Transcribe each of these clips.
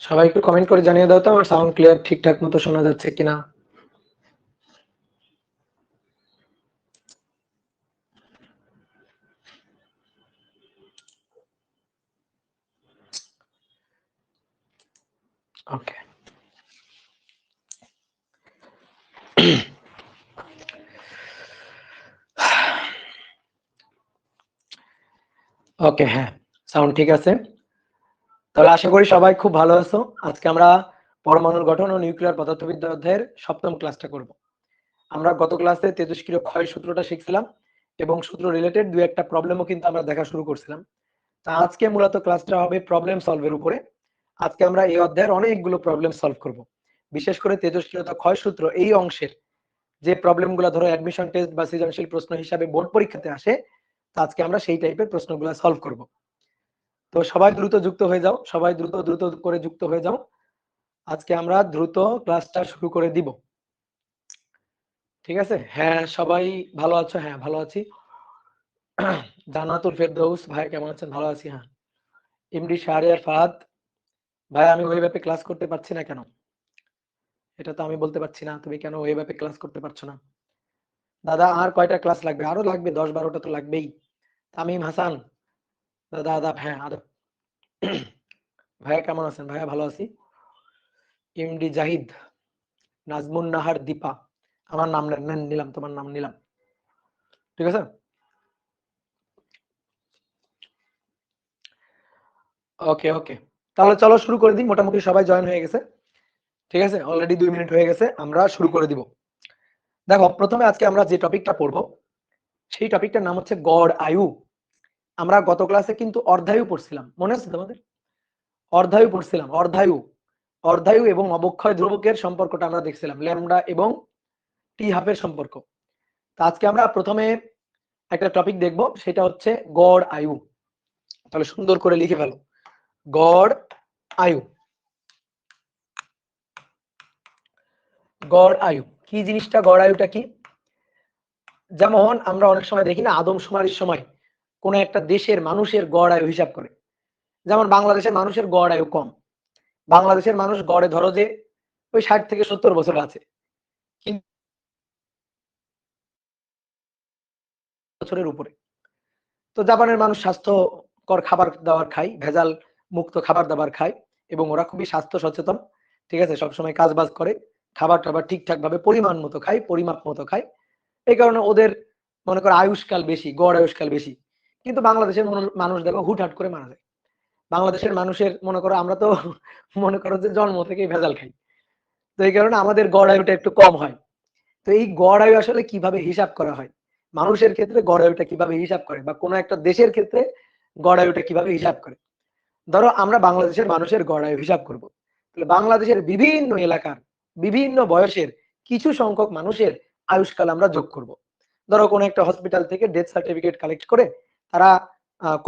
সবাই একটু কমেন্ট করে জানিয়ে দাও তো আমার সাউন্ড ক্লিয়ার ঠিকঠাক মতো শোনা যাচ্ছে কিনা। ওকে, ওকে, হ্যাঁ, সাউন্ড ঠিক আছে। তাহলে আশা করি সবাই খুব ভালো আছো। আজকে আমরা পরমাণুর গঠন ও নিউক্লিয়ার পদার্থবিদ্যা অধ্যায়ের সপ্তম ক্লাসটা করব। আমরা গত ক্লাসে তেজস্ক্রিয় ক্ষয় সূত্রটা শিখছিলাম এবং সূত্র রিলেটেড দুই একটা প্রবলেমও কিন্তু আমরা দেখা শুরু করছিলাম। তা আজকে মূলত ক্লাসটা হবে প্রবলেম সলভের উপরে। আজকে আমরা এই অধ্যায়ের অনেকগুলো প্রবলেম সলভ করব। বিশেষ করে তেজস্ক্রিয়তা ক্ষয় সূত্র এই অংশের যে প্রবলেমগুলো ধরো অ্যাডমিশন টেস্ট বা সৃজনশীল প্রশ্ন হিসাবে বোর্ড পরীক্ষাতে আসে, তো আজকে আমরা সেই টাইপের প্রশ্নগুলো সলভ করব। তো সবাই দ্রুত যুক্ত হয়ে যাও, সবাই দ্রুত দ্রুত করে যুক্ত হয়ে যাও। আজকে আমরা দ্রুত ক্লাসটা শুরু করে দিব। ঠিক আছে? হ্যাঁ, সবাই ভালো আছো? হ্যাঁ, ভালো আছি। জান্নাতুল ফেরদৌস ভাই কেমন আছেন? ভালো আছি। হ্যাঁ, এমডি শাহরিয়ার ফাহাদ ভাই, আমি ওই ব্যাপে ক্লাস করতে পারছি না কেন? এটা তো আমি বলতে পারছি না, তুমি কেন ওই ব্যাপে ক্লাস করতে পারছো না? দাদা আর কয়টা ক্লাস লাগবে? আরো লাগবে, 10-12টা তো লাগবেই। তামিম হাসান, দাদা আদাব, হ্যাঁ আদাব। ভাইয়া কেমন আছেন? ভাইয়া ভালো আছি। এমডি জাহিদ, নাজমুন নাহার দীপা, আমার নাম নিলাম, তোমার নাম নিলাম। ঠিক আছে, ওকে ওকে। তাহলে চলো শুরু করে দিই, মোটামুটি সবাই জয়েন হয়ে গেছে। ঠিক আছে, অলরেডি 2 মিনিট হয়ে গেছে, আমরা শুরু করে দিব। দেখো, প্রথমে আজকে আমরা যে টপিকটা পড়বো সেই টপিকটার নাম হচ্ছে গড় আয়ু। আমরা গত ক্লাসে কিন্তু অর্ধায়ু পড়ছিলাম, মনে আছে তোমাদের? অর্ধায়ু পড়ছিলাম, অর্ধায়ু। অর্ধায়ু এবং অবক্ষয় ধ্রুবকের সম্পর্কটা আমরা দেখছিলাম, ল্যামডা এবং টি হাফের সম্পর্ক। তো আজকে আমরা প্রথমে একটা টপিক দেখব, সেটা হচ্ছে গড় আয়ু। তাহলে সুন্দর করে লিখে ফেলো, গড় আয়ু। গড় আয়ু কি জিনিসটা? গড় আয়ুটা কি? যেমন আমরা অনেক সময় দেখি না, আদমশুমারির সময় কোন একটা দেশের মানুষের গড় আয়ু হিসাব করে। যেমন বাংলাদেশের মানুষের গড় আয়ু কম। বাংলাদেশের মানুষ গড়ে ধরো যে ওই 60 থেকে 70 বছর আছে, কিন্তু বছরের উপরে। তো জাপানের মানুষ স্বাস্থ্যকর খাবার দাবার খায়, ভেজাল মুক্ত খাবার দাবার খায় এবং ওরা খুবই স্বাস্থ্য সচেতন। ঠিক আছে, সবসময় কাজ বাজ করে, খাবার টাবার ঠিকঠাক ভাবে পরিমাণ মতো খায়, পরিমাপ মতো খায়। এই কারণে ওদের মনে করো আয়ুষ্কাল বেশি, গড় আয়ুষ্কাল বেশি। কিন্তু বাংলাদেশের মানুষ দেখো হুটহাট করে মারা যায়। বাংলাদেশের মানুষের মনে করো আমরা তো মনে করো যে জন্ম থেকেই ভেজাল খাই। তো এই কারণে আমাদের গড় আয়ুটা একটু কম হয়। তো এই গড় আয়ু আসলে কিভাবে হিসাব করা হয়, মানুষের ক্ষেত্রে গড় আয়ুটা কিভাবে হিসাব করে, বা কোনো একটা দেশের ক্ষেত্রে গড় আয়ুটা কিভাবে হিসাব করে? ধরো আমরা বাংলাদেশের মানুষের গড় আয়ু হিসাব করব, তাহলে বাংলাদেশের বিভিন্ন এলাকার বিভিন্ন বয়সের কিছু সংখ্যক মানুষের আয়ুষ্কাল আমরা যোগ করব। ধরো কোনো একটা হসপিটাল থেকে ডেথ সার্টিফিকেট কালেক্ট করে তারা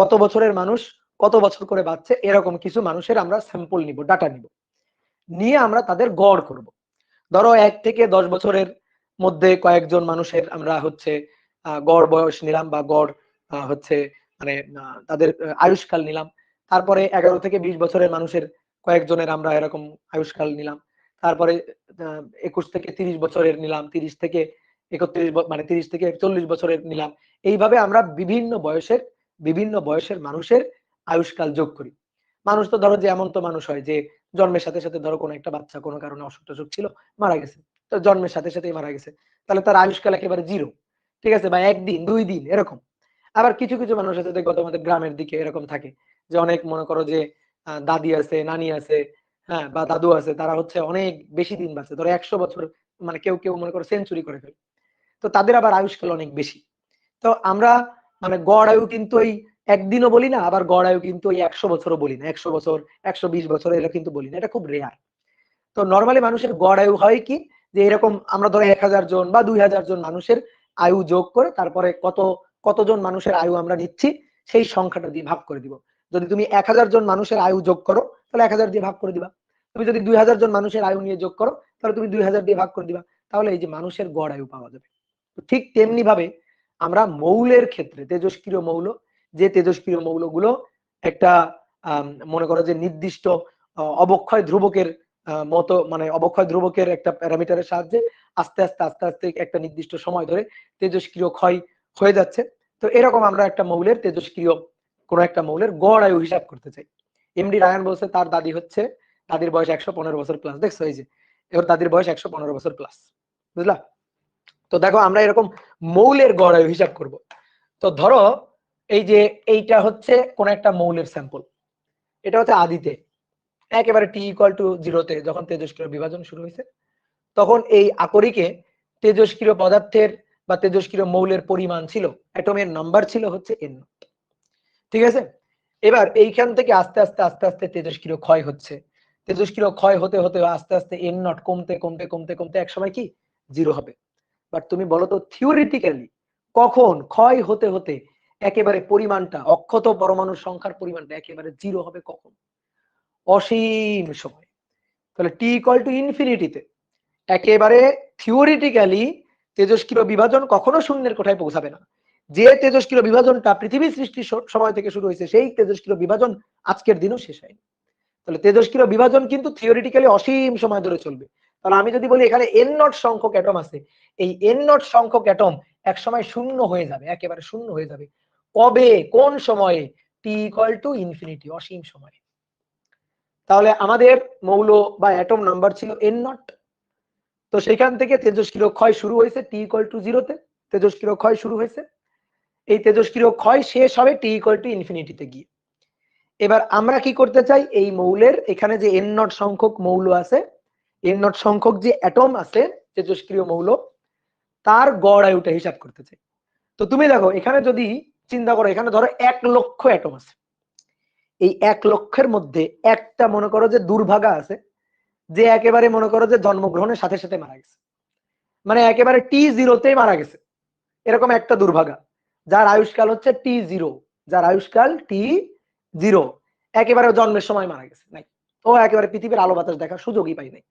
কত বছরের মানুষ কত বছর করে বাঁচছে, এরকম কিছু মানুষের আমরা স্যাম্পল নিব, ডাটা নিব, নিয়ে আমরা তাদের গড় করব। ধরো 1 থেকে 10 বছরের মধ্যে কয়েকজন মানুষের আমরা হচ্ছে গড় বয়স নিলাম, বা গড় হচ্ছে মানে তাদের আয়ুষ্কাল নিলাম। তারপরে 11 থেকে 20 বছরের মানুষের কয়েকজনের আমরা এরকম আয়ুষ্কাল নিলাম। তারপরে 21 থেকে 30 বছরের নিলাম, 30 থেকে 31 মানে 30 থেকে 40 বছরের নিলাম। এইভাবে আমরা বিভিন্ন বয়সের মানুষের আয়ুষ্কাল যোগ করি। মানুষ তো ধরো যে এমন তো মানুষ হয় যে জন্মের সাথে সাথে ধরো কোনো একটা বাচ্চা কোনো কারণে অসুখ টসুখ ছিল, মারা গেছে। তো জন্মের সাথে সাথেই মারা গেছে, তাহলে তার আয়ুষ্কাল একেবারে 0। ঠিক আছে, বা 1 দিন 2 দিন এরকম। আবার কিছু কিছু মানুষ আছে দেখো তোমাদের গ্রামের দিকে এরকম থাকে, যে অনেক মনে করো যে দাদি আছে, নানি আছে, হ্যাঁ, বা দাদু আছে, তারা হচ্ছে অনেক বেশি দিন বাঁচে, ধরো 100 বছর, মানে কেউ কেউ মনে করো সেঞ্চুরি করে ফেলে। তো তাদের আবার আয়ুষ্কাল অনেক বেশি। তো আমরা মানে গড় আয়ু কিন্তু ওই একদিনও বলি না, আবার গড় আয়ু কিন্তু ওই 100 বছরও বলি না, 100 বছর 120 বছর এটা কিন্তু বলি না, এটা খুব রেয়ার। তো নর্মালি মানুষের গড় আয়ু হয় কি, যে এরকম আমরা ধরো 1000 জন বা 2000 জন মানুষের আয়ু যোগ করে তারপরে কতজন মানুষের আয়ু আমরা নিচ্ছি সেই সংখ্যাটা দিয়ে ভাগ করে দিব। যদি তুমি 1000 জন মানুষের আয়ু যোগ করো, তাহলে 1000 দিয়ে ভাগ করে দিবা। তুমি যদি 2000 জন মানুষের আয়ু নিয়ে যোগ করো, তাহলে তুমি 2000 দিয়ে ভাগ করে দিবা। তাহলে এই যে মানুষের গড় আয়ু পাওয়া যাবে। ঠিক তেমনি ভাবে আমরা মৌলের ক্ষেত্রে তেজস্ক্রিয় মৌল, যে তেজস্ক্রিয় মৌলগুলো একটা মনে করো যে নির্দিষ্ট অবক্ষয় ধ্রুবকের মতো, মানে অবক্ষয় ধ্রুবকের একটা প্যারামিটারের সাহায্যে আস্তে আস্তে আস্তে আস্তে একটা নির্দিষ্ট সময় ধরে তেজস্ক্রিয় ক্ষয় হয়ে যাচ্ছে। তো এরকম আমরা একটা মৌলের তেজস্ক্রিয় কোন একটা মৌলের গড় আয়ু হিসাব করতে চাই। এমডি রায়ান বলছে তার দাদির বয়স 115 বছর প্লাস। দেখছো এই যে এবার দাদির বয়স 115 বছর প্লাস, বুঝলা? তো দেখো আমরা এরকম মৌলের গড় আয়ু হিসাব করব। তো ধরো এই যে এইটা হচ্ছে কোন একটা মৌলের স্যাম্পল, এটা হচ্ছে আদিতে একেবারে টি ইকুয়াল টু 0-তে যখন তেজস্ক্রিয় বিভাজন শুরু হয়েছে, তখন এই আকরিকে তেজস্ক্রিয় পদার্থের বা তেজস্ক্রিয় মৌলের পরিমাণ ছিল, অ্যাটমের নাম্বার ছিল হচ্ছে n। ঠিক আছে, এবার এইখান থেকে আস্তে আস্তে আস্তে আস্তে তেজস্ক্রিয় ক্ষয় হচ্ছে, তেজস্ক্রিয় ক্ষয় হতে হতে আস্তে আস্তে n নট কমতে কমতে কমতে কমতে এক সময় কি 0 হবে। বাট তুমি বলো তো থিওরিটিক্যালি কখন ক্ষয় হতে হতে একেবারে পরিমাণটা, অক্ষত পরমাণুর সংখ্যার পরিমাণটা একেবারে 0 হবে কখন? অসীম সময়। তাহলে টি ইকুয়াল টু ইনফিনিটিতে একেবারে থিওরিটিক্যালি তেজস্ক্রিয় বিভাজন কখনো শূন্যের কোঠায় পৌঁছাবে না। যে তেজস্ক্রিয় বিভাজনটা পৃথিবী সৃষ্টির সময় থেকে শুরু হয়েছে, সেই তেজস্ক্রিয় বিভাজন আজকের দিনও শেষ হয়নি। তাহলে তেজস্ক্রিয় বিভাজন কিন্তু থিওরিটিক্যালি অসীম সময় ধরে চলবে। তাহলে আমি যদি বলি এখানে n নট সংখ্যক অ্যাটম আছে, এই n নট সংখ্যক অ্যাটম এক সময় শূন্য হয়ে যাবে, একেবারে শূন্য হয়ে যাবে। কবে, কোন সময়ে? টি ইকুয়াল টু ইনফিনিটি, অসীম সময়ে। তাহলে আমাদের মৌল বা অ্যাটম নাম্বার ছিল n নট। তো সেখান থেকে তেজস্ক্রিয় ক্ষয় শুরু হয়েছে টি ইকুয়াল টু 0-তে, তেজস্ক্রিয় ক্ষয় শুরু হয়েছে। এই তেজস্ক্রিয় ক্ষয় শেষ হবে টি ইকুয়াল টু ইনফিনিটিতে গিয়ে। এবার আমরা কি করতে চাই, এই মৌলের এখানে যে n নট সংখ্যক মৌল আছে, n নট সংখ্যক যে অ্যাটম আছে তেজস্ক্রিয় মৌল, তার গড় আয়ুটা হিসাব করতে চাই। তো তুমি দেখো এখানে যদি চিন্তা করো, এখানে ধরো 1 লক্ষ অ্যাটম আছে, এই 1 লক্ষের মধ্যে একটা মনে করো যে দুর্ভাগা আছে, যে একেবারে মনে করো যে জন্মগ্রহণের সাথে সাথে মারা গেছে, মানে একেবারে T0-তেই মারা গেছে, এরকম একটা দুর্ভাগা, যার আয়ুষ্কাল হচ্ছে T0, যার আয়ুষ্কাল T0, একেবারে জন্মের সময় মারা গেছে, নাই, ও একেবারে পৃথিবীর আলো বাতাস দেখার সুযোগই পাই নাই।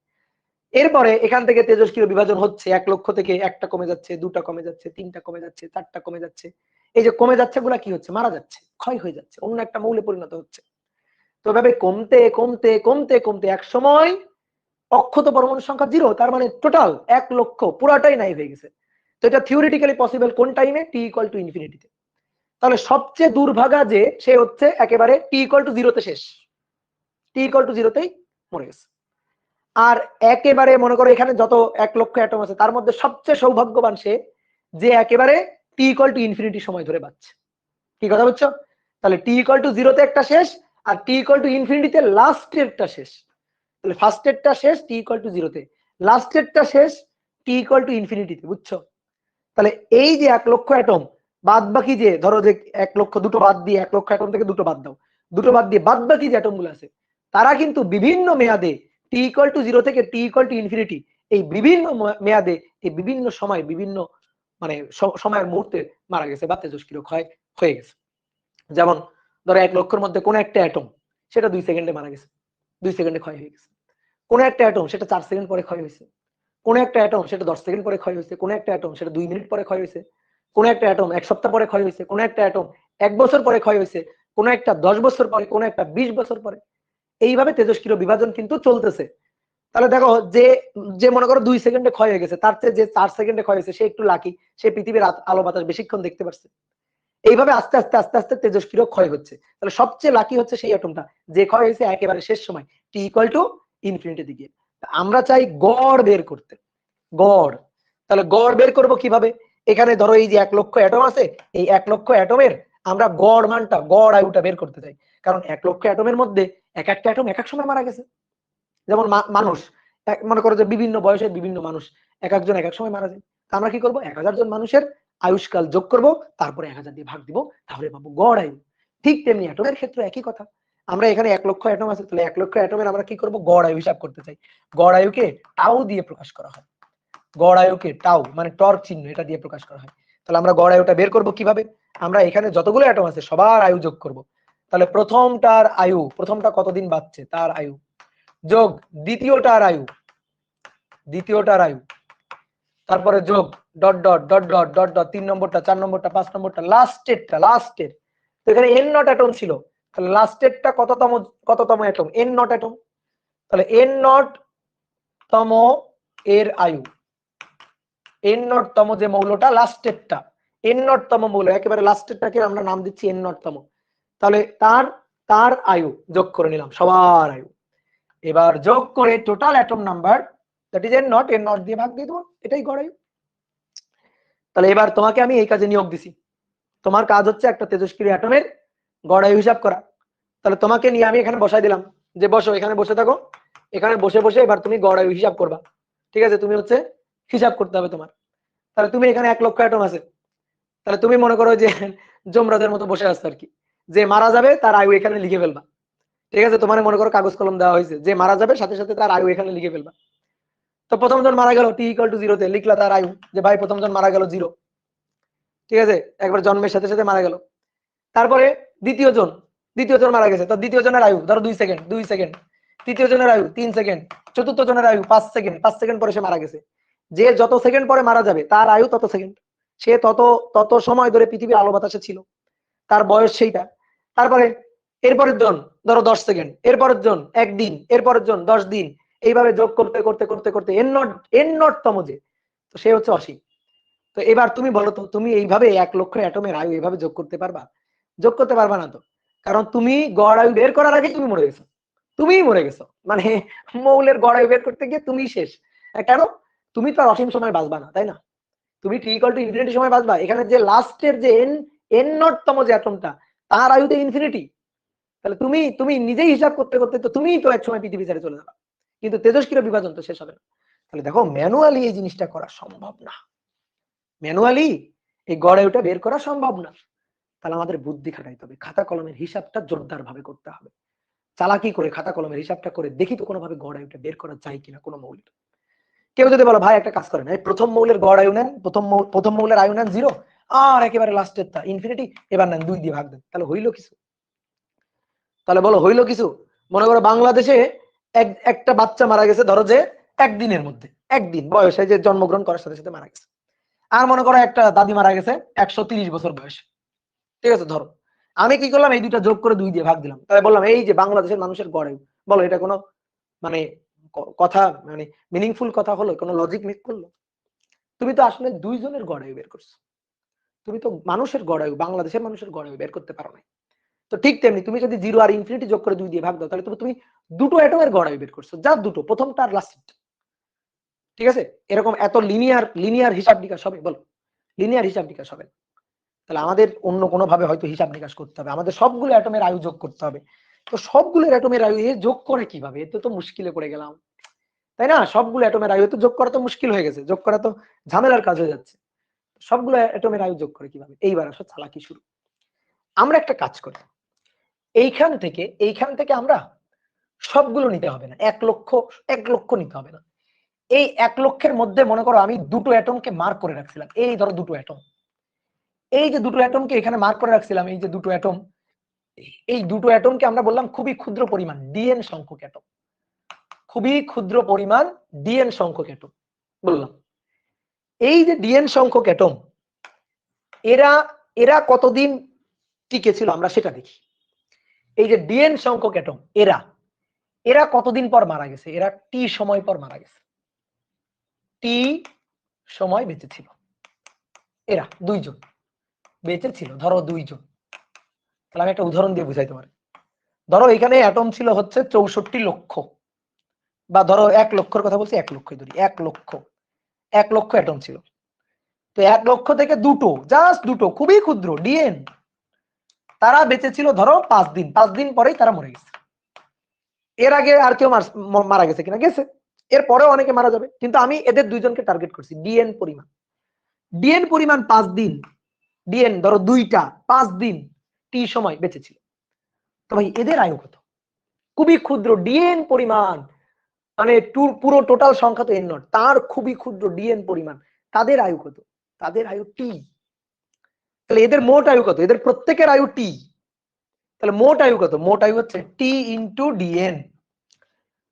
এরপরে এখান থেকে তেজস্ক্রিয় বিভাজন হচ্ছে, 1 লক্ষ থেকে একটা কমে যাচ্ছে, 2টা কমে যাচ্ছে, 3টা কমে যাচ্ছে, 4টা কমে যাচ্ছে। এই যে কমে যাচ্ছে গুলা কি হচ্ছে, মারা যাচ্ছে, ক্ষয় হয়ে যাচ্ছে, অন্য একটা মৌলে পরিণত হচ্ছে। তো এভাবে কমতে কমতে কমতে কমতে এক সময় অক্ষত পরমাণুর সংখ্যা 0, তার মানে টোটাল 1 লক্ষ পুরাটাই নাই হয়ে গেছে। তো এটা থিওরিটিক্যালি পসিবল কোন টাইমে? টি ইকুয়াল টু ইনফিনিটিতে। তাহলে সবচেয়ে দুর্ভাগা যে, সে হচ্ছে একেবারে টি ইকুয়াল টু 0-তে শেষ, টি ইকুয়াল টু 0-তেই মরে গেছে। আর একেবারে মনে করো এখানে যত 1 লক্ষ অ্যাটম আছে তার মধ্যে সবচেয়ে সৌভাগ্যবান সে, যে একেবারে টি ইকুয়াল টু ইনফিনিটি সময় ধরে বাঁচছে। কি কথা বুঝছো? তাহলে টি ইকুয়াল টু 0-তে একটা শেষ, আর টি ইকুয়াল টু ইনফিনিটিতে লাস্টেরটা শেষ। তাহলে ফার্স্টেরটা শেষ টি ইকুয়াল টু 0-তে, লাস্টেরটা শেষ টি ইকুয়াল টু ইনফিনিটিতে, বুঝছো? তাহলে এই যে 1 লক্ষ অ্যাটম, বাদ বাকি যে ধরো যে 1 লক্ষ, দুটো বাদ দিয়ে 1 লক্ষ অ্যাটম থেকে দুটো বাদ দাও, দুটো বাদ দিয়ে বাদ বাকি যে অ্যাটমগুলো আছে, তারা কিন্তু বিভিন্ন মেয়াদে টি ইকুয়াল টু 0 থেকে টি ইকুয়াল টু ইনফিনিটি, এই বিভিন্ন মেয়াদে, এই বিভিন্ন সময়, বিভিন্ন মানে সময়ের মুহূর্তে মারা গেছে বা তেজস্ক্রিয় ক্ষয় হয়ে গেছে। যেমন ধরো 1 লক্ষের মধ্যে কোন একটা অ্যাটম, সেটা 2 সেকেন্ডে মারা গেছে, 2 সেকেন্ডে ক্ষয় হয়ে গেছে। কোন একটা অ্যাটম সেটা 4 সেকেন্ড পরে ক্ষয় হয়েছে, কোন একটা অ্যাটম সেটা 10 সেকেন্ড পরে ক্ষয় হয়েছে, কোন একটা অ্যাটম সেটা 2 মিনিট পরে ক্ষয় হয়েছে, কোন একটা অ্যাটম 1 সপ্তাহ পরে ক্ষয় হয়েছে, কোন একটা অ্যাটম 1 বছর পরে ক্ষয় হয়েছে, কোন একটা 10 বছর পরে, কোন একটা 20 বছর পরে। এইভাবে তেজস্ক্রিয় বিভাজন কিন্তু চলতেছে। তাহলে দেখো যে যে মনে করো 2 সেকেন্ডে ক্ষয় হয়ে গেছে, তার চেয়ে যে 4 সেকেন্ডে ক্ষয় হয়েছে সে একটু লাকি, সে পৃথিবীর আলো বাতাস বেশিক্ষণ দেখতে পারছে। এইভাবে আস্তে আস্তে আস্তে আস্তে তেজস্ক্রিয় ক্ষয় হচ্ছে। তাহলে সবচেয়ে লাকি হচ্ছে সেই অ্যাটমটা যে ক্ষয় হয়েছে একেবারে শেষ সময় টি ইকুয়াল টু ইনফিনিটি দিকে। আমরা চাই গড় বের করতে, গড়। তাহলে গড় বের করব কিভাবে? এখানে ধরো এই যে 1 লক্ষ অ্যাটম আছে, এই 1 লক্ষ অ্যাটমের আমরা গড় মানটা, গড় আয়ুটা বের করতে চাই। কারণ 1 লক্ষ অ্যাটমের মধ্যে এক একটা অ্যাটম এক এক সময় মারা গেছে। যেমন মানুষ, মনে করো যে বিভিন্ন বয়সের বিভিন্ন মানুষ, এক একজন এক এক সময় মারা যায়। আমরা কি করব, 1000 জন মানুষের আয়ুষ্কাল যোগ করব, তারপরে 1000 দিয়ে ভাগ দিব, তাহলে পাবো গড় আয়ু। ঠিক তেমনি অ্যাটমের ক্ষেত্রে একই কথা। আমরা এখানে 1 লক্ষ অ্যাটম আছে, তাহলে 1 লক্ষ অ্যাটমের আমরা কি করব, গড় আয়ু হিসাব করতে চাই। গড় আয়ুকে টাউ দিয়ে প্রকাশ করা হয়। গড় আয়ুকে টাউ মানে টর্ক চিহ্ন, এটা দিয়ে প্রকাশ করা হয়। তাহলে আমরা গড় আয়ুটা বের করব কিভাবে? আমরা এখানে যতগুলো অ্যাটম আছে সবার আয়ু যোগ করব। তাহলে প্রথমটার আয়ু, প্রথমটা কতদিন বাঁচছে তার আয়ু, যোগ দ্বিতীয়টার আয়ু, দ্বিতীয়টার আয়ু, তারপরে যোগ dot dot dot dot dot dot 3 নম্বরটা, 4 নম্বরটা, 5 নম্বরটা, লাস্টের। তো এখানে n নট অ্যাটম ছিল, তাহলে লাস্টেরটা কততম অ্যাটম? n not atom. তাহলে এন নট তম এর আয়ু, এন নট তম যে মৌলটা লাস্টেরটা, এন নট তম মৌল একেবারে লাস্টেরটাকে আমরা নাম দিচ্ছি এন নট তম। তাহলে তার আয়ু যোগ করে নিলাম, সবার আয়ু। এবার যোগ করে total atom number that is an not দিয়ে ভাগ দিয়ে দেবো, এটাই গড় আয়ু। তাহলে এবার তোমাকে আমি এই কাজে নিয়োগ দিছি, তোমার কাজ হচ্ছে একটা তেজস্ক্রিয় অ্যাটমের গড় আয়ু হিসাব করা। তাহলে তোমাকে নিয়ে আমি এখানে বসাই দিলাম যে বসো, এখানে বসে থাকো, এখানে বসে বসে এবার তুমি গড় আয়ু হিসাব করবা। ঠিক আছে, তুমি হচ্ছে হিসাব করতে হবে তোমার। তাহলে তুমি এখানে 1 লক্ষ অ্যাটম আছে, তাহলে তুমি মনে করো যে যমরাজের মতো বসে আসছো আর কি, যে মারা যাবে তার আয়ু এখানে লিখে ফেলবা। ঠিক আছে, তোমার মনে করো কাগজ কলম দেওয়া হয়েছে, যে মারা যাবে সাথে সাথে তার আয়ু এখানে লিখে ফেলবা। তো প্রথম জন মারা গেল t=0 তে লিখলা তার আয়ু, যে ভাই প্রথম জন মারা গেল 0। ঠিক আছে, একবার জন্মের সাথে সাথে মারা গেল। তারপরে দ্বিতীয় জন মারা গেছে, তো দ্বিতীয় জনের আয়ু ধরো 2 সেকেন্ড, তৃতীয় জনের আয়ু 3 সেকেন্ড, চতুর্থ জনের আয়ু 5 সেকেন্ড, 5 সেকেন্ড পরে সে মারা গেছে। যে যত সেকেন্ড পরে মারা যাবে তার আয়ু তত সেকেন্ড, সে তত তত সময় ধরে পৃথিবীর আলো বাতাসে ছিল, তার বয়স সেইটা। তারপরে এরপরের জন ধরো 10 সেকেন্ড, এরপরের জন 1 দিন, এরপরের জন 10 দিন, এইভাবে যোগ করতে করতে করতে করতে এন নট তম যে, তো সে হচ্ছে অসীম। তো এবার তুমি বলো তো, তুমি এইভাবে 1 লক্ষ অ্যাটমের আয়ু এইভাবে যোগ করতে পারবা? যোগ করতে পারবা না তো, কারণ তুমি গড় আয়ু বের করার আগে তুমি মরে গেছো, তুমিই মরে গেছো, মানে মৌলের গড় আয়ু বের করতে গিয়ে তুমি শেষ। কেন? তুমি তো আর অসীম সময় বাঁচবা না, তাই না? তুমি টি=ইনফিনিটি সময় বাঁচবা। এখানে যে লাস্টের যে এন নট তম যে অ্যাটমটা, তার আয়ুতে ইনফিনিটি। তাহলে তুমি তুমি নিজেই হিসাব করতে করতে তো তুমিই তো এক সময় পৃথিবী ছেড়ে চলে যাবে, কিন্তু তেজস্ক্রিয় বিভাজন তো শেষ হবে না। তাহলে দেখো ম্যানুয়ালি এই জিনিসটা করা সম্ভব না, ম্যানুয়ালি এই গড় আয়ুটা বের করা সম্ভব না। তাহলে আমাদের বুদ্ধি খাটাইতে হবে, খাতা কলমের হিসাবটা জোরদার ভাবে করতে হবে, চালাকি করে খাতা কলমের হিসাবটা করে দেখি তো কোনোভাবে গড় আয়ুটা বের করা যায় কিনা কোনো মৌলের। কেউ যদি বলো ভাই একটা কাজ করেন, এই প্রথম মৌলের গড় আয়ু নেন, প্রথম মৌলের আয়ু নেন 0, আর একেবারে লাস্টের তা ইনফিনিটি, এবার নেন 2 দিয়ে ভাগ দেন, তাহলে হইলো কিছু? তাহলে বলো হইলো কিছু? মনে করো বাংলাদেশে একটা বাচ্চা মারা গেছে, ধরো যে 1 দিনের মধ্যে, 1 দিন বয়সে, যে জন্মগ্রহণ করার সাথে সাথে মারা গেছে। আর মনে করো একটা দাদি মারা গেছে 130 বছর বয়সে। ঠিক আছে, ধরো আমি কি করলাম, এই দুইটা যোগ করে 2 দিয়ে ভাগ দিলাম, তাহলে বললাম এই যে বাংলাদেশের মানুষের গড় আয়ু। বলো এটা কোনো মানে কথা, মানে মিনিংফুল কথা হলো? কোনো লজিক মেক করলো? তুমি তো আসলে 2 জনের গড় আয়ু বের করছো, তুমি তো মানুষের গড় আয়ু, বাংলাদেশের মানুষের গড় আয়ু বের করতে পারো না। তো ঠিক তেমনি তুমি যদি 0 আর ইনফিনিটি যোগ করে 2 দিয়ে ভাগ দাও, তাহলে তুমি দুটো অ্যাটমের গড় আয়ু বের করছো, যা দুটো, প্রথমটা আর লাস্টটা। ঠিক আছে, এরকম এত লিনিয়ার হিসাব নিকাশ হবে? বলো, লিনিয়ার হিসাব নিকাশ হবে? তাহলে আমাদের অন্য কোনো ভাবে হয়তো হিসাব নিকাশ করতে হবে, আমাদের সবগুলো অ্যাটমের আয়ু যোগ করতে হবে। তো সবগুলো অ্যাটমের আয়ু যোগ করে কিভাবে? এতে তো মুশকিলে পড়ে গেলাম, তাই না? সবগুলো অ্যাটমের আয়ু তো যোগ করা তো মুশকিল হয়ে গেছে, যোগ করা তো ঝামেলার কাজ হয়ে যাচ্ছে। সবগুলো অ্যাটমের আয়ু যোগ করে কিভাবে? এইবার আসলে চালাকি শুরু। আমরা একটা কাজ করি, এইখান থেকে আমরা সবগুলো নিতে হবে না, 1 লক্ষ নিতে হবে না। এই 1 লক্ষের মধ্যে মনে করো আমি দুটো অ্যাটমকে মার্ক করে রাখছিলাম, এই ধরো দুটো অ্যাটম, এই যে দুটো অ্যাটমকে এখানে মার্ক করে রাখছিলাম, এই যে দুটো অ্যাটম, এই দুটো অ্যাটমকে আমরা বললাম খুবই ক্ষুদ্র পরিমাণ ডিএন সংখ্যক অ্যাটম, খুবই ক্ষুদ্র পরিমাণ ডিএন সংখ্যক অ্যাটম বললাম। এই যে ডিএন সংখ্যক অ্যাটম, এরা এরা কতদিন টিকে ছিল আমরা সেটা দেখি। এই যে ডিএন সংখ্যক অ্যাটম, এরা কতদিন পর মারা গেছে? এরা টি সময় পর মারা গেছে, টি সময় বেঁচে ছিল। এরা 2 জন বেঁচে ছিল, ধরো 2 জন। তাহলে আমি একটা উদাহরণ দিয়ে বুঝাই তোমার। ধরো এখানে অ্যাটম ছিল হচ্ছে 64 লক্ষ, বা ধরো 1 লক্ষর কথা বলছি, 1 লক্ষই ধরি, 1 লক্ষ অ্যাটম ছিল। তো 1 লক্ষ থেকে দুটো, জাস্ট দুটো খুবই ক্ষুদ্র ডিএন, তারা বেঁচে ছিল ধরো 5 দিন, 5 দিন পরেই তারা মরে গেছে। এর আগে আর কেউ মারা গেছে কিনা? গেছে। এর পরেও অনেকে মারা যাবে, কিন্তু আমি এদের 2 জনকে টার্গেট করছি। ডিএন পরিমাণ 5 দিন, ডিএন ধরো 2টা 5 দিন টি সময় বেঁচে ছিল। তো ভাই এদের আয়ু কত? খুবই ক্ষুদ্র ডিএন পরিমাণ, মানে পুরো টোটাল সংখ্যা তো এন নট, তার খুবই ক্ষুদ্র ডিএন পরিমাণ, তাদের আয়ু কত? তাদের আয়ু টি। তাহলে এদের মোট আয়ু কত? এদের প্রত্যেকের আয়ু টি। তাহলে মোট আয়ু কত? মোট আয়ু হচ্ছে টি ইন্টু ডিএন।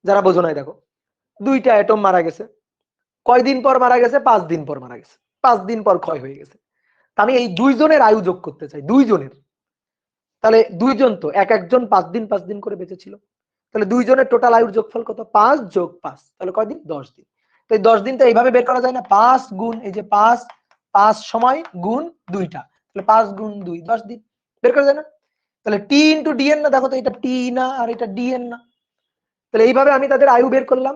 যারা বোঝো নাই দেখো, 2টা অ্যাটম মারা গেছে, কয়দিন পর মারা গেছে? 5 দিন পর মারা গেছে, 5 দিন পর ক্ষয় হয়ে গেছে। আমি এই 2 জনের আয়ু যোগ করতে চাই, 2 জনের। তাহলে 2 জন তো এক একজন 5 দিন 5 দিন করে বেঁচে ছিল, তাহলে দুইজনের টোটাল আয়ুর যোগফল কত? 5 যোগ 5, তাহলে কয়দিন? 10 দিন। তো এই 10 দিন তো এইভাবে বের করা যায় না, 5 গুণ এই যে 5 সময় গুণ 2টা, তাহলে 5 গুণ 2 10 দিন বের করা যায় না? তাহলে টি ইনটু ডিএন না, দেখো তো এটা টি না আর এটা ডিএন না। তাহলে এইভাবে আমি তাদের আয়ু বের করলাম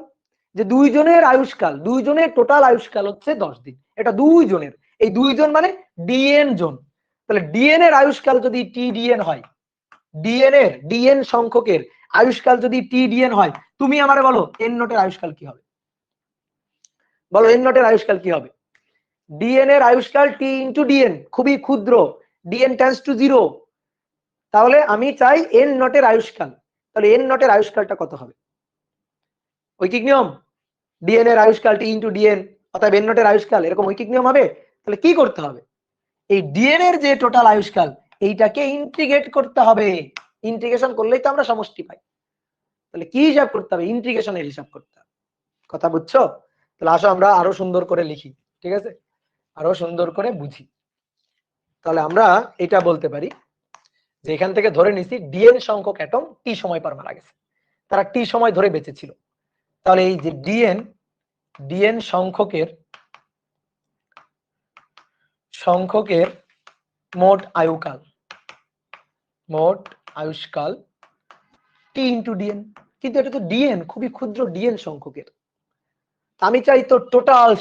যে দুইজনের আয়ুষ্কাল, দুইজনের টোটাল আয়ুষ্কাল হচ্ছে 10 দিন। এটা দুইজনের, এই দুইজন মানে ডিএন জন। তাহলে ডিএন এর আয়ুষ্কাল যদি টি ডিএন হয়, ডিএন সংখ্যকের আয়ুষ্কাল যদি টি ডিএন হয়, তুমি আমারে বলো এন নটের আয়ুষ্কাল কি হবে? বলো এন নটের আয়ুষ্কাল কি হবে? ডিএন এর আয়ুষ্কাল টি ইনটু ডিএন, খুবই ক্ষুদ্র, ডিএন টেন্ডস টু 0। তাহলে আমি চাই এন নটের আয়ুষ্কাল, তাহলে এন নটের আয়ুষ্কালটা কত হবে? ঐকিক নিয়ম, ডিএন এর আয়ুষ্কাল টি ইনটু ডিএন, অর্থাৎ এন নটের আয়ুষ্কাল, এরকম ঐকিক নিয়ম হবে। তাহলে কি করতে হবে? এই ডিএন এর যে টোটাল আয়ুষ্কাল এইটাকে ইন্টিগ্রেট করতে হবে। ইন্টিগ্রেশন করলেই তো আমরা সমষ্টি পাই। তাহলে কি হিসাব করতে হবে? ইন্টিগ্রেশনের হিসাব করতে হবে। কথা বুঝছো? তাহলে আসো আমরা আরো সুন্দর করে লিখি, ঠিক আছে, আরো সুন্দর করে বুঝি। তাহলে আমরা এটা বলতে পারি যে এখান থেকে ধরে নিছি ডিএন সংখ্যক অ্যাটম টি সময় পর মারা গেছে, তারা টি সময় ধরে বেঁচে ছিল। তাহলে এই যে ডিএন সংখ্যকের মোট আয়ুষ্কাল টি ইনটু ডিএন, কিন্তু এটা তো ডিএন, খুবই ক্ষুদ্র ডিএন সংখ্যকের। আমি চাই তো টোটাল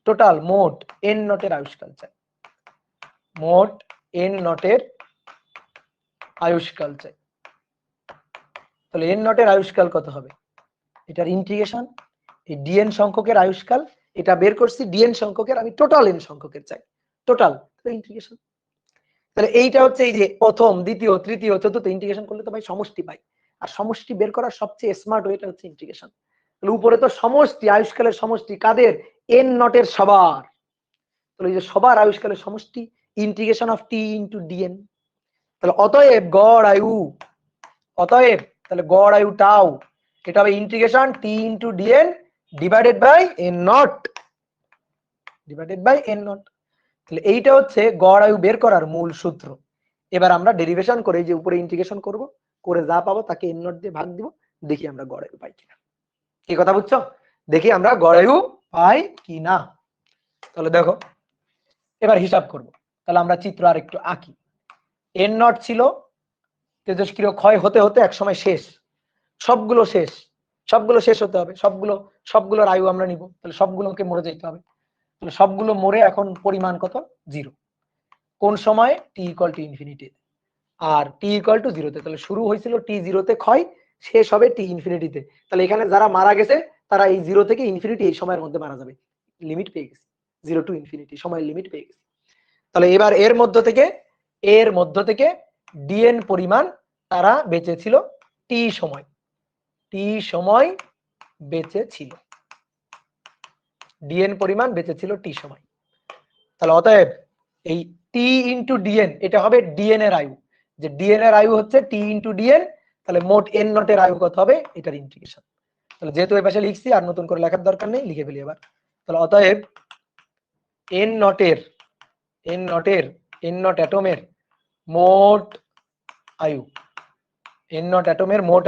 টোটাল মোট এন নটের আয়ুষ্কাল চাই, মোট এন নটের আয়ুষ্কাল চাই। তাহলে এন নটের আয়ুষ্কাল কত হবে? এটার ইন্টিগ্রেশন, এই ডিএন সংখ্যকের আয়ুষ্কাল এটা বের করছি, ডিএন সংখ্যকের, আমি টোটাল এন সংখ্যকের চাই, টোটাল ইন্টিগ্রেশন। তাহলে এইটা হচ্ছে এই যে প্রথম, দ্বিতীয়, তৃতীয়, চতুর্থ ইন্টিগ্রেশন করলে তো ভাই সমষ্টি পাই, আর সমষ্টি বের করার সবচেয়ে স্মার্ট ওয়েটা হচ্ছে ইন্টিগ্রেশন। তাহলে উপরে তো সমষ্টি, আয়ুষ্কালের সমষ্টি কাদের? এন নটের সবার। তাহলে এই যে সবার আয়ুষ্কালের সমষ্টি, integration of T into dn. তাহলে অতএব গড় আয়ু, তাহলে গড় আয়ু টাও, এটা হবে integration t into dn divided by n naught, তাহলে এইটা হচ্ছে গড় আয়ু বের করার মূল সূত্র। এবার আমরা ডেরিভেশন করে যে উপরে ইন্টিগ্রেশন করব, করে যা পাবো তাকে এন নট দিয়ে ভাগ দিব, দেখি আমরা গড় আয়ু পাই কিনা। কি কথা বুঝছো? দেখি আমরা গড় আয়ু পাই কিনা। তাহলে দেখো এবার হিসাব করব। তাহলে আমরা চিত্র আর একটু আঁকি। এন নট ছিল তেজস্ক্রিয় ক্ষয় হতে হতে এক সময় শেষ, সবগুলো শেষ হতে হবে, সবগুলোর আয়ু আমরা নিব, তাহলে সবগুলোকে মরে যেতে হবে। তাহলে সবগুলো মরে এখন পরিমাণ কত? 0। কোন সময়? টি ইকুয়াল টু ইনফিনিটি আর টি ইকুয়াল টু 0তে। তাহলে শুরু হয়েছিল টি 0তে ক্ষয়, শেষ হবে টি ইনফিনিটিতে। তাহলে এখানে যারা মারা গেছে তারা এই 0 থেকে ইনফিনিটি এই সময়ের মধ্যে মারা যাবে, লিমিট পেয়ে গেছে, 0 টু ইনফিনিটি সময়ের লিমিট পেয়ে গেছে। তাহলে এবার এর মধ্য থেকে ডিএন পরিমাণ তারা বেঁচে ছিল টি সময় বেঁচে ছিল, ডিএন পরিমাণ বেঁচে ছিল টি সময়। তাহলে অতএব এই টি ইনটু ডিএন এটা হবে ডিএন এর আয়ু, যে ডিএন এর আয়ু হচ্ছে টি ইনটু ডিএন, তাহলে মোট এন নটের আয়ু কত হবে? এটার ইন্টিগ্রেশন। তাহলে যেহেতু এই পাশে লিখছি আর নতুন করে লেখার দরকার নেই, লিখে ফেলি এবার। তাহলে অতএব এন নট অ্যাটমের মোট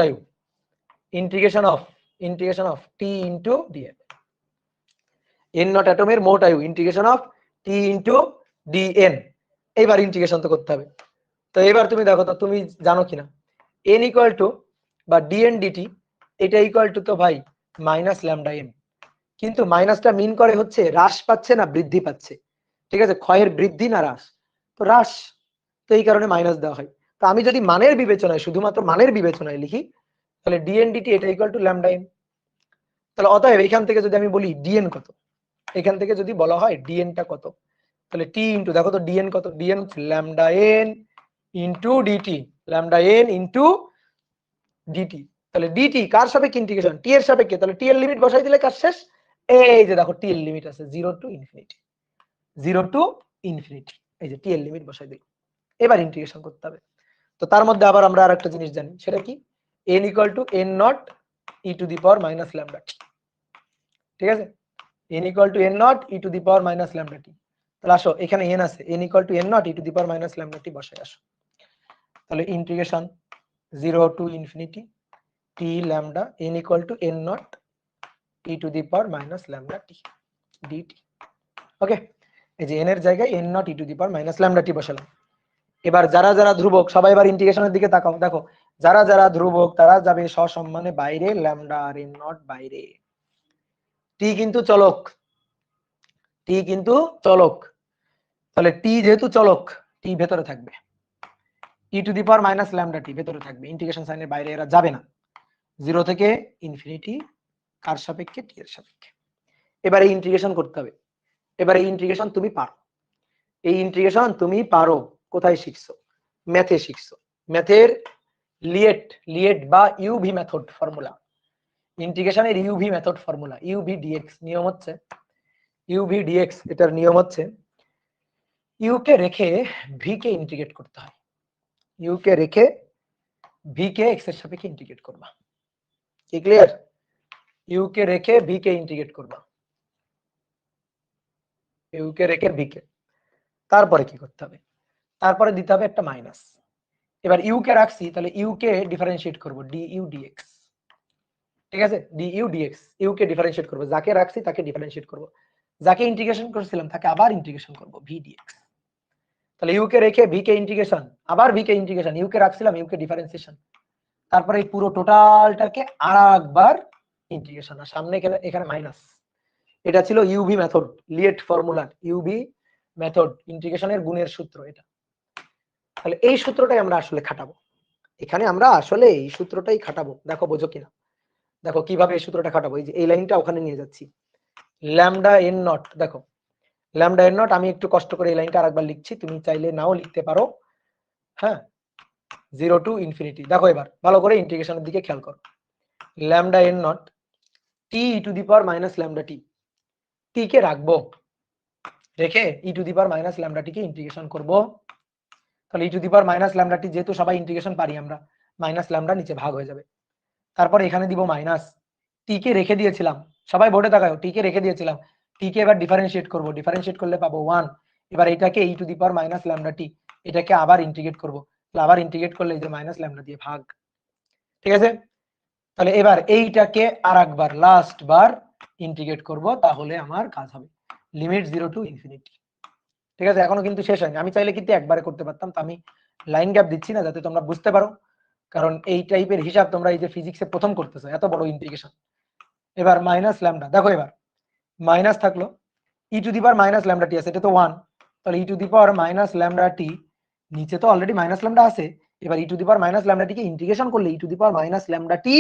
আয়ু, integration of T into D N, N naught অ্যাটমের মোট আয়ু integration of T into D N. এইবার ইন্টিগ্রেশন তো করতে হবে। তো এবার তুমি দেখো তো তুমি জানো কিনা এন ইকুয়াল টু বা ডিএন ডিটি এটা ইকুয়াল টু তো ভাই মাইনাস ল্যামডা এন, কিন্তু মাইনাসটা মিন করে হচ্ছে হ্রাস পাচ্ছে না বৃদ্ধি পাচ্ছে, ঠিক আছে, ক্ষয়ের বৃদ্ধি না হ্রাস, তো হ্রাস, তো এই কারণে মাইনাস দেওয়া হয়। তো আমি যদি মানের বিবেচনায়, শুধুমাত্র মানের বিবেচনায় লিখি, তাহলে ডিএন ডিটি এটা ইকুয়াল টু ল্যামডা এন। তাহলে অতএব এখান থেকে যদি আমি বলি ডিএন কত, এখান থেকে যদি বলা হয় ডিএনটা কত, তাহলে টি ইনটু, দেখো তো ডিএন কত? Dn lambda n into dt, তাহলে ডিটি কার সাপেক্ষে ইন্টিগ্রেশন? টি এর সাপেক্ষে। তাহলে টি এর লিমিট বসাই দিলে কাজ শেষ। এই যে দেখো টি এর লিমিট আছে 0 টু ইনফিনিটি, এই যে টি এর লিমিট বসাই দিল। এবার ইন্টিগ্রেশন করতে হবে। তো তার মধ্যে আবার আমরা আরেকটা জিনিস জানি, সেটা কি? n equal to n naught E to the power minus lambda, ঠিক আছে, n equal to n naught E to the power minus lambda টি। তাহলে আসো এখানে n আছে, n equal to n naught E to the power minus lambda T বসাই আসো। তাহলে integration 0 to infinity T lambda n equal to n naught e to the power minus lambda T D T. Okay, এই যে n এর জায়গায় n naught e to the power minus lambda T বসালাম। এবার যারা যারা ধ্রুবক সবাই এবার ইন্টিগ্রেশনের দিকে তাকাও, দেখো যারা যারা ধ্রুবক তারা যাবে সসম্মানে বাইরে, ল্যামডা আর n নট বাইরে। টি কিন্তু চলক, টি কিন্তু চলক, তাহলে টি যেহেতু চলক টি ভেতরে থাকবে, E to the power minus lambda T ভেতরে থাকবে, ইন্টিগ্রেশন সাইনের বাইরে এরা যাবে না। 0 থেকে ইনফিনিটি কার সাপেক্ষে? টি এর সাপেক্ষে। এবার এই ইন্টিগ্রেশন করতে হবে। এবার এই ইন্টিগ্রেশন তুমি পারো, এই ইন্টিগ্রেশন তুমি পারো। কোথায় শিখছো? ম্যাথে শিখছো। ম্যাথের লিয়েট বা ইউভি মেথড ফর্মুলা, ইন্টিগ্রেশনের UV method formula, UV dx নিয়ম হচ্ছে, ইউভি ডিএক্স এটার নিয়ম হচ্ছে ইউ কে রেখে ভি কে ইন্টিগ্রেট করতে হয়। ইউ কে রেখে ভি কে এক্স এর সাপেক্ষে ইন্টিগ্রেট করবা। কি ক্লিয়ার? ইউ কে রেখে ভি কে ইন্টিগ্রেট করবা, ইউ কে রেখে ভি কে। তারপরে কি করতে হবে? তারপরে দিতে হবে একটা মাইনাস। এবার ইউ কে রাখছি, তাহলে ইউ কে ডিফারেন্সিয়েট করব ডি ইউ ডিএক্স। ঠিক আছে, ডি ইউ ডিএক্স, ইউ কে ডিফারেন্সিয়েট করব, যাকে রাখছি তাকে ডিফারেন্সিয়েট করব, যাকে ইন্টিগ্রেশন করছিলাম তাকে আবার ইন্টিগ্রেশন করব, ভি ডিএক্স। তাহলে ইউ কে রেখে ভি কে ইন্টিগ্রেশন, আবার ভি কে ইন্টিগ্রেশন, ইউ কে রাখছিলাম ইউ কে ডিফারেন্সিয়েশন, তারপরে এই পুরো টোটালটাকে আরেকবার ইন্টিগ্রেশন, আর সামনে এখানে মাইনাস। এটা ছিল UV method, LIATE formula, UV method, ইন্টিগ্রেশনের গুণের সূত্র এটা। তাহলে এই সূত্রটাই আমরা আসলে খাটাবো এখানে, আমরা আসলে এই সূত্রটাই খাটাবো। দেখো বোঝো কিনা, দেখো কিভাবে এই সূত্রটা খাটাবো। এই যে এই লাইনটা ওখানে নিয়ে যাচ্ছি, ল্যামডা এন নট, দেখো ল্যামডা এন নট, আমি একটু কষ্ট করে এই লাইনটা আরেকবার লিখছি, তুমি চাইলে নাও লিখতে পারো। হ্যাঁ, 0 টু ইনফিনিটি। দেখো এবার ভালো করে ইন্টিগ্রেশনের দিকে খেয়াল করো, lambda N naught T E to the power minus lambda T, T কে রাখবো, রেখে E to the power minus lambda T কে ইন্টিগ্রেশন করব। তাহলে E to the power minus lambda T, যেহেতু সবাই ইন্টিগ্রেশন পারি আমরা, মাইনাস ল্যামডা নিচে ভাগ হয়ে যাবে। তারপরে এখানে দিব মাইনাস, টি কে রেখে দিয়েছিলাম, সবাই বোর্ডে তাকাও, টি কে রেখে দিয়েছিলাম, টি কে এবার ডিফারেন্সিয়েট করব, ডিফারেন্সিয়েট করলে পাবো 1। এবার এটাকে E to the power minus lambda T, এটাকে আবার ইন্টিগ্রেট করব, আবার ইন্টিগ্রেট করলে এই যে মাইনাস ল্যামডা দিয়ে ভাগ। ঠিক আছে, তাহলে এবার এইটাকে আরেকবার লাস্ট বার ইন্টিগ্রেট করব, তাহলে আমার কাজ হবে লিমিট 0 টু ইনফিনিটি। ঠিক আছে, এখনো কিন্তু শেষ হয়নি, আমি চাইলে কিন্তু একবারে করতে পারতাম, তো আমি লাইন গ্যাপ দিচ্ছি না যাতে তোমরা বুঝতে পারো, কারণ এই টাইপের হিসাব তোমরা এই যে ফিজিক্সে প্রথম করতেছো, এত বড় ইন্টিগ্রেশন। এবার মাইনাস ল্যামডা, দেখো এবার মাইনাস থাকলো, E to the power minus lambda T আছে, এটা তো 1, তাহলে E to the power minus lambda T, নিচে তো অলরেডি মাইনাস ল্যামডা আছে, এবার E to the power minus lambda T কে ইন্টিগ্রেশন করলে E to the power minus lambda T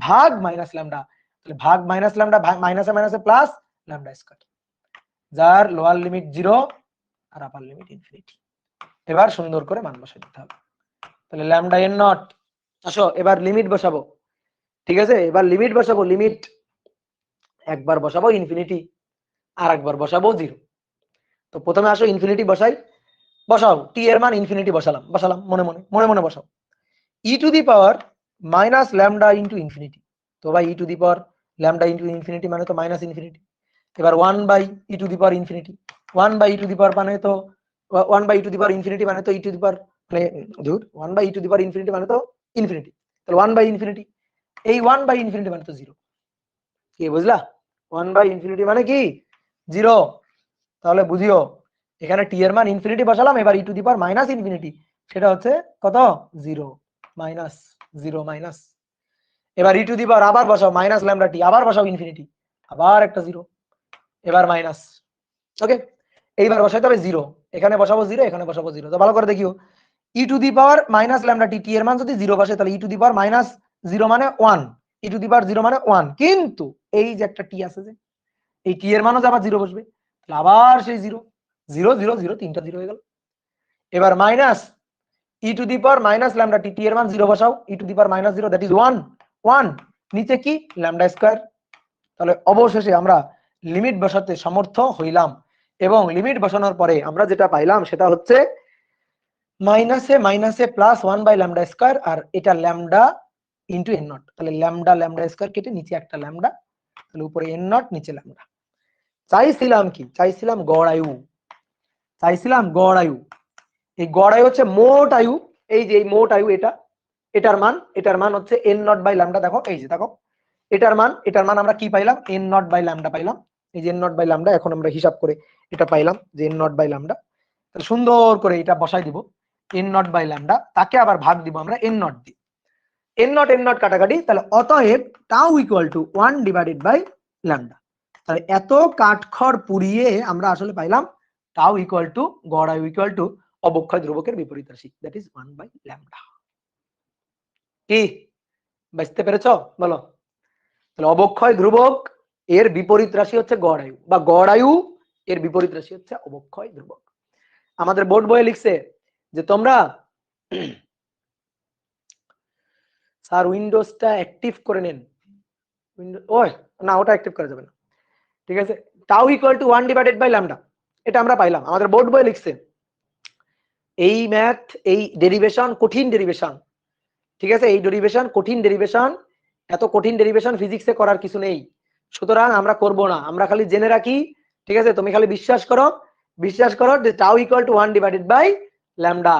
ভাগ মাইনাস ল্যামডা, তাহলে ভাগ মাইনাস ল্যামডা, মাইনাসে মাইনাসে প্লাস ল্যামডা স্কয়ার, যার লোয়ার লিমিট 0 আর আপার লিমিট ইনফিনিটি। এবার সুন্দর করে মান বসাই দিতে হবে, তাহলে ল্যামডা এন নট, আসো এবার লিমিট বসাবো। ঠিক আছে, এবার লিমিট বসাবো, লিমিট একবার বসাবো ইনফিনিটি, আর একবার বসাবো 0। তো প্রথমে আসো ইনফিনিটি বসাই, বসাও, টি এর মান ইনফিনিটি বসালাম, মনে মনে মনে মনে বসাও, E to the power minus lambda into infinity. তো ভাই E to the power lambda into infinity মানে তো মাইনাস ইনফিনিটি। এবার 1 by E to the power infinity, 1 by E to the power মানে তো 1 by E to the power infinity মানে তো E to the power, মানে ধুর 1 by E to the power infinity মানে তো ইনফিনিটি, তাহলে 1 বাই ইনফিনিটি, এই 1 বাই ইনফিনিটি মানে তো 0। কি বুঝলা? 1 বাই ইনফিনিটি মানে কি 0। তাহলে বুঝিও এখানে টি এর মান ইনফিনিটি বসালাম, এবার E to the power minus infinity, সেটা হচ্ছে কত 0, মাইনাস 0 মাইনাস। এবার ই টু দি পাওয়ার আবার বসাও মাইনাস ল্যামডা টি, আবার বসাও ইনফিনিটি, আবার একটা 0, এবার মাইনাস। ওকে, এইবার বসাইতে হবে 0, এখানে বসাবো 0, এখানে বসাবো 0। তো ভালো করে দেখিও, E to the power minus lambda টি, টি এর মান যদি 0 বসে তাহলে E to the power minus 0 মানে 1, ই টু দি পাওয়ার 0 মানে 1, কিন্তু এই যে একটা টি আছে, যে এই টি এর মানও যে আবার 0 বসবে, তাহলে আবার সেই 0 0 0 0, তিনটা 0 হয়ে গেল। এবার minus E to the power minus lambda টি, টি এর মান 0 বসাও, E to the power minus 0, that is 1 1, নিচে কি ল্যামডা স্কয়ার। তাহলে অবশেষে আমরা লিমিট বসাতে সমর্থ হইলাম, এবং লিমিট বসানোর পরে আমরা যেটা পাইলাম সেটা হচ্ছে মাইনাসে মাইনাসে প্লাস 1 বাই ল্যামডা স্কয়ার, আর এটা ল্যামডা ইনটু এন নট, তাহলে ল্যামডা ল্যামডা স্কয়ার কেটে নিচে একটা ল্যামডা, তাহলে উপরে এন নট নিচে ল্যামডা। চাইছিলাম কি? চাইছিলাম গড় আয়ু, চাইছিলাম গড় আয়ু। এই গড় আয়ু হচ্ছে মোট আয়ু, এই যে এই মোট আয়ু, এটা এটার মান হচ্ছে n নট বাই ল্যামডা। দেখো এই যে দেখো এটার মান আমরা কি পাইলাম, n নট বাই ল্যামডা পাইলাম। এই যে n নট বাই ল্যামডা, এখন আমরা হিসাব করে এটা পাইলাম যে n নট বাই ল্যামডা। তাহলে সুন্দর করে এটা বসাই দিব n নট বাই ল্যামডা, তাকে আবার ভাগ দিব আমরা n নট দিয়ে, n নট কাটাকাটি, তাহলে অতএব tau equal to 1 divided by lambda. তাহলে এত কাঠখড় পুড়িয়ে আমরা আসলে পাইলাম টাউ ইকুয়াল টু গড় আয়ু ইকুয়াল টু অবক্ষয় ধ্রুবকের বিপরীত রাশি, দ্যাট ইজ 1 বাই ল্যামডা। কি বুঝতে পেরেছো বলো? তাহলে অবক্ষয় ধ্রুবক এর বিপরীত রাশি হচ্ছে গড় আয়ু, বা গড় আয়ু এর বিপরীত রাশি হচ্ছে অবক্ষয় ধ্রুবক। আমাদের বোর্ড বইয়ে লিখছে যে তোমরা স্যার উইন্ডোজটা অ্যাক্টিভ করে নেন, ওই না ওটা অ্যাক্টিভ করা যাবে না, ঠিক আছে। Tau equal to 1 divided by lambda, এটা আমরা পাইলাম। আমাদের বোর্ড বইয়ে লিখছে এই ম্যাথ, এই ডেরিভেশন কঠিন ডেরিভেশন, ঠিক আছে, এই ডেরিভেশন কঠিন ডেরিভেশন, এত কঠিন ডেরিভেশন ফিজিক্সে করার কিছু নেই, সুতরাং আমরা করব না, আমরা খালি জেনে রাখি, ঠিক আছে। তুমি খালি বিশ্বাস করো যে tau equal to 1 divided by lambda.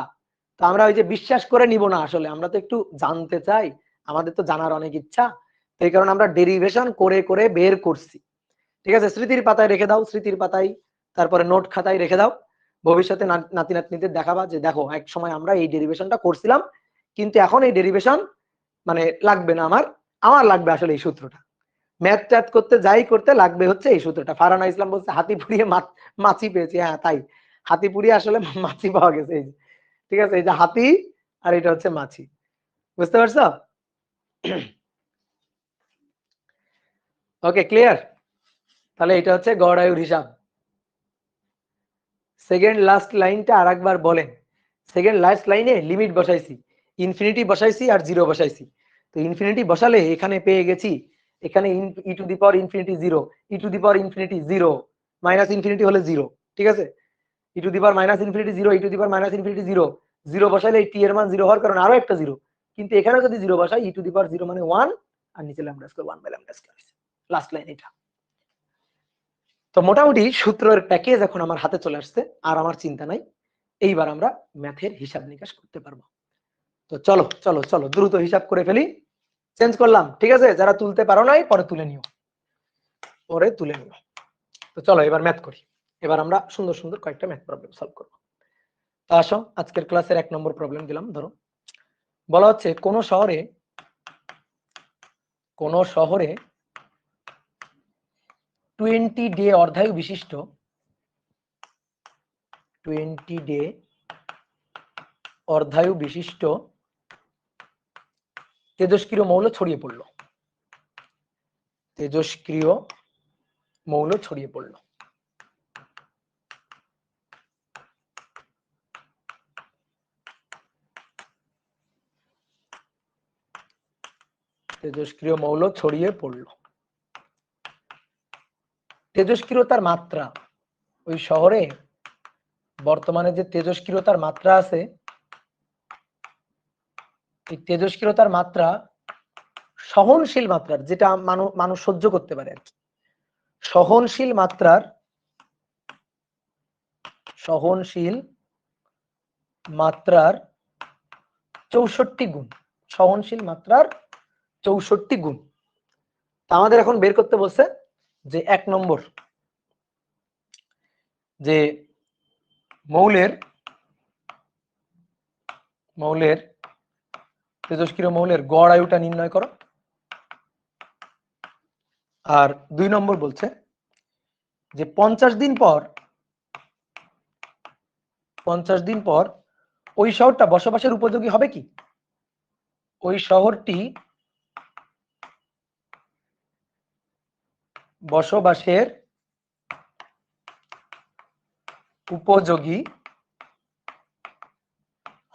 তো আমরা ওই যে বিশ্বাস করে নিব না, আসলে আমরা তো একটু জানতে চাই, আমাদের তো জানার অনেক ইচ্ছা, তো এই কারণে আমরা ডেরিভেশন করে করে বের করছি, ঠিক আছে। স্মৃতির পাতায় রেখে দাও, স্মৃতির পাতায়, তারপরে নোট খাতায় রেখে দাও, ভবিষ্যতে নাতি নাতনিদের দেখাবা যে দেখো এক সময় আমরা এই ডেরিভেশনটা করছিলাম, কিন্তু এখন এই ডেরিভেশন মানে লাগবে না, আমার লাগবে আসলে এই সূত্রটা, ম্যাথ ট্যাথ করতে যাই করতে লাগবে হচ্ছে এই সূত্রটা। ফারহানা ইসলাম বলছে হাতি পুড়িয়ে মাছি পেয়েছি, হ্যাঁ তাই, হাতি পুড়িয়ে আসলে মাছি পাওয়া গেছে, এই ঠিক আছে, এই যে হাতি আর এটা হচ্ছে মাছি, বুঝতে পারছো? Okay clear? তাহলে এটা হচ্ছে গড় আয়ুর হিসাব। সেকেন্ড লাস্ট লাইনটা আরেকবার বলেন। সেকেন্ড লাস্ট লাইনে লিমিট বসাইছি, ইনফিনিটি বসাইছি আর জিরো বসাইছি। তো ইনফিনিটি বসালে এখানে পেয়ে গেছি, এখানে E to the power infinity zero, E to the power infinity zero, minus infinity হলে জিরো, ঠিক আছে, E to the power minus infinity zero, E to the power minus infinity zero, zero বসাইলে এই টি এর মান zero হওয়ার কারণে আরো একটা জিরো, কিন্তু এখানে যদি জিরো বসাই ই টু দি পাওয়ার জিরো মানে 1, আর নিচে lambda square 1 by lambda square, last line এটা। তো মোটামুটি সূত্রের প্যাকেজ এখন আমার হাতে চলে আসছে, আর আমার চিন্তা নাই, এইবার আমরা ম্যাথের হিসাব নিকাশ করতে পারবো। তো চলো চলো চলো দ্রুত হিসাব করে ফেলি, চেঞ্জ করলাম, ঠিক আছে, যারা তুলতে পারো নাই পরে তুলে নিও, তো চলো এবার ম্যাথ করি, এবার আমরা সুন্দর সুন্দর কয়েকটা ম্যাথ প্রবলেম সলভ করবো। তো আসো আজকের ক্লাসের 1 নম্বর প্রবলেম দিলাম, ধরো বলা হচ্ছে কোন শহরে 20 ডে অর্ধায়ু বিশিষ্ট 20 ডে অর্ধায়ু বিশিষ্ট তেজস্ক্রিয় মৌল ছড়িয়ে পড়লো, তেজস্ক্রিয় মৌল ছড়িয়ে পড়লো। তেজস্ক্রিয় মৌল ছড়িয়ে পড়লো, তেজস্ক্রিয়তার মাত্রা, ওই শহরে বর্তমানে যে তেজস্ক্রিয়তার মাত্রা আছে, এই তেজস্ক্রিয়তার মাত্রা সহনশীল মাত্রার, যেটা মানুষ সহ্য করতে পারে আর কি, সহনশীল মাত্রার 64 গুণ, সহনশীল মাত্রার 64 গুণ। আমাদের এখন বের করতে বলছে যে 1 নম্বর, যে মৌলের তেজস্ক্রিয় মৌলের গড় আয়ুটা নির্ণয় করো, আর 2 নম্বর বলছে যে 50 দিন পর ওই শহরটা বসবাসের উপযোগী হবে কি, ওই শহরটি বসবাসের উপযোগী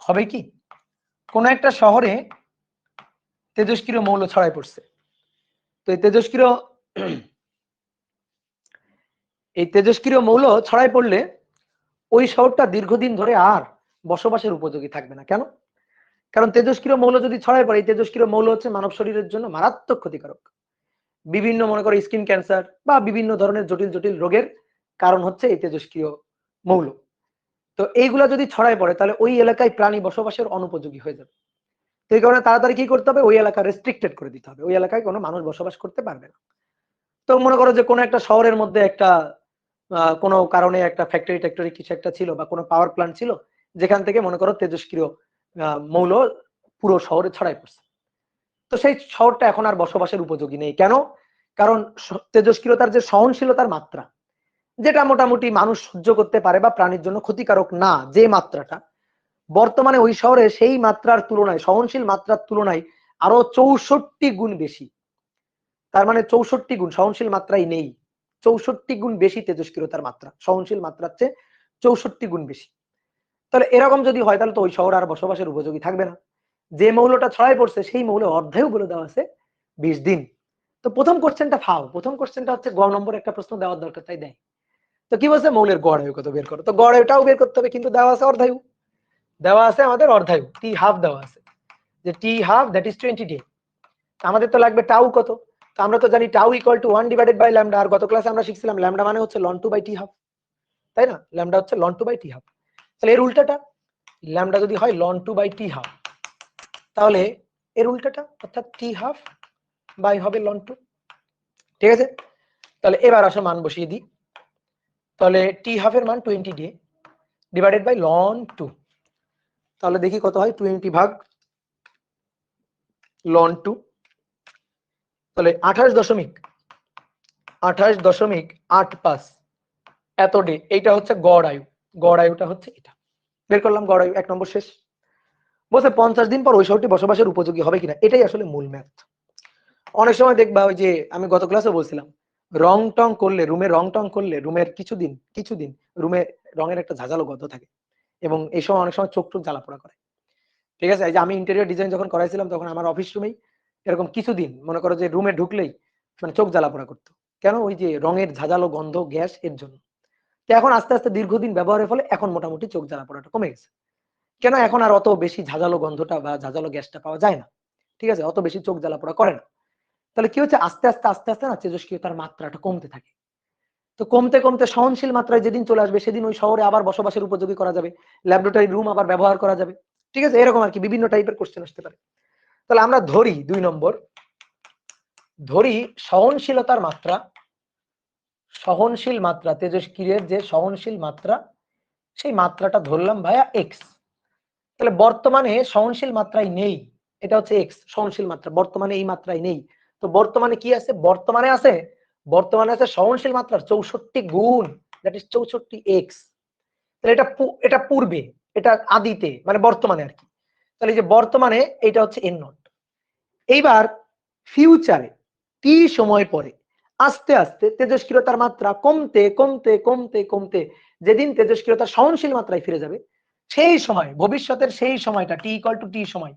হবে কি। কোন একটা শহরে তেজস্ক্রিয় মৌল ছড়ায় পড়ছে, তো এই তেজস্ক্রিয় মৌল ছড়ায় পড়লে ওই শহরটা দীর্ঘদিন ধরে আর বসবাসের উপযোগী থাকবে না। কেন? কারণ তেজস্ক্রিয় মৌল যদি ছড়ায় পড়ে, তেজস্ক্রিয় মৌল হচ্ছে মানব শরীরের জন্য মারাত্মক ক্ষতিকারক, বিভিন্ন মনে করো স্কিন ক্যান্সার বা বিভিন্ন ধরনের জটিল জটিল রোগের কারণ হচ্ছে এই তেজস্ক্রিয় মৌল। তো এইগুলা যদি ছড়ায় পড়ে তাহলে ওই এলাকায় প্রাণী বসবাসের অনুপযোগী হয়ে যাবে। তো এই কারণে তাড়াতাড়ি কি করতে হবে, ওই এলাকা রেস্ট্রিক্টেড করে দিতে হবে, ওই এলাকায় কোনো মানুষ বসবাস করতে পারবে না। তো মনে করো যে কোনো একটা শহরের মধ্যে একটা কোনো কারণে একটা ফ্যাক্টরি কিছু একটা ছিল বা কোনো পাওয়ার প্ল্যান্ট ছিল, যেখান থেকে মনে করো তেজস্ক্রিয় মৌল পুরো শহরে ছড়াই পড়ছে। তো সেই শহরটা এখন আর বসবাসের উপযোগী নেই। কেন? কারণ তেজস্ক্রিয়তার যে সহনশীলতার মাত্রা, যেটা মোটামুটি মানুষ সহ্য করতে পারে বা প্রাণীর জন্য ক্ষতিকারক না, যে মাত্রাটা বর্তমানে ওই শহরে সেই মাত্রার তুলনায়, সহনশীল মাত্রার তুলনায় আরো 64 গুণ বেশি। তার মানে 64 গুণ সহনশীল মাত্রাই নেই, 64 গুণ বেশি তেজস্ক্রিয়তার মাত্রা, সহনশীল মাত্রার চেয়ে 64 গুণ বেশি। তাহলে এরকম যদি হয় তাহলে তো ওই শহর আর বসবাসের উপযোগী থাকবে না। যে মৌলটা ছড়াই পড়ছে সেই মৌলে অর্ধায়ু বলে দেওয়া আছে 20 দিন। তো প্রথম কোশ্চেনটা ফাও, প্রথম কোশ্চেনটা হচ্ছে গ নম্বর একটা প্রশ্ন দেওয়ার দরকার, তাই দেয়। তো কি বলছে, মৌলের গড় আয়ু কত বের করো। তো গড় আয়ুটাও বের করতে হবে, কিন্তু দেওয়া আছে অর্ধায়ু, দেওয়া আছে আমাদের অর্ধায়ু, টি হাফ দেওয়া আছে, যে T half that is 20 day. আমাদের তো লাগবে টাউ কত, তো আমরা তো জানি tau equal to 1 divided by lambda, আর গত ক্লাসে আমরা শিখছিলাম ল্যামডা মানে হচ্ছে ln 2 বাই টি হাফ, তাই না? ল্যামডা হচ্ছে ln 2 বাই টি হাফ। তাহলে এর উল্টাটা, ল্যামডা যদি হয় ln 2 বাই টি হাফ, তাহলে এর উল্টাটা অর্থাৎ টি হাফ বাই হবে ln 2। ঠিক আছে, তাহলে এবার আসো মান বসিয়ে দিই। তাহলে টি হাফের মান 20 ডে ডিভাইডেড বাই ln 2, তাহলে দেখি কত হয়, 20 ভাগ ln 2, তাহলে 28.85 এত ডে। এইটা হচ্ছে গড় আয়ু, গড় আয়ুটা হচ্ছে এটা, বের করলাম গড় আয়ু, 1 নম্বর শেষ। বলছে 50 দিন পর ওই শহরটি বসবাসের উপযোগী হবে কিনা, এটাই আসলে মূল ম্যাথ। অনেক সময় দেখবা ওই যে আমি গত ক্লাসে বলছিলাম, রং টং করলে, রুমে রং টং করলে রুমের কিছুদিন রুমে রঙের একটা ঝাঁঝালো গন্ধ থাকে, এবং এই সময় অনেক সময় চোখ টোক জ্বালা পোড়া করে। ঠিক আছে, এই যে আমি ইন্টেরিয়র ডিজাইন যখন করাইছিলাম তখন আমার অফিস রুমেই এরকম কিছুদিন মনে করো যে রুমে ঢুকলেই মানে চোখ জ্বালা পোড়া করতো। কেন? ওই যে রঙের ঝাঁঝালো গন্ধ, গ্যাস, এর জন্য। তো এখন আস্তে আস্তে দীর্ঘদিন ব্যবহারের ফলে এখন মোটামুটি চোখ জ্বালা পোড়াটা কমে গেছে। কেন? এখন আর অত বেশি ঝাঁঝালো গন্ধটা বা ঝাঁঝালো গ্যাসটা পাওয়া যায় না। ঠিক আছে, অত বেশি চোখ জ্বালা পোড়া করে না। তাহলে কি হচ্ছে, আস্তে আস্তে না তেজস্ক্রিয়তার মাত্রাটা কমতে থাকে। তো কমতে কমতে সহনশীল মাত্রায় যেদিন চলে আসবে সেদিন ওই শহরে আবার বসবাসের উপযোগী করা যাবে, ল্যাবরেটরি রুম আবার ব্যবহার করা যাবে। ঠিক আছে, এরকম আর কি বিভিন্ন টাইপের কোশ্চেন আসতে পারে। তাহলে আমরা ধরি 2 নম্বর, ধরি সহনশীলতার মাত্রা, সহনশীল মাত্রা তেজস্ক্রিয়ের যে সহনশীল মাত্রা, সেই মাত্রাটা ধরলাম ভাইয়া এক্স। তাহলে বর্তমানে সহনশীল মাত্রায় নেই, এটা হচ্ছে এক্স সহনশীল মাত্রা, বর্তমানে এই মাত্রায় নেই। তো বর্তমানে কি আছে, বর্তমানে আছে সহনশীল মাত্রার 64 গুণ, দ্যাট ইজ 64 এক্স। তাহলে এটা পূর্বে, এটা আদিতে মানে বর্তমানে আর কি। তাহলে এই যে বর্তমানে এটা হচ্ছে এন নট। এইবার ফিউচারে টি সময় পরে আস্তে আস্তে তেজস্ক্রিয়তার মাত্রা কমতে কমতে কমতে কমতে যেদিন তেজস্ক্রিয়তা সহনশীল মাত্রায় ফিরে যাবে, সেই সময় ভবিষ্যতের সেই সময়টা টি ইকুয়াল টু টি সময়,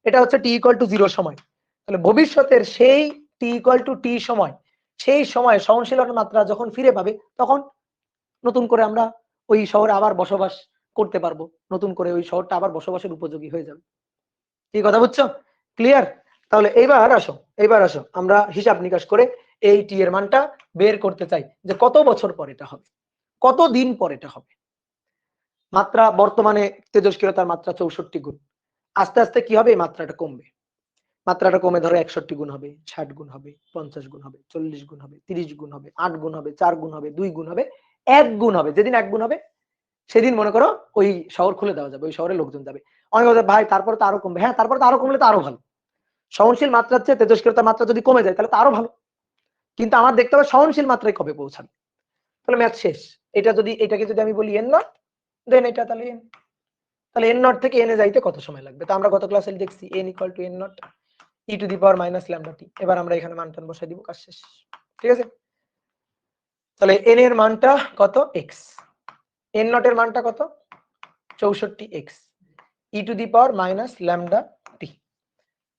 এটা হচ্ছে টি ইকুয়াল টু 0 সময়। তাহলে ভবিষ্যতের সেই টি ইকুয়াল টু টি সময়, সেই সময় সহনশীলতার মাত্রা যখন ফিরে পাবে, তখন নতুন করে আমরা ওই শহরে আবার বসবাস করতে পারবো, নতুন করে ওই শহরটা আবার বসবাসের উপযোগী হয়ে যাবে। কি কথা বুঝছো? ক্লিয়ার? তাহলে এইবার আসো আমরা হিসাব নিকাশ করে এই টি এর মানটা বের করতে চাই, যে কত বছর পর এটা হবে, কত দিন পর এটা হবে। মাত্রা বর্তমানে তেজস্ক্রিয়তার মাত্রা 64 গুণ, আস্তে আস্তে কি হবে, এই মাত্রাটা কমবে, মাত্রাটা কমে ধরো 61 গুণ হবে, 60 গুণ হবে, 50 গুণ হবে, 40 গুণ হবে, 30 গুণ হবে, 8 গুণ হবে, 4 গুণ হবে, 2 গুণ হবে, 1 গুণ হবে। যেদিন 1 গুণ হবে সেদিন মনে করো ওই শহর খুলে দেওয়া যাবে, ওই শহরে লোকজন যাবে। অনেক কথা, ভাই তারপরে তো আরো কমবে। হ্যাঁ, তারপরে তো আরো কমলে তো আরো ভালো, সহনশীল মাত্রার চেয়ে তেজস্ক্রিয়তার মাত্রা যদি কমে যায় তাহলে তো আরো ভালো, কিন্তু আমার দেখতে হবে সহনশীল মাত্রায় কবে পৌঁছাবে। তাহলে ম্যাথ শেষ। এটা যদি, এটাকে যদি আমি বলি এন নট, দেন এটা তাহলে এন, তাহলে এন নট থেকে এনে যাইতে কত সময় লাগবে। তো আমরা গত ক্লাসে দেখছি N equal to N naught E to the power minus lambda টি। এবার আমরা এখানে মানটা বসাই দিব, কাজ শেষ। ঠিক আছে, তাহলে এন এর মানটা কত, এক্স, এন নট এর মানটা কত, 64 X, E to the power minus lambda টি।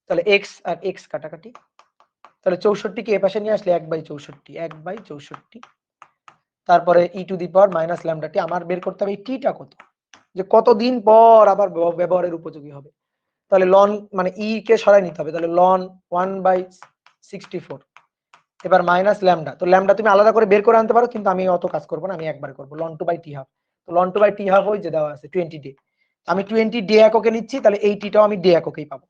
তাহলে এক্স আর এক্স কাটাকাটি, তাহলে 64 কে এ পাশে নিয়ে আসলে 1/64, তারপরে E to the power minus lambda T. আমার বের করতে হবে এই টিটা কত, যে কতদিন পর আবার ব্যবহারের উপযোগী হবে। তাহলে লন মানে ই কে সরাই নিতে হবে, তাহলে লন 1/64, এবার মাইনাস ল্যামডা। তো ল্যামডা তুমি আলাদা করে বের করে আনতে পারো, কিন্তু আমি অত কাজ করবো না, আমি একবার করবো ln 2/t হাফ। তো ln 2/t হাফ ওই যে দেওয়া আছে 20 ডে, আমি 20 ডে এককে নিচ্ছি, তাহলে এই টিটাও আমি ডে এককেই পাবো।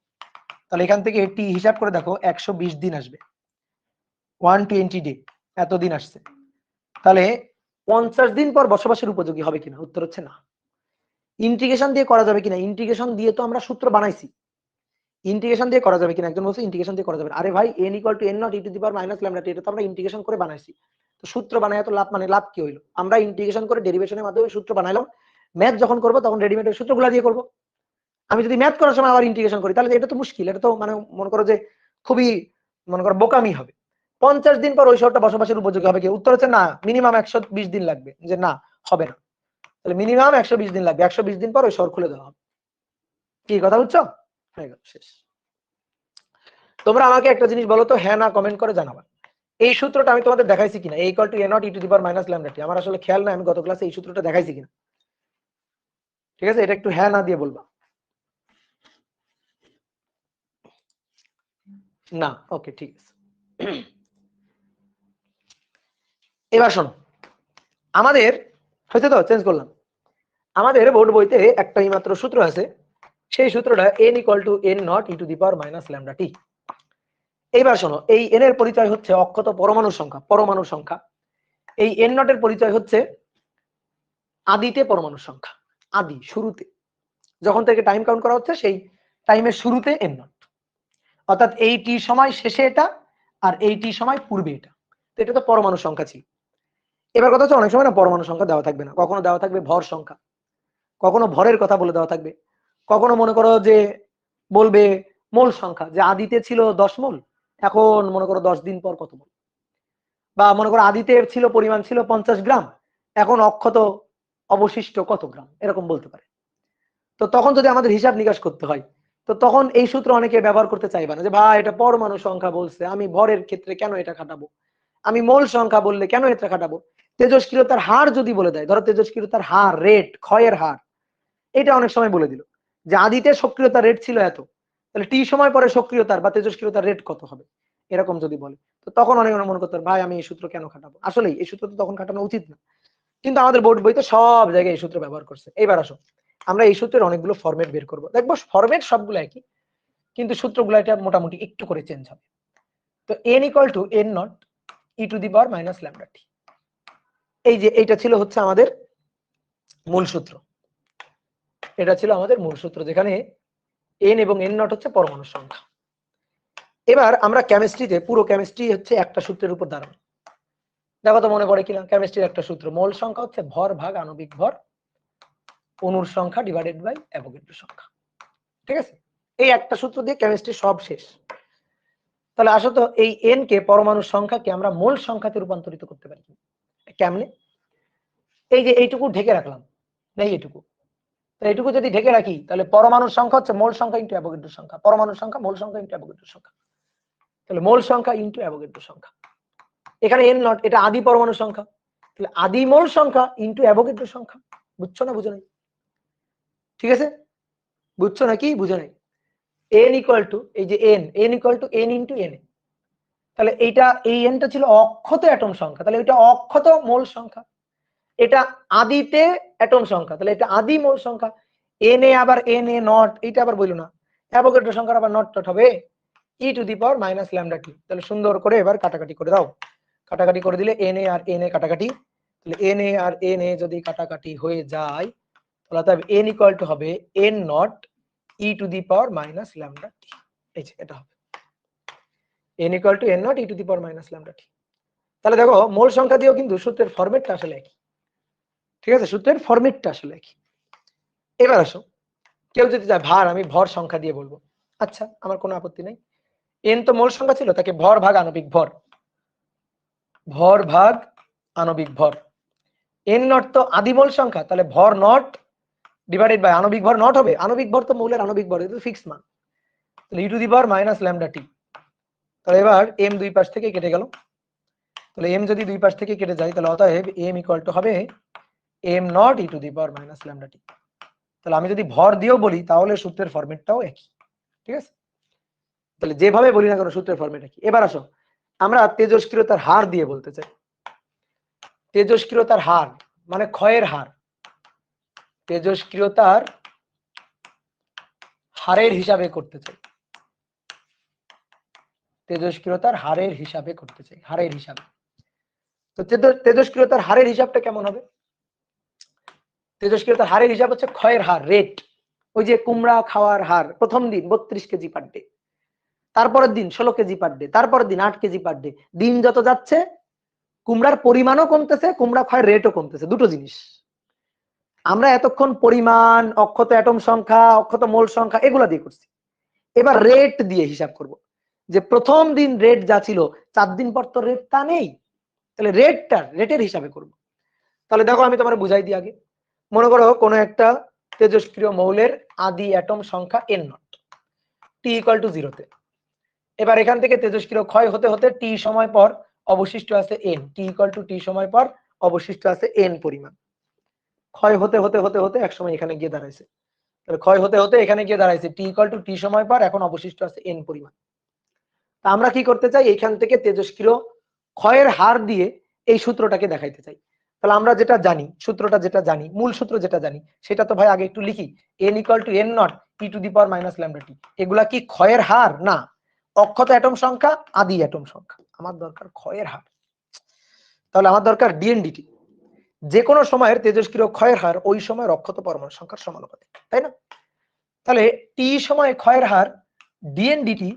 তাহলে এখান থেকে টি হিসাব করে দেখো 120 দিন আসবে, 120 ডে, এতদিন আসছে। তাহলে 50 দিন পর বসবাসের উপযোগী হবে কিনা? উত্তর হচ্ছে না। ইন্টিগ্রেশন দিয়ে করা যাবে কিনা? ইন্টিগ্রেশন দিয়ে তো আমরা সূত্র বানাইছি, ইন্টিগ্রেশন দিয়ে করা যাবে কিনা? একজন বলছে ইন্টিগ্রেশন দিয়ে করা যাবে। আরে ভাই n = n naught E to the power minus lambda T, এটা তো আমরা ইন্টিগ্রেশন করে বানাইছি। তো সূত্র বানায় তো লাভ, মানে লাভ কি হইলো? আমরা ইন্টিগ্রেশন করে ডেরিভেশনের মাধ্যমে সূত্র বানাইলাম, ম্যাথ যখন করব তখন রেডিমেড সূত্রগুলো দিয়ে করব। আমি যদি ম্যাথ করার সময় আবার ইন্টিগ্রেশন করি তাহলে এটা তো মুশকিল, এটা তো মানে মনে করো যে খুবই মনে করো বোকামি হবে। 50 দিন পর ওই শহরটা বসবাসের উপযোগী হবে কি? উত্তর হচ্ছে না, মিনিমাম 120 দিন লাগবে, যে না হবে না। তাহলে মিনিমাম 120 দিন লাগবে, 120 দিন পর ওই শহর খুলে দেওয়া হবে। কি কথা বুঝছো? হয়ে গেল, শেষ। তোমরা আমাকে একটা জিনিস বলো তো, হ্যাঁ না কমেন্ট করে জানাবা, এই সূত্রটা আমি তোমাদের দেখাইছি কিনা, a = a naught E to the power minus lambda T. আমার আসলে খেয়াল নাই আমি গত ক্লাসে এই সূত্রটা দেখাইছি কিনা। ঠিক আছে, এটা একটু হ্যাঁ না দিয়ে বলবা। না, ওকে ঠিক আছে। এবার শোনো, আমাদের হয়েছে তো, চেঞ্জ করলাম। আমাদের বোর্ড বইতে একটাই মাত্র সূত্র আছে, সেই সূত্রটা n = n naught E to the power minus lambda T. এইবার শোনো, এই n এর পরিচয় হচ্ছে অক্ষত পরমাণুর সংখ্যা, পরমাণুর সংখ্যা। এই n নটের পরিচয় হচ্ছে আদিতে পরমাণুর সংখ্যা, আদি শুরুতে, যখন থেকে টাইম কাউন্ট করা হচ্ছে সেই টাইমের শুরুতে n নট, অর্থাৎ এই টি সময় শেষে এটা আর এই টি সময় পূর্বে এটা। তো এটা তো পরমাণুর সংখ্যা ছিল। এবার কথা হচ্ছে অনেক সময় না পরমাণু সংখ্যা দেওয়া থাকবে না, কখনো দেওয়া থাকবে ভর সংখ্যা, কখনো ভরের কথা বলে দেওয়া থাকবে, কখনো মনে করো যে বলবে মোল সংখ্যা, যে আদিতে ছিল 10 মোল, এখন মনে করো 10 দিন পর কত মোল, বা মনে করো আদিতে ছিল পরিমাণ ছিল 50 গ্রাম, এখন অক্ষত অবশিষ্ট কত গ্রাম, এরকম বলতে পারে। তো তখন যদি আমাদের হিসাব নিকাশ করতে হয়, তো তখন এই সূত্র অনেকে ব্যবহার করতে চাইবে না, যে ভাই এটা পরমাণু সংখ্যা বলছে, আমি ভরের ক্ষেত্রে কেন এটা খাটাবো, আমি মোল সংখ্যা বললে কেন এটা খাটাবো। তেজস্ক্রিয়তার হার যদি বলে দেয়, ধরো তেজস্ক্রিয়তার হার, রেট, ক্ষয়ের হার, এটা অনেক সময় বলে দিল যে আদিতে সক্রিয়তার রেট ছিল এত, তাহলে টি সময় পরে সক্রিয়তার বা তেজস্ক্রিয়তার রেট কত হবে, এরকম যদি বলে, তো তখন অনেক মনে করতে ভাই আমি এই সূত্র কেন খাটাবো। আসলে এই সূত্র তো তখন খাটানো উচিত না, কিন্তু আমাদের বোর্ড বইতে সব জায়গায় এই সূত্র ব্যবহার করছে। এইবার আসো, আমরা এই সূত্রের অনেকগুলো ফরম্যাট বের করব, দেখবো ফরম্যাট সবগুলো একই, কিন্তু সূত্রগুলো এটা মোটামুটি একটু করে চেঞ্জ হবে। তো n = n naught E to the power minus lambda T, এই যে এইটা ছিল হচ্ছে আমাদের মূল সূত্র, এটা ছিল আমাদের মূল সূত্র, যেখানে n এবং n নট হচ্ছে পরমাণুর সংখ্যা। এবার আমরা কেমিস্ট্রিতে, পুরো কেমিস্ট্রি হচ্ছে একটা সূত্রের উপর দাঁড়ানো। দেখো তো মনে পড়ে কিনা, কেমিস্ট্রির একটা সূত্র, মোল সংখ্যা হচ্ছে ভর ভাগ আণবিক ভর, অণুর সংখ্যা ডিভাইডেড বাই অ্যাভোগাড্রো সংখ্যা। ঠিক আছে, এই একটা সূত্র দিয়ে কেমিস্ট্রি সব শেষ। তাহলে আসো তো, এই n কে, পরমাণুর সংখ্যাকে আমরা মোল সংখ্যাতে রূপান্তরিত করতে পারি কেমনে? এই যে এইটুকু ঢেকে রাখলাম, নেই এইটুকু, এইটুকু যদি ঢেকে রাখি তাহলে পরমাণুর সংখ্যা হচ্ছে মোল সংখ্যা ইন্টু অ্যাভোগাড্রো সংখ্যা, পরমাণুর সংখ্যা মোল সংখ্যা ইন্টু অ্যাভোগাড্রো সংখ্যা, তাহলে মোল সংখ্যা ইন্টু অ্যাভোগাড্রো সংখ্যা। এখানে n নট, এটা আদি পরমাণু সংখ্যা, তাহলে আদি মোল সংখ্যা ইন্টু অ্যাভোগাড্রো সংখ্যা। বুঝছো না বুঝো নাই? ঠিক আছে, বুঝছো নাকি বুঝো নাই? n = এই যে n = n ইন্টু n, তাহলে এইটা, এই nটা ছিল অক্ষত অ্যাটম সংখ্যা, তাহলে এটা অক্ষত মোল সংখ্যা, এটা আদিতে অ্যাটম সংখ্যা, তাহলে এটা আদি মোল সংখ্যা। na আবার na নট, এটা আবার বইলো না, অ্যাভোগাড্রো সংখ্যার আবার নট টট হবে E to the power minus lambda টি। তাহলে সুন্দর করে এবার কাটাকাটি করে দাও, কাটাকাটি করে দিলে na আর na কাটাকাটি, তাহলে na আর na যদি কাটাকাটি হয়ে যায় তাহলে তবে n = হবে n naught E to the power minus lambda T. এই যে এটা হবে n = n naught E to the power minus lambda টি। তাহলে দেখো মোল সংখ্যা দিয়েও কিন্তু সূত্রের ফরম্যাটটা আসলে একই। ঠিক আছে, সূত্রের ফরম্যাটটা আসলে একই। এবার আসো, কেউ যদি চায় ভার, আমি ভর সংখ্যা দিয়ে বলবো, আচ্ছা আমার কোনো আপত্তি নাই। n তো মোল সংখ্যা ছিল, তাকে ভর ভাগ আণবিক ভর, ভর ভাগ আণবিক ভর। n নট তো আদি মোল সংখ্যা, তাহলে ভর নট ডিভাইডেড বাই আণবিক ভর নট হবে, আণবিক ভর তো মৌলের আণবিক ভর, এটা ফিক্স মান, তাহলে E to the power minus lambda টি। তাহলে এবার m দুই পাশ থেকে কেটে গেল, তাহলে m যদি দুই পাশ থেকে কেটে যায় তাহলে অতএব m = হবে m naught E to the power minus lambda টি। তাহলে আমি যদি ভর দিয়েও বলি তাহলে সূত্রের ফরম্যাটটাও একই। ঠিক আছে, তাহলে যেভাবে বলি না কেন সূত্রের ফরম্যাট একই। এবার আসো, আমরা তেজস্ক্রিয়তার হার দিয়ে বলতে চাই, তেজস্ক্রিয়তার হার মানে ক্ষয়ের হার, তেজস্ক্রিয়তার হারের হিসাবে করতে চাই। তেজস্ক্রিয়তার হারের হিসাবে করতে চাই, হারের হিসাবে। তো তেজস্ক্রিয়তার হারের হিসাবটা কেমন হবে? তেজস্ক্রিয়তার হারের হিসাব হচ্ছে ক্ষয়ের হার, রেট। ওই যে কুমড়া খাওয়ার হার, প্রথম দিন 32 কেজি পার ডে, তারপরের দিন 16 কেজি পার ডে, তারপরের দিন 8 কেজি পার ডে। দিন যত যাচ্ছে কুমড়ার পরিমাণও কমতেছে, কুমড়া ক্ষয়ের রেটও কমতেছে, দুটো জিনিস। আমরা এতক্ষণ পরিমাণ, অক্ষত অ্যাটম সংখ্যা, অক্ষত মোল সংখ্যা এগুলা দিয়ে করছি। এবার রেট দিয়ে হিসাব করব, যে প্রথম দিন রেট যা ছিল 4 দিন পর তো রেট তা নেই, তাহলে রেটের হিসাবে করব। তাহলে দেখো আমি তোমার বুঝাই দিই আগে। মনে করো কোন একটা তেজস্ক্রিয় মৌলের আদি অ্যাটম সংখ্যা n not, t equal to 0 তে। এবার এখান থেকে তেজস্ক্রিয় ক্ষয় হতে হতে t সময় পর অবশিষ্ট আছে n, t equal to t সময় পর অবশিষ্ট আছে n পরিমাণ। ক্ষয় হতে হতে হতে হতে এক সময় এখানে গিয়ে দাঁড়াইছে, তাহলে ক্ষয় হতে হতে এখানে গিয়ে দাঁড়াইছে t ইকুয়াল টু t সময় পর, এখন অবশিষ্ট আছে n পরিমাণ। তা আমরা কি করতে চাই, এখান থেকে তেজস্ক্রিয় ক্ষয়ের হার দিয়ে এই সূত্রটাকে দেখাইতে চাই। তাহলে আমরা যেটা জানি, সূত্রটা যেটা জানি, মূল সূত্র যেটা জানি, সেটা তো ভাই আগে একটু লিখি। n equal to n naught e to the power minus lambda T. এগুলা কি ক্ষয়ের হার? না, অক্ষত অ্যাটম সংখ্যা, আদি অ্যাটম সংখ্যা। আমার দরকার ক্ষয়ের হার, তাহলে আমার দরকার ডিএনডিটি। যে কোনো সময়ের তেজস্ক্রিয় ক্ষয়ের হার ওই সময়ের অক্ষত পরমাণু সংখ্যার সমানুপাতিক, তাই না? তাহলে টি সময় ক্ষয়ের হার ডিএনডিটি,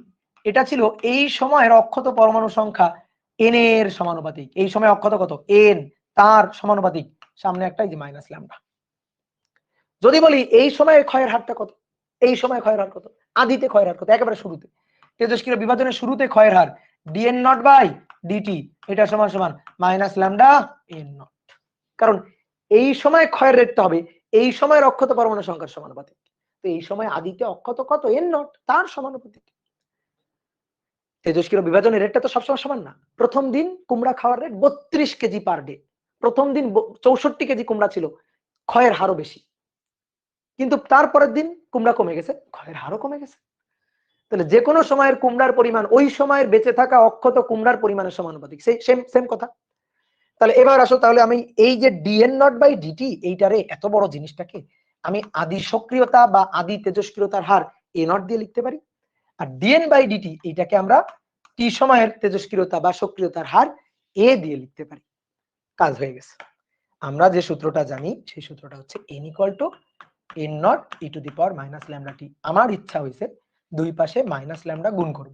এটা ছিল এই সময়ের অক্ষত পরমাণু সংখ্যা এন এর সমানুপাতিক। এই সময় অক্ষত কত? এন, তার সমানুপাতিক সামনে একটা এই যে মাইনাস ল্যামডা। যদি বলি এই সময়ের ক্ষয়ের হারটা কত, এই সময় ক্ষয়ের হার কত, আদিতে ক্ষয়ের হার কত, একেবারে শুরুতে তেজস্ক্রিয় বিভাজনের শুরুতে ক্ষয়ের হার ডিএন নট বাই ডিটি, এটা সমান সমান মাইনাস ল্যামডা এন নট। কারণ এই সময় ক্ষয়ের রেটটা হবে এই সময়ের অক্ষত পরমাণু সংখ্যার সমানুপাতিক। তো এই সময় আদিতে অক্ষত কত? এন নট, তার সমানুপাতিক। তেজস্ক্রিয় বিভাজনের রেটটা তো সবসময় সমান না। প্রথম দিন কুমড়া খাওয়ার রেট 32 কেজি পার ডে, প্রথম দিন 64 কেজি কুমড়া ছিল, ক্ষয়ের হারও বেশি। কিন্তু তারপরের দিন কুমড়া কমে গেছে, ক্ষয়ের হারও কমে গেছে। তাহলে যে কোনো সময়ের কুমড়ার পরিমাণ ওই সময়ের বেঁচে থাকা অক্ষত কুমড়ার পরিমাণের সমানুপাতিক, সেই সেম কথা। তাহলে এবার আসো, তাহলে আমি এই যে ডিএন নট বাই ডিটি, এইটারে এত বড় জিনিসটাকে আমি আদি সক্রিয়তা বা আদি তেজস্ক্রিয়তার হার এ নট দিয়ে লিখতে পারি, আর ডিএন বাই ডিটি এইটাকে আমরা টি সময়ের তেজস্ক্রিয়তা বা সক্রিয়তার হার এ দিয়ে লিখতে পারি। কাজ হয়ে গেছে। আমরা যে সূত্রটা জানি সেই সূত্রটা হচ্ছে n equal to n naught E to the power minus lambda T. আমার ইচ্ছা হয়েছে দুই পাশে মাইনাস ল্যামডা গুণ করব,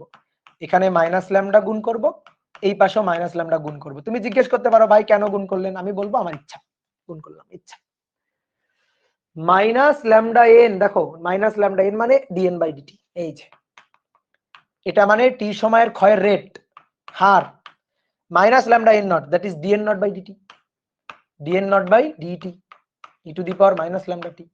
এখানে মাইনাস ল্যামডা গুণ করব, এই পাশেও মাইনাস ল্যামডা গুণ করব। তুমি জিজ্ঞেস করতে পারো ভাই কেন গুণ করলেন, আমি বলবো আমার ইচ্ছা, গুণ করলাম, ইচ্ছা। মাইনাস ল্যামডা এন, দেখো মাইনাস ল্যামডা এন মানে ডিএন বাই ডিটি, এই যে এটা মানে টি সময়ের ক্ষয়ের রেট, হার, minus lambda N naught, that is dN naught by dt, dN naught by dt e to the power minus lambda টি।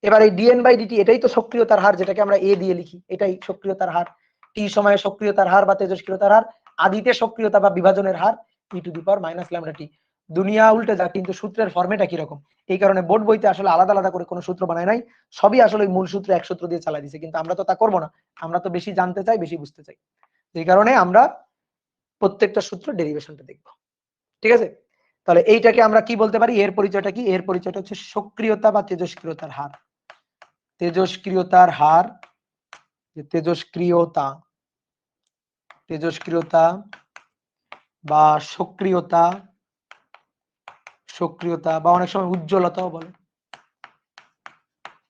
এবার এই ডিএন বাই ডিটি এটাই তো সক্রিয়তার হার, যেটাকে আমরা এ দিয়ে লিখি, এটাই সক্রিয়তার হার। টি সময়ে সক্রিয়তার হার বা তেজস্ক্রিয়তার হার, আদিতে সক্রিয়তা বা বিভাজনের হার e to the power minus lambda t. দুনিয়া উল্টে যা, কিন্তু সূত্রের ফর্মেটা কি রকম, এই কারণে বোর্ড বইতে আসলে আলাদা আলাদা করে কোনো সূত্র বানায় নাই, সবই আসলে মূল সূত্র এক সূত্র দিয়ে চালাই দিছে। কিন্তু আমরা তো তা করবো না, আমরা তো বেশি জানতে চাই, বেশি বুঝতে চাই, এই কারণে আমরা প্রত্যেকটা সূত্র ডেরিভেশনটা দেখব। ঠিক আছে? তাহলে এইটাকে আমরা কি বলতে পারি, এর পরিচয়টা কি? এর পরিচয়টা হচ্ছে সক্রিয়তা বা তেজস্ক্রিয়তার হার। তেজস্ক্রিয়তার হার, তেজস্ক্রিয়তা, তেজস্ক্রিয়তা বা সক্রিয়তা, সক্রিয়তা বা অনেক সময় উজ্জ্বলতাও বলে,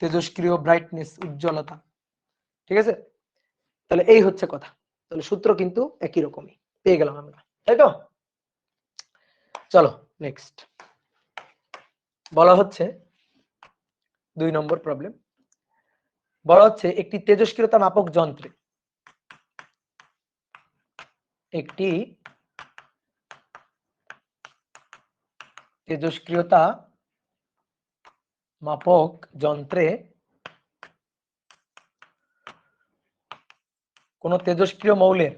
তেজস্ক্রিয় ব্রাইটনেস, উজ্জ্বলতা। ঠিক আছে? তাহলে এই হচ্ছে কথা। তাহলে সূত্র কিন্তু একই রকমই পেয়ে গেলাম আমরা, তাই তো? চলো নেক্সট। বলা হচ্ছে 2 নম্বর প্রবলেম, বলা হচ্ছে একটি তেজস্ক্রিয়তা মাপক যন্ত্রে একটি তেজস্ক্রিয়তা মাপক যন্ত্রে কোন তেজস্ক্রিয় মৌলের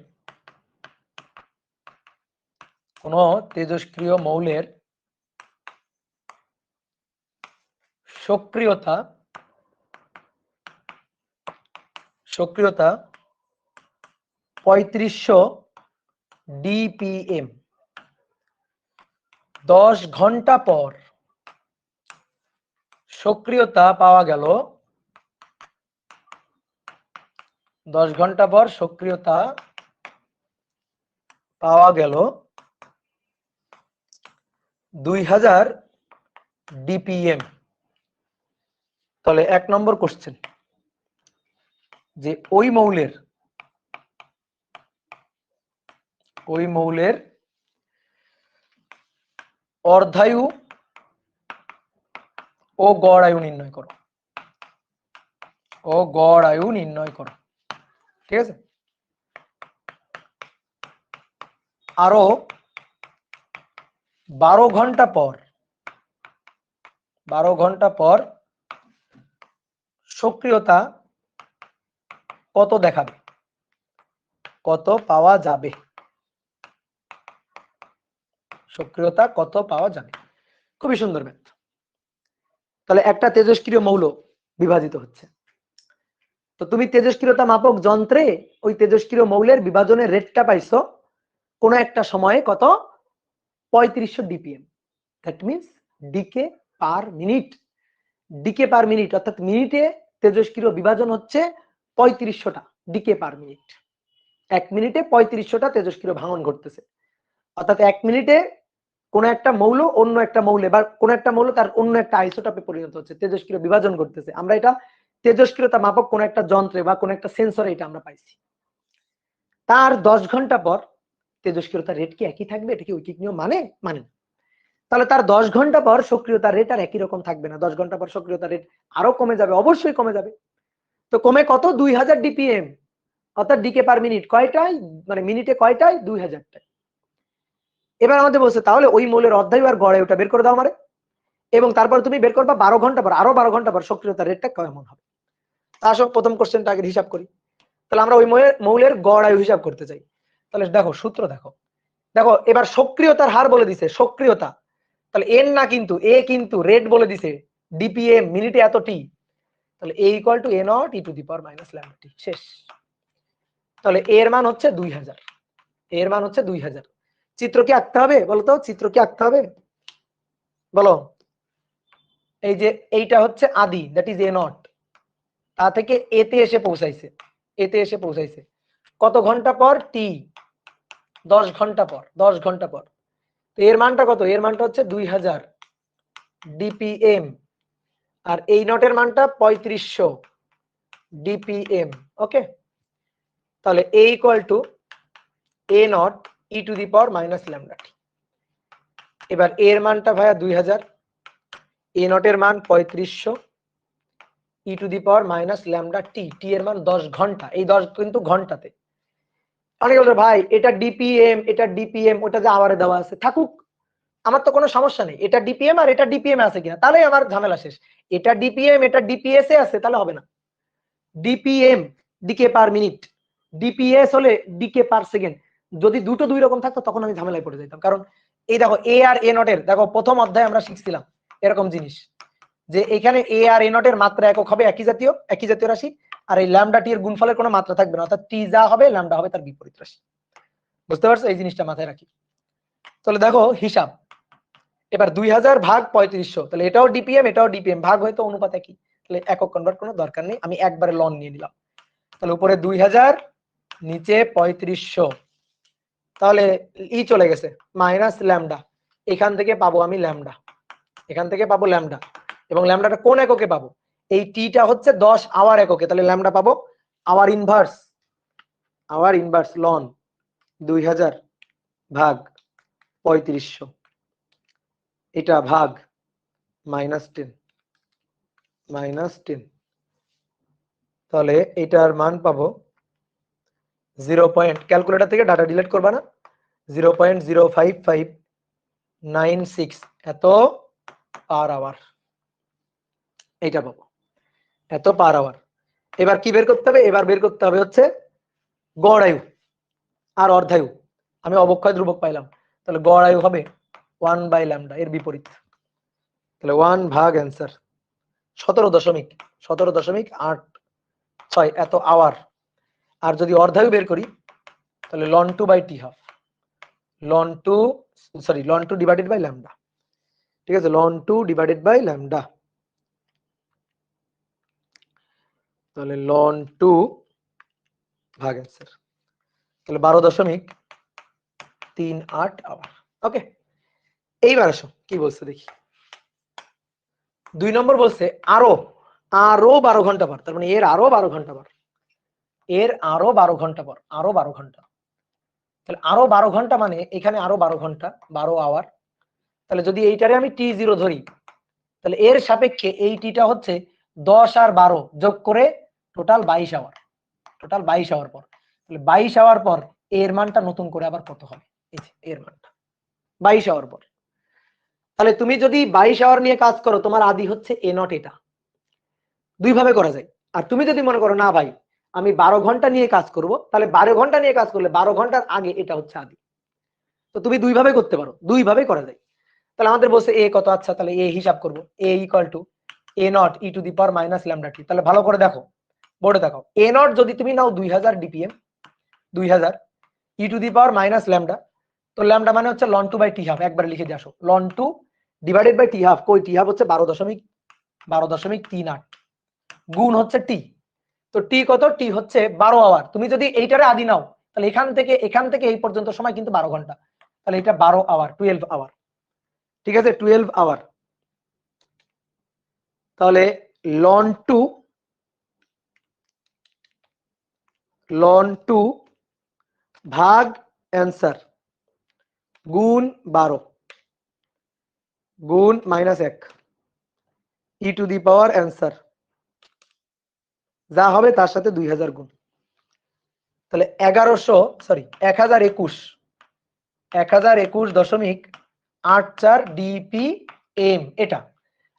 সক্রিয়তা 3500 ডিপিএম, 10 ঘন্টা পর সক্রিয়তা পাওয়া গেল, 10 ঘন্টা পর সক্রিয়তা পাওয়া গেল 2000 ডিপিএম। তাহলে 1 নম্বর কোশ্চেন, যে ওই মৌলের অর্ধায়ু ও গড় আয়ু নির্ণয় করো। ঠিক আছে, আরো 12 ঘন্টা পর সক্রিয়তা কত দেখাবে, কত পাওয়া যাবে, সক্রিয়তা কত পাওয়া যাবে। খুবই সুন্দর ম্যাথ। তাহলে একটা তেজস্ক্রিয় মৌল বিভাজিত হচ্ছে, তো তুমি তেজস্ক্রিয়তা মাপক যন্ত্রে ওই তেজস্ক্রিয় মৌলের বিভাজনের রেটটা পাইছো কোন একটা সময়ে কত, 3500 DPM. That means decay per minute. Decay per minute অর্থাৎ মিনিটে তেজস্ক্রিয় বিভাজন হচ্ছে 3500টা ডিকে পার মিনিট। 1 মিনিটে 3500টা তেজস্ক্রিয় ভাঙন ঘটতেছে। অর্থাৎ 1 মিনিটে কোন একটা মৌল অন্য একটা মৌলে বা কোন একটা মৌল তার অন্য একটা আইসোটোপে পরিণত হচ্ছে, তেজস্ক্রিয় বিভাজন করতেছে। আমরা এটা তেজস্ক্রিয়তা মাপক কোন একটা যন্ত্রে বা কোন একটা সেন্সরে এটা আমরা পাইছি। তার 10 ঘন্টা পর তেজস্ক্রিয়তার রেট কি একই থাকবে? এটা কি ঐকিক নিয়ম মানে না? তাহলে তার 10 ঘন্টা পর সক্রিয়তার রেট আর একই রকম থাকবে না। 10 ঘন্টা পর সক্রিয়তার রেট আরো কমে যাবে, অবশ্যই কমে যাবে। তো কমে কত, 2000 ডিপিএম, অর্থাৎ ডিকে পার মিনিট কয়টায়, মানে মিনিটে কয়টায়, 2000টায়। এবার আমাদের বলছে তাহলে ওই মৌলের অর্ধায়ু আর গড় আয়ুটা বের করে দাও আমারে, এবং তারপর তুমি বের করবা 12 ঘন্টা পর, আরো 12 ঘন্টা পর সক্রিয়তার রেটটা কেমন হবে। আসো প্রথম কোশ্চেনটা আগে হিসাব করি। তাহলে আমরা ওই মৌলের গড় আয়ু হিসাব করতে চাই। তাহলে দেখো সূত্র দেখো, এবার সক্রিয়তার হার বলে দিছে, সক্রিয়তা। তাহলে এন না কিন্তু এ, কিন্তু রেট বলে দিছে ডিপিএম, মিনিটে এত টি। তাহলে A equal to A naught E to the power minus lambda t, শেষ। তাহলে এর মান হচ্ছে 2000, এর মান হচ্ছে 2000। চিত্র কি আঁকতে হবে বলো তো, চিত্র কি আঁকতে হবে বলো। এই যে এইটা হচ্ছে আদি, দ্যাট ইজ এ নট, তা থেকে এতে এসে পৌঁছাইছে, এতে এসে পৌঁছাইছে কত ঘন্টা পর, টি 10 ঘন্টা পর, 10 ঘন্টা পর। তো এর মানটা কত, এর মানটা হচ্ছে 2000 ডিপিএম, আর এই নটের মানটা 3500 ডিপিএম। ওকে, তাহলে A equal to A naught E to the power minus lambda টি। এবার এর মানটা ভাইয়া 2000, এ নটের মান 3500 e to the power minus lambda টি, টি এর মান 10 ঘন্টা, এই 10 কিন্তু ঘন্টাতে। অনেকে বলবে ভাই এটা ডিপিএম, এটা ডিপিএম, ওটা যে আওয়ারে দেওয়া আছে থাকুক, আমার তো কোনো সমস্যা নেই। এটা ডিপিএম আর এটা ডিপিএম আছে কিনা, তাহলে আমার ঝামেলা শেষ। এটা ডিপিএম, এটা ডিপিএস এ আছে, তাহলে হবে না। DPM decay per minute, DPS হলে ডিকে পার সেকেন্ড। যদি দুটো দুই রকম থাকতো তখন আমি ঝামেলায় পড়ে যেতাম। কারণ এই দেখো এ আর এ নটের, দেখো প্রথম অধ্যায়ে আমরা শিখছিলাম এরকম জিনিস, যে এখানে এ আর এ নটের মাত্রা একক হবে একই জাতীয় রাশি, আর এই ল্যামডা টি এর গুণফলের কোনো মাত্রা থাকবে না, অর্থাৎ টি যা হবে ল্যামডা হবে তার বিপরীত রাশি। বুঝতে পারছো? এই জিনিসটা মাথায় রাখি। তাহলে দেখো হিসাব, এবার 2000 ভাগ 3500, তাহলে এটাও ডিপিএম এটাও ডিপিএম, ভাগ হয়তো অনুপাত একই, তাহলে একক কনভার্ট কোনো দরকার নেই, আমি একবারে লন নিয়ে নিলাম। তাহলে উপরে 2000, নিচে 3500, তাহলে ই চলে গেছে মাইনাস ল্যামডা, এখান থেকে পাবো আমি ল্যামডা, এখান থেকে পাবো ল্যামডা, এবং ল্যামডাটা কোন এককে পাবো, এই টিটা হচ্ছে 10 আওয়ার এককে, তাহলে ল্যামডা পাবো আওয়ার ইনভার্স লন 2000 ভাগ 3500, এটা ভাগ -10, তাহলে এটার মান পাবো 0 পয়েন্ট, ক্যালকুলেটর থেকে ডাটা ডিলিট করবা না, 0.05596 এত পার আওয়ার, এইটা পাবো এত পার আওয়ার। এবার কি বের করতে হবে, এবার বের করতে হবে হচ্ছে গড় আয়ু আর অর্ধায়ু। আমি অবক্ষয় ধ্রুবক পাইলাম, তাহলে গড় আয়ু হবে 1/λ, এর বিপরীত। তাহলে 1 ভাগ অ্যান্সার 17.86 এত আওয়ার। আর যদি অর্ধায়ু বের করি তাহলে ln 2/t half, ln 2 divided by lambda. ঠিক আছে, ln 2 ডিভাইডেড বাই ল্যামডা, তাহলে ln 2 ভাগ অ্যান্সার, তাহলে 12.86 38 আওয়ার। ওকে, এইবার আসো কি বলছে দেখি। 2 নম্বর বলছে আরো 12 ঘন্টা পর, তার মানে এর আরো 12 ঘন্টা পর, এর আরো 12 ঘন্টা পর, আরো 12 ঘন্টা। তাহলে আরো 12 ঘন্টা মানে এখানে আরো 12 ঘন্টা, 12 আওয়ার। তাহলে যদি এইটারে আমি T0 ধরি, তাহলে এর সাপেক্ষে এই টিটা হচ্ছে 10 আর 12 যোগ করে টোটাল 22 আওয়ার, টোটাল 22 আওয়ার পর। তাহলে 22 আওয়ার পর এর মানটা নতুন করে আবার কত হবে, এই যে এর মানটা 22 আওয়ার পর। তাহলে তুমি যদি 22 আওয়ার নিয়ে কাজ করো, তোমার আদি হচ্ছে এ নট, এটা দুই ভাবে করা যায়। আর তুমি যদি মনে করো না ভাই আমি 12 ঘন্টা নিয়ে কাজ করব, তাহলে 12 ঘন্টা নিয়ে কাজ করলে 12 ঘন্টার আগে এটা হচ্ছে আদি। তো তুমি দুই ভাবে করতে পারো, দুই ভাবে করা যায়। তাহলে আমাদের বলছে এ কত, আচ্ছা তাহলে এ হিসাব করব, A equal to A naught E to the power minus lambda টি। তাহলে ভালো করে দেখো, বোর্ডে দেখো, এ নট যদি তুমি নাও 2000 DPM, 2000 e to the power minus lambda, তো ল্যামডা মানে হচ্ছে ln two by t half, একবার লিখে দিয়ে আসো, ln two divided by t half, কই টি হাফ হচ্ছে 12.38 গুণ হচ্ছে টি। তো টি কত, টি হচ্ছে 12 আওয়ার। তুমি যদি এইটারে আদি নাও, তাহলে এখান থেকে এই পর্যন্ত সময় কিন্তু 12 ঘন্টা, তাহলে এটা 12 আওয়ার, 12 আওয়ার, ঠিক আছে, 12 আওয়ার। তাহলে লন টু ভাগ অ্যান্সার গুণ 12 গুণ -1 ই টু দি পাওয়ার অ্যান্সার যা হবে তার সাথে 2000 গুণ। তাহলে 1021.84 ডিপিএম এটা।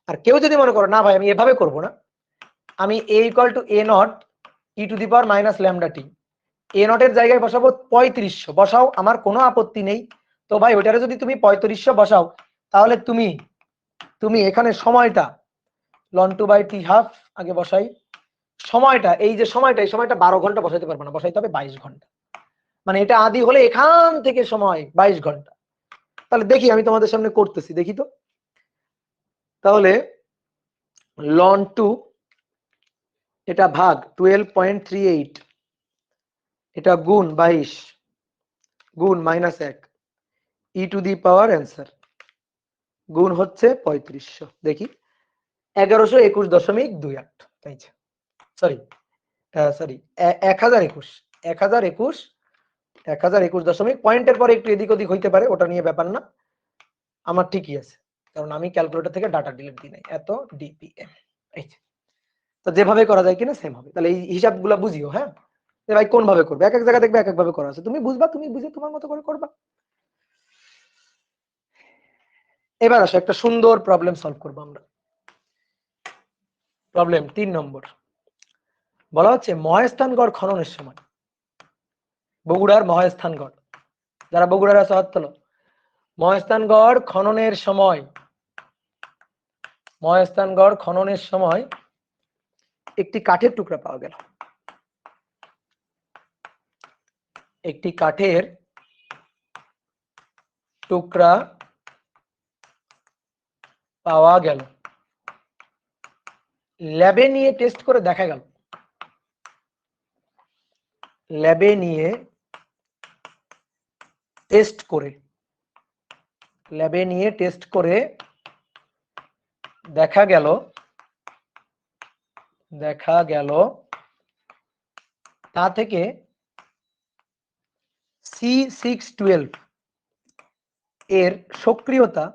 আর কেউ যদি মনে করো না ভাই আমি এভাবে করব না, আমি A equal to A naught E to the power minus lambda t, A নটের জায়গায় বসাবো 3500, বসাও, আমার কোনো আপত্তি নেই। তো ভাই ওইটারে যদি তুমি 3500 বসাও, তাহলে তুমি এখানে সময়টা ln two by t half আগে বসাই, সময়টা এই যে সময়টা, এই সময়টা 12 ঘন্টা বসাইতে পারবো না, বসাইতে হবে 22 ঘন্টা। মানে এটা আদি হলে এখান থেকে সময় 22 ঘন্টা। তাহলে দেখি আমি তোমাদের সামনে করতেছি, দেখি তো। তাহলে লন টু এটা ভাগ 12.38, এটা গুণ 22 গুণ -1 ই টু দি পাওয়ার অ্যান্সার গুণ হচ্ছে 3500, দেখি 1121.28, তাই সরি 1021 পয়েন্টের পরে একটু এদিক ওদিক হইতে পারে, ওটা নিয়ে ব্যাপার না, আমার ঠিকই আছে, কারণ আমি ক্যালকুলেটর থেকে ডাটা ডিলিট দিই নাই, এত ডিপিএম। তো যেভাবে করা যায় কিনা সেম হবে। তাহলে এই হিসাবগুলো বুঝিও, হ্যাঁ, যে ভাই কোন ভাবে করবে, এক এক জায়গা দেখবে এক এক ভাবে করা আছে, তুমি বুঝবা, তুমি বুঝে তোমার মতো করে করবা। এবার আসো একটা সুন্দর প্রবলেম সলভ করবো আমরা। প্রবলেম 3 নম্বর বলা হচ্ছে মহেস্থানগড় খননের সময়, বগুড়ার মহেস্থানগড়, যারা বগুড়ার আছে হাত তোলো। মহেস্থানগড় খননের সময় একটি কাঠের টুকরা পাওয়া গেল, একটি কাঠের টুকরা পাওয়া গেল, ল্যাবে নিয়ে টেস্ট করে দেখা গেল, ল্যাবে নিয়ে টেস্ট করে দেখা গেল তা থেকে C612 এর সক্রিয়তা,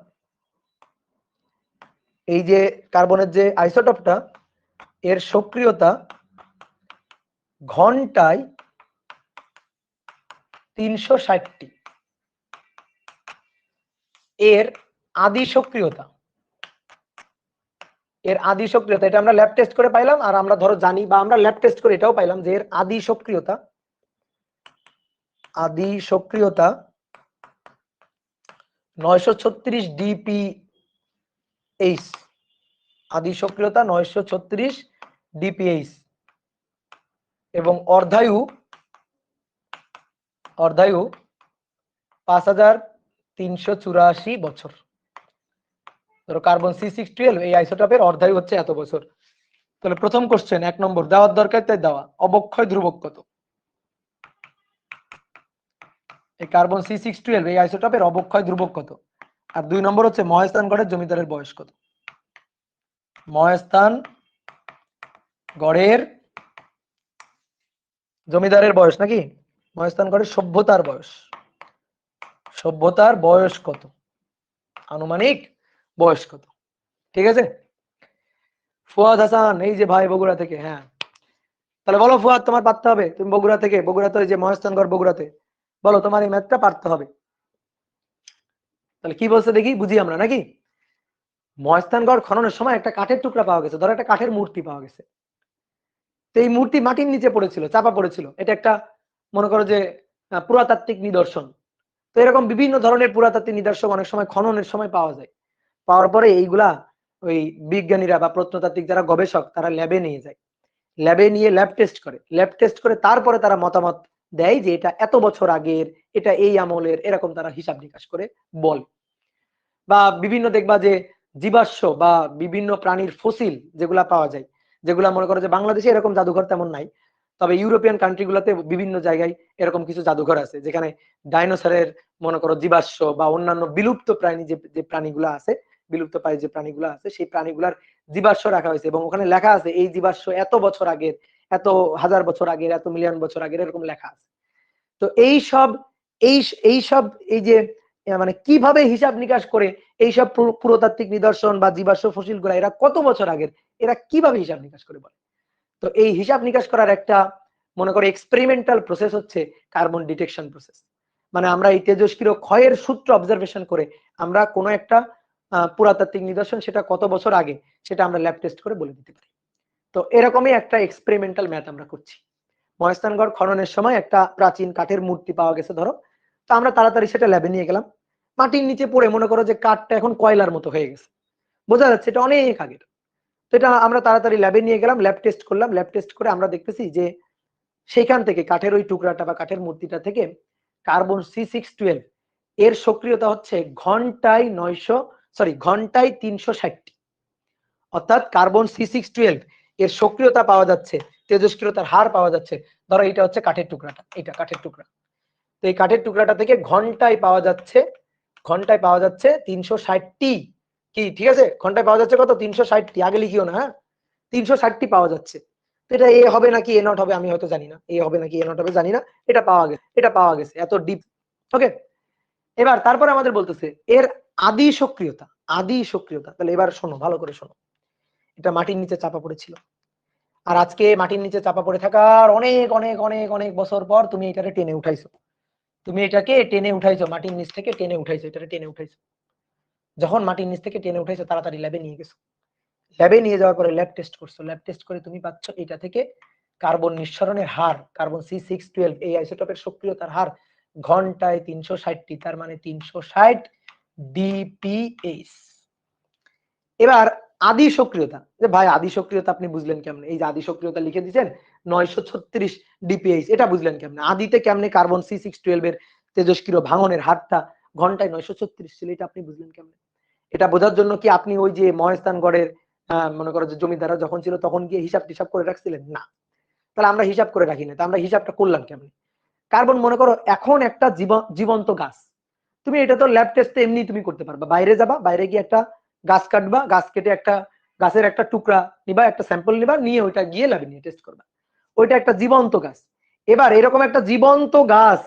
এই যে কার্বনের যে আইসোটোপটা, এর সক্রিয়তা ঘন্টায় 360টি, এর আদি সক্রিয়তা, এটা আমরা ল্যাব টেস্ট করে পাইলাম, আর আমরা ধরো জানি বা আমরা ল্যাব টেস্ট করে এটাও পাইলাম যে এর আদি সক্রিয়তা 936 ডিপিএইচ, আদি সক্রিয়তা 936 ডিপিএইচ, এবং অর্ধায়ু 5384 বছর। ধরো কার্বন C612 এই আইসোটোপের অর্ধায়ু হচ্ছে এত বছর। তাহলে প্রথম কোশ্চেন 1 নম্বর দেওয়ার দরকার, তাই দেওয়া, অবক্ষয় ধ্রুবক কত? এই কার্বন C612 এই আইসোটোপের অবক্ষয় ধ্রুবক কত? আর 2 নম্বর হচ্ছে মহাস্থানগড়ের জমিদারের বয়স কত? মহাস্থানগড়ের জমিদারের বয়স নাকি মহাস্থানগড়ের সভ্যতার বয়স, সভ্যতার বয়স কত, আনুমানিক বয়স কত? ঠিক আছে। ফুয়াদ হাসান, এই যে ভাই বগুড়া থেকে। হ্যাঁ, তাহলে বলো ফুয়াদ, তোমার পারতে হবে, তুমি বগুড়া থেকে, বগুড়াতে ওই যে মহাস্থানগড় বগুড়াতে, বলো তোমার এই ম্যাথটা পারতে হবে। তাহলে কি বলছে দেখি, বুঝি আমরা নাকি। মহাস্থানগড় খননের সময় একটা কাঠের টুকরা পাওয়া গেছে, ধরো একটা কাঠের মূর্তি পাওয়া গেছে। তো এই মূর্তি মাটির নিচে পড়েছিল, চাপা পড়েছিল, এটা একটা মনে করো যে পুরাতাত্ত্বিক নিদর্শন। তো এরকম বিভিন্ন ধরনের পুরাতাত্ত্বিক নিদর্শন অনেক সময় খননের সময় পাওয়া যায়। পাওয়ার পরে এইগুলা ওই বিজ্ঞানীরা বা প্রত্নতাত্ত্বিক যারা গবেষক তারা ল্যাবে নিয়ে যায়, ল্যাবে নিয়ে ল্যাব টেস্ট করে, ল্যাব টেস্ট করে তারপরে তারা মতামত দেয় যে এটা এত বছর আগের, এটা এই আমলের, এরকম তারা হিসাব নিকাশ করে বলে। বা বিভিন্ন দেখবা যে জীবাশ্ম বা বিভিন্ন প্রাণীর ফসিল যেগুলা পাওয়া যায়, যেগুলা মনে করো যে বাংলাদেশে এরকম জাদুঘর তেমন নাই, তবে ইউরোপিয়ান কান্ট্রি গুলাতে বিভিন্ন জায়গায় এরকম কিছু জাদুঘর আছে যেখানে ডাইনোসরের মনে করো জীবাশ্ম বা অন্যান্য বিলুপ্ত প্রাণী যে প্রাণীগুলো আছে, বিলুপ্ত প্রায় যে প্রাণীগুলো আছে সেই প্রাণীগুলার জীবাশ্ম রাখা হয়েছে এবং ওখানে লেখা আছে এই জীবাশ্ম এত বছর আগের, এত হাজার বছর আগের, এত মিলিয়ন বছর আগের, এরকম লেখা আছে। তো এইসব এইসব এই যে মানে কিভাবে হিসাব নিকাশ করে এইসব পুরাতাত্ত্বিক নিদর্শন বা জীবাশ্ম ফসিল গুলা এরা কত বছর আগের, এরা কিভাবে হিসাব নিকাশ করে বলে। তো এই হিসাব নিকাশ করার একটা মনে করো এক্সপেরিমেন্টাল প্রসেস হচ্ছে কার্বন ডিটেকশন প্রসেস। মানে আমরা এই তেজস্ক্রিয় ক্ষয়ের সূত্র অবজারভেশন করে আমরা কোনো একটা পুরাতাত্ত্বিক নিদর্শন সেটা কত বছর আগে সেটা আমরা ল্যাব টেস্ট করে বলে দিতে পারি। তো এরকমই একটা এক্সপেরিমেন্টাল ম্যাথ আমরা করছি। মহাস্থানগড় খননের সময় একটা প্রাচীন কাঠের মূর্তি পাওয়া গেছে ধরো, তো আমরা তাড়াতাড়ি সেটা ল্যাবে নিয়ে গেলাম, মাটির নিচে পড়ে মনে করো যে কাঠটা এখন কয়লার মতো হয়ে গেছে, বোঝা যাচ্ছে এটা অনেক আগের। তো এটা আমরা তাড়াতাড়ি ল্যাবে নিয়ে গেলাম, ল্যাব টেস্ট করলাম, ল্যাব টেস্ট করে আমরা দেখতেছি যে সেখান থেকে কাঠের ওই টুকরাটা বা কাঠের মূর্তিটা থেকে কার্বন C612 এর সক্রিয়তা হচ্ছে ঘন্টায় 360টি। অর্থাৎ কার্বন C612 এর সক্রিয়তা পাওয়া যাচ্ছে, তেজস্ক্রিয়তার হার পাওয়া যাচ্ছে। ধরো এটা হচ্ছে কাঠের টুকরাটা, এটা কাঠের টুকরা, তো এই কাঠের টুকরাটা থেকে ঘন্টায় পাওয়া যাচ্ছে 360টি। কি ঠিক আছে, ঘন্টায় পাওয়া যাচ্ছে কত, 360টি, আগে লিখিও না, হ্যাঁ 360টি পাওয়া যাচ্ছে। তো এটা এ হবে নাকি এ নট হবে আমি হয়তো জানি না, এ হবে নাকি এ নট হবে জানি না, এটা পাওয়া গেছে এত ডিপ। ওকে, এবার তারপরে আমাদের বলতেছে এর আদি সক্রিয়তা। তাহলে এবার শোনো, ভালো করে শোনো। এটা মাটির নিচে চাপা পড়েছিল, আর আজকে মাটির নিচে চাপা পড়ে থাকার অনেক অনেক অনেক অনেক বছর পর তুমি এটাকে টেনে উঠাইছো, মাটির নিচ থেকে টেনে উঠাইছো, এটাকে টেনে উঠাইছো। যখন মাটির নিচ থেকে টেনে উঠাইছো তাড়াতাড়ি ল্যাবে নিয়ে গেছো, ল্যাবে নিয়ে যাওয়ার পরে ল্যাব টেস্ট করছো, ল্যাব টেস্ট করে তুমি পাচ্ছ এটা থেকে কার্বন নিঃসরণের হার, কার্বন C612 এই আইসোটোপের সক্রিয়তার হার ঘন্টায় 360টি, তার মানে 360 DPH। এবার আদি সক্রিয়তা, যে ভাই আদি সক্রিয়তা আপনি বুঝলেন কেমনে, এই যে আদি সক্রিয়তা লিখে দিয়েছেন 936 DPH, এটা বুঝলেন কেমনে, আদিতে কেমনে কার্বন C612 এর তেজস্ক্রিয় ভাঙনের হারটা ঘন্টায় 936 ছিল, এটা আপনি বুঝলেন কেমনে। এটা বোঝার জন্য কি আপনি ওই যে মহাস্থানগড়ের মনে করো যে জমিদাররা যখন ছিল তখন গিয়ে হিসাব টিসাব করে রাখছিলেন? না। তাহলে আমরা হিসাব করে রাখি না, তা আমরা হিসাবটা করলাম কেমনে? কার্বন মনে করো এখন একটা জীবন্ত গাছ, তুমি এটা তো ল্যাব টেস্টে এমনি তুমি করতে পারবা, বাইরে যাবা, বাইরে গিয়ে একটা গাছ কাটবা, গাছ কেটে একটা গাছের একটা টুকরা নিবা, একটা স্যাম্পল নিবা, নিয়ে ওইটা গিয়ে ল্যাবে নিয়ে টেস্ট করবা, ওইটা একটা জীবন্ত গাছ। এবার এরকম একটা জীবন্ত গাছ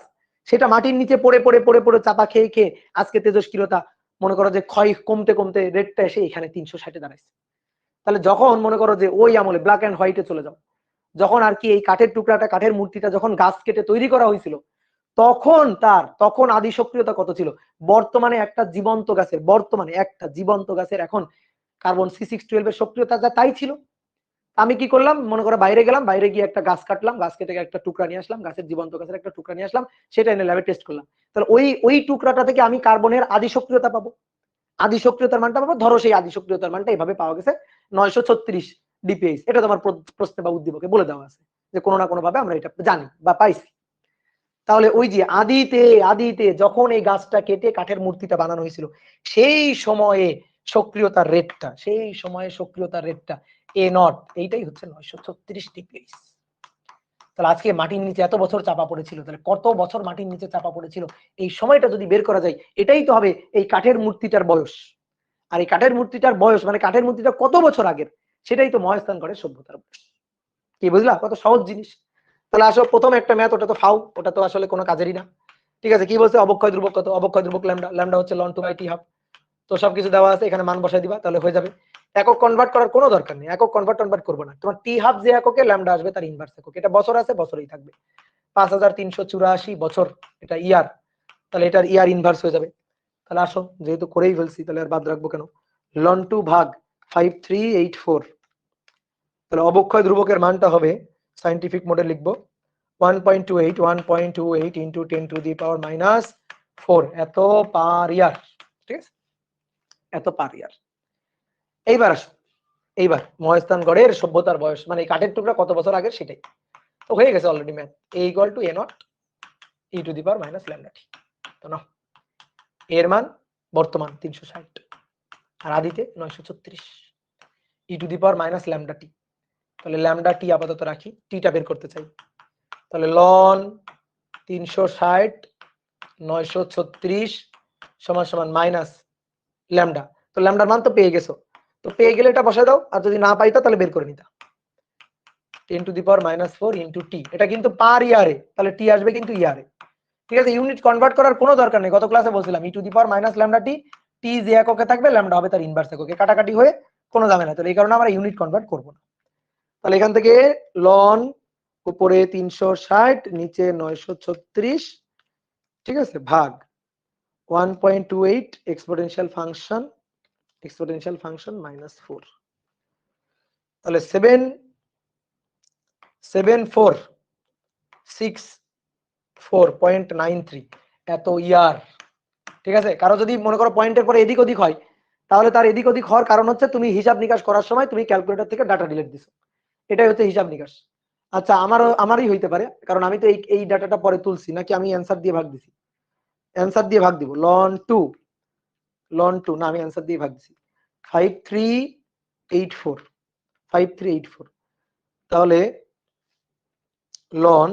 সেটা মাটির নিচে পড়ে পড়ে পড়ে পড়ে চাপা খেয়ে খেয়ে আজকে তেজস্ক্রিয়তা মনে করো যে ক্ষয় কমতে কমতে রেটটা এসে এখানে 360 দাঁড়াইছে। তাহলে যখন মনে করো যে ওই আমলে ব্ল্যাক এন্ড হোয়াইটে চলে যাও, যখন আর কি এই কাঠের টুকরাটা, কাঠের মূর্তিটা যখন গাছ কেটে তৈরি করা হয়েছিল তখন আদি সক্রিয়তা কত ছিল? বর্তমানে একটা জীবন্ত গাছের এখন কার্বন C612 এর সক্রিয়তা যা তাই ছিল। আমি কি করলাম, মনে করো বাইরে গেলাম, বাইরে গিয়ে একটা গাছ কাটলাম, গাছ কেটে একটা টুকরা নিয়ে আসলাম, জীবন্ত গাছের একটা টুকরা নিয়ে আসলাম, সেটা এনে ল্যাবে টেস্ট করলাম। তাহলে ওই টুকরাটা থেকে আমি কার্বনের আদি সক্রিয়তা পাবো, আদি সক্রিয়তার মানটা পাবো। ধরো সেই আদি সক্রিয়তার মানটা এইভাবে পাওয়া গেছে 936 DPH, এটা তোমার প্রশ্নে বা উদ্দীপকে বলে দেওয়া আছে যে কোনো না কোনো ভাবে আমরা এটা জানি বা পাইছি। তাহলে ওই যে আদিতে যখন এই গাছটা কেটে কাঠের মূর্তিটা বানানো হয়েছিল সেই সময়ে সক্রিয়তার রেটটা A নট, এইটাই হচ্ছে 936 DPH। তাহলে আজকে মাটির নিচে এত বছর চাপা পড়েছিল, তাহলে কত বছর মাটির নিচে চাপা পড়েছিল, এই সময়টা যদি বের করা যায়, এটাই তো হবে এই কাঠের মূর্তিটার বয়স। আর এই কাঠের মূর্তিটার বয়স মানে কাঠের মূর্তিটা কত বছর আগের, সেটাই তো মহাস্থানগড়ের সভ্যতার বয়স। কি বুঝলা, কত সহজ জিনিস। তাহলে আসলে প্রথম একটা ম্যাথ, ওটা তো ফাউ, ওটা তো আসলে কোনো কাজেরই না। ঠিক আছে, কি বলছে, অবক্ষয় ধ্রুবক কত, অবক্ষয় ধ্রুবক ল্যামডা, ল্যামডা হচ্ছে ln 2/t½ তো সবকিছু দেওয়া আছে, এখানে মান বসাই দিবা, তাহলে হয়ে যাবে। একক কনভার্ট করার কোনো দরকার নেই, একক কনভার্ট করবো না, তোমার t½ যে এককে ল্যামডা আসবে তার ইনভার্স একক, এটা বছর আছে বছরই থাকবে, 5384 বছর এটা ইয়ার, তাহলে এটার ইয়ার ইনভার্স হয়ে যাবে। তাহলে আসো, যেহেতু করেই ফেলছি তাহলে আর বাদ রাখবো কেন, ln 2 ভাগ 5384, তাহলে অবক্ষয় ধ্রুবকের মানটা হবে, সায়েন্টিফিক মোডে লিখবো 1.28 ইন্টু 10⁻⁻⁴ এত পার ইয়ার। ঠিক আছে, এত পার ইয়ার। এইবার আসো, এইবার মহাস্থানগড়ের সভ্যতার বয়স মানে এই কাঠের টুকরা কত বছর আগে সেটাই তো হয়ে গেছে already math, a = a0 e⁻⁻λt। তো না, এর মান বর্তমান 360 আর আদিতে 936 e⁻⁻λt। তাহলে ল্যামডা টি আপাতত রাখি, টিটা বের করতে চাই, তাহলে ln 360 936 সমান সমান মাইনাস ল্যামডা। তো ল্যামডার মান তো পেয়ে গেছো, তো পেয়ে গেলে এটা বসায় দাও, আর যদি না পাইতা তাহলে বের করে নিতা 10⁻⁻⁴ ইন্টু টি, এটা কিন্তু পার ইয়ারে, তাহলে টি আসবে কিন্তু ইয়ারে। ঠিক আছে, ইউনিট কনভার্ট করার কোনো দরকার নেই, গত ক্লাসে বলছিলাম e⁻⁻λt, টি যে এককে থাকবে ল্যামডা হবে তার ইনভার্স এককে, কাটাকাটি হয়ে কোনো দামে না, তাহলে এই কারণে আমরা ইউনিট কনভার্ট করব না। তাহলে এখান থেকে ln উপরে 360 নিচে 936, ঠিক আছে, ভাগ 1.28 এক্সপোনেনশিয়াল ফাংশন -4, তাহলে 77464.93 এত ইয়ার। ঠিক আছে, কারো যদি মনে করো পয়েন্টের পরে এদিক ওদিক হয়, তাহলে তার এদিক ওদিক হওয়ার কারণ হচ্ছে তুমি হিসাব নিকাশ করার সময় তুমি ক্যালকুলেটর থেকে ডাটা ডিলিট দিছো, এটাই হচ্ছে হিসাব নিকাশ। আচ্ছা, আমারই হইতে পারে, কারণ আমি তো এই ডাটাটা পরে তুলছি, নাকি আমি অ্যান্সার দিয়ে ভাগ দিছি, অ্যান্সার দিয়ে ভাগ দিব, ln 2 না, আমি অ্যান্সার দিয়ে ভাগ দিছি 5384, তাহলে ln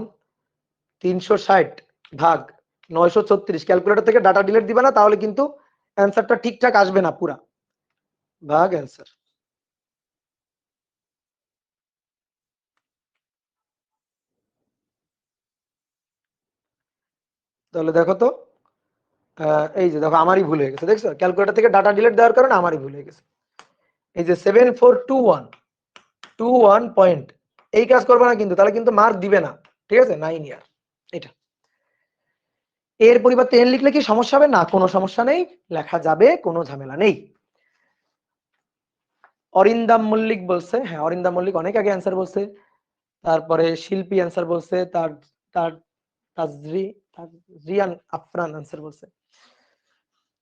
360 ভাগ 936, ক্যালকুলেটর থেকে ডাটা ডিলিট দিবে না, তাহলে কিন্তু অ্যান্সারটা ঠিকঠাক আসবে না পুরা, ভাগ অ্যান্সার। তাহলে দেখো তো, এই যে দেখো আমারই ভুল হয়ে গেছে, দেখছো ক্যালকুলেটর থেকে ডাটা ডিলিট দেওয়ার কারণে আমারই ভুল হয়ে গেছে। এই যে 7421 পয়েন্ট, এই কাজ করবে না কিন্তু, তাহলে কিন্তু মার্ক দিবে না। ঠিক আছে, 9 ইয়ার এটা। এর পরিবর্তে এন লিখলে কি সমস্যা হবে? না, কোনো সমস্যা নেই, লেখা যাবে, কোনো ঝামেলা নেই। অরিন্দাম মল্লিক বলছে, হ্যাঁ অরিন্দাম মল্লিক অনেক আগে অ্যান্সার বলছে, তারপরে শিল্পী অ্যান্সার বলছে, তার তার তাজরিয়ান আফরান অ্যান্সার বলছে।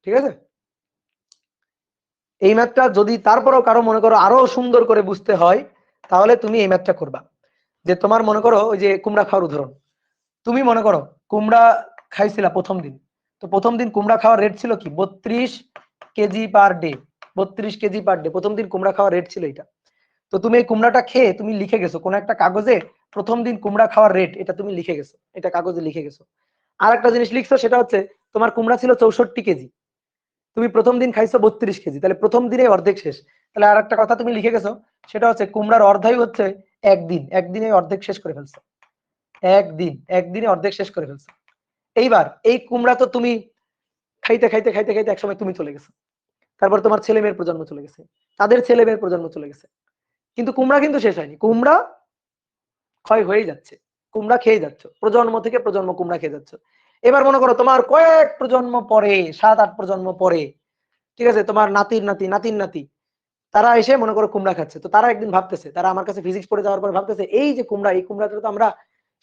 ঠিক আছে, এই ম্যাথটা যদি তারপরেও কারো মনে করো আরো সুন্দর করে বুঝতে হয়, তাহলে তুমি এই ম্যাথটা করবা। যে তোমার মনে করো ওই যে কুমড়া খাওয়ার উদাহরণ, তুমি মনে করো কুমড়া খাইছিলা প্রথম দিন, তো প্রথম দিন কুমড়া খাওয়ার রেট ছিল কি 32 KG per day, 32 KG per day প্রথম দিন কুমড়া খাওয়ার রেট ছিল এটা। তো তুমি এই কুমড়াটা খেয়ে তুমি লিখে গেছো কোন একটা কাগজে প্রথম দিন কুমড়া খাওয়ার রেট, এটা তুমি লিখে গেছো, এটা কাগজে লিখে গেছো। আর একটা জিনিস লিখছো, সেটা হচ্ছে তোমার কুমড়া ছিল 64 কেজি, তুমি প্রথম দিন খাইছো 32 কেজি, তাহলে প্রথম দিনে অর্ধেক শেষ। তাহলে আর একটা কথা তুমি লিখে গেছো, সেটা হচ্ছে কুমড়ার অর্ধাই হচ্ছে একদিনে অর্ধেক শেষ করে ফেলছো, একদিনে অর্ধেক শেষ করে ফেলছো। এইবার এই কুমড়া তো তুমি খাইতে খাইতে খাইতে খাইতে একসময় তুমি চলে গেছো, তারপর তোমার ছেলে মেয়ের প্রজন্ম চলে গেছে, তাদের ছেলে মেয়ের প্রজন্ম চলে গেছে, কিন্তু কুমড়া কিন্তু শেষ হয়নি, কুমড়া ক্ষয় হয়ে যাচ্ছে, কুমড়া খেয়ে যাচ্ছ, প্রজন্ম থেকে প্রজন্ম কুমড়া খেয়ে যাচ্ছ। এবার মনে করো তোমার কয়েক প্রজন্ম পরে, 7-8 প্রজন্ম পরে, ঠিক আছে, তোমার নাতির নাতি নাতির নাতি তারা এসে মনে করো কুমড়া খাচ্ছে, তো তারা একদিন ভাবতেছে, তারা আমার কাছে ফিজিক্স পড়ে যাওয়ার পর ভাবতেছে, এই যে কুমড়া, এই কুমড়াটা তো আমরা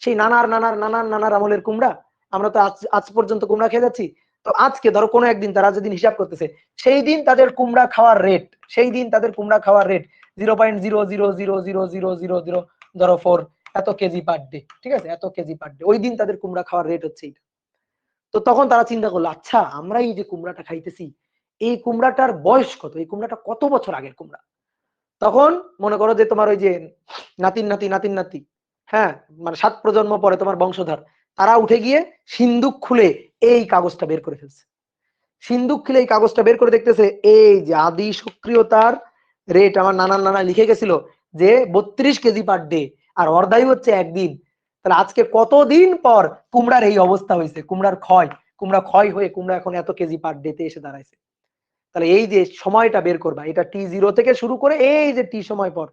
সেই নানার নানার নানার নানার আমলের কুমড়া, আমরা তো আজ পর্যন্ত কুমড়া খেয়ে যাচ্ছি। তো আজকে ধরো কোনো একদিন তারা যেদিন হিসাব করতেছে, সেই দিন তাদের কুমড়া খাওয়ার রেট, সেই দিন তাদের কুমড়া খাওয়ার রেট 0.0000000 ধরো 4 এত কেজি পার ডে। ঠিক আছে, এত কেজি পার ডে, ওই দিন তাদের কুমড়া খাওয়ার রেট হচ্ছে এটা। তো তখন তারা চিন্তা করলো, আচ্ছা আমরা এই যে কুমড়াটা খাইতেছি, এই কুমড়াটার বয়স কত, এই কুমড়াটা কত বছর আগের কুমড়া। তখন মনে করো যে তোমার ওই যে নাতির নাতি হ্যাঁ, মানে 7 প্রজন্ম পরে তোমার বংশধর, তারা উঠে গিয়ে সিন্দুক খুলে এই কাগজটা বের করে ফেলছে। সিন্দুক খুলে এই কাগজটা বের করে দেখতেছে এই যে আদি সক্রিয়তার রেট আমার নানার নানা লিখে গেছিল যে 32 কেজি পার ডে, আর অর্ধায়ু হচ্ছে একদিন। তাহলে আজকে কতদিন পর কুমড়ার এই অবস্থা হয়েছে, কুমড়া ক্ষয় হয়ে কুমড়া এখন এত কেজি পার ডে তে এসে দাঁড়াইছে। তাহলে এই যে সময়টা বের করবা, এটা T0 থেকে শুরু করে এই যে টি সময় পর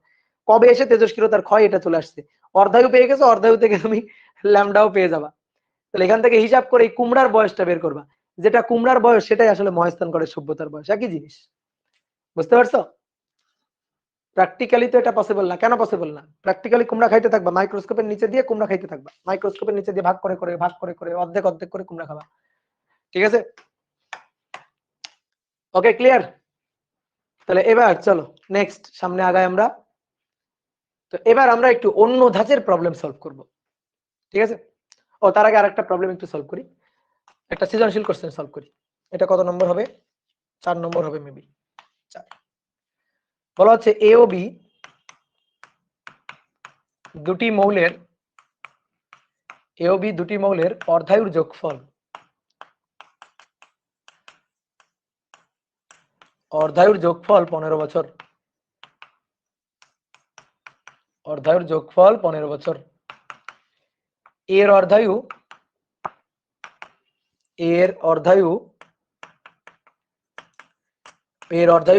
কবে এসে তেজস্ক্রিয়তার ক্ষয় এটা চলে আসছে। অর্ধায়ু পেয়ে গেছো, অর্ধায়ু থেকে তুমি ল্যামডাও পেয়ে যাবা। তাহলে এখান থেকে হিসাব করে এই কুমড়ার বয়সটা বের করবা, যেটা কুমড়ার বয়স সেটাই আসলে মহেস্থানগড়ের সভ্যতার বয়স, একই জিনিস। বুঝতে পারছো? প্র্যাকটিক্যালি তো এটা পসিবল না। কেন পসিবল না? প্র্যাকটিক্যালি কুমড়া খাইতে থাকবা, মাইক্রোস্কোপের নিচে দিয়ে কুমড়া খাইতে থাকবা, মাইক্রোস্কোপের নিচে দিয়ে ভাগ করে করে অর্ধেক অর্ধেক করে কুমড়া খাবা। ঠিক আছে? ওকে, ক্লিয়ার? তাহলে এবার চলো নেক্সট সামনে আগাই আমরা। তো এবার আমরা একটু অন্য ধাঁচের প্রবলেম সলভ করব। ঠিক আছে? ও তার আগে আরেকটা প্রবলেম একটু সলভ করি, একটা সৃজনশীল কোশ্চেন সলভ করি। এটা কত নম্বর হবে? 4 নম্বর হবে মেবি। 4 বলা হচ্ছে এ ও বি দুটি মৌলের অর্ধায়ুর যোগফল 15 বছর। অর্ধায়ুর যোগফল 15 বছর। এর অর্ধায়ু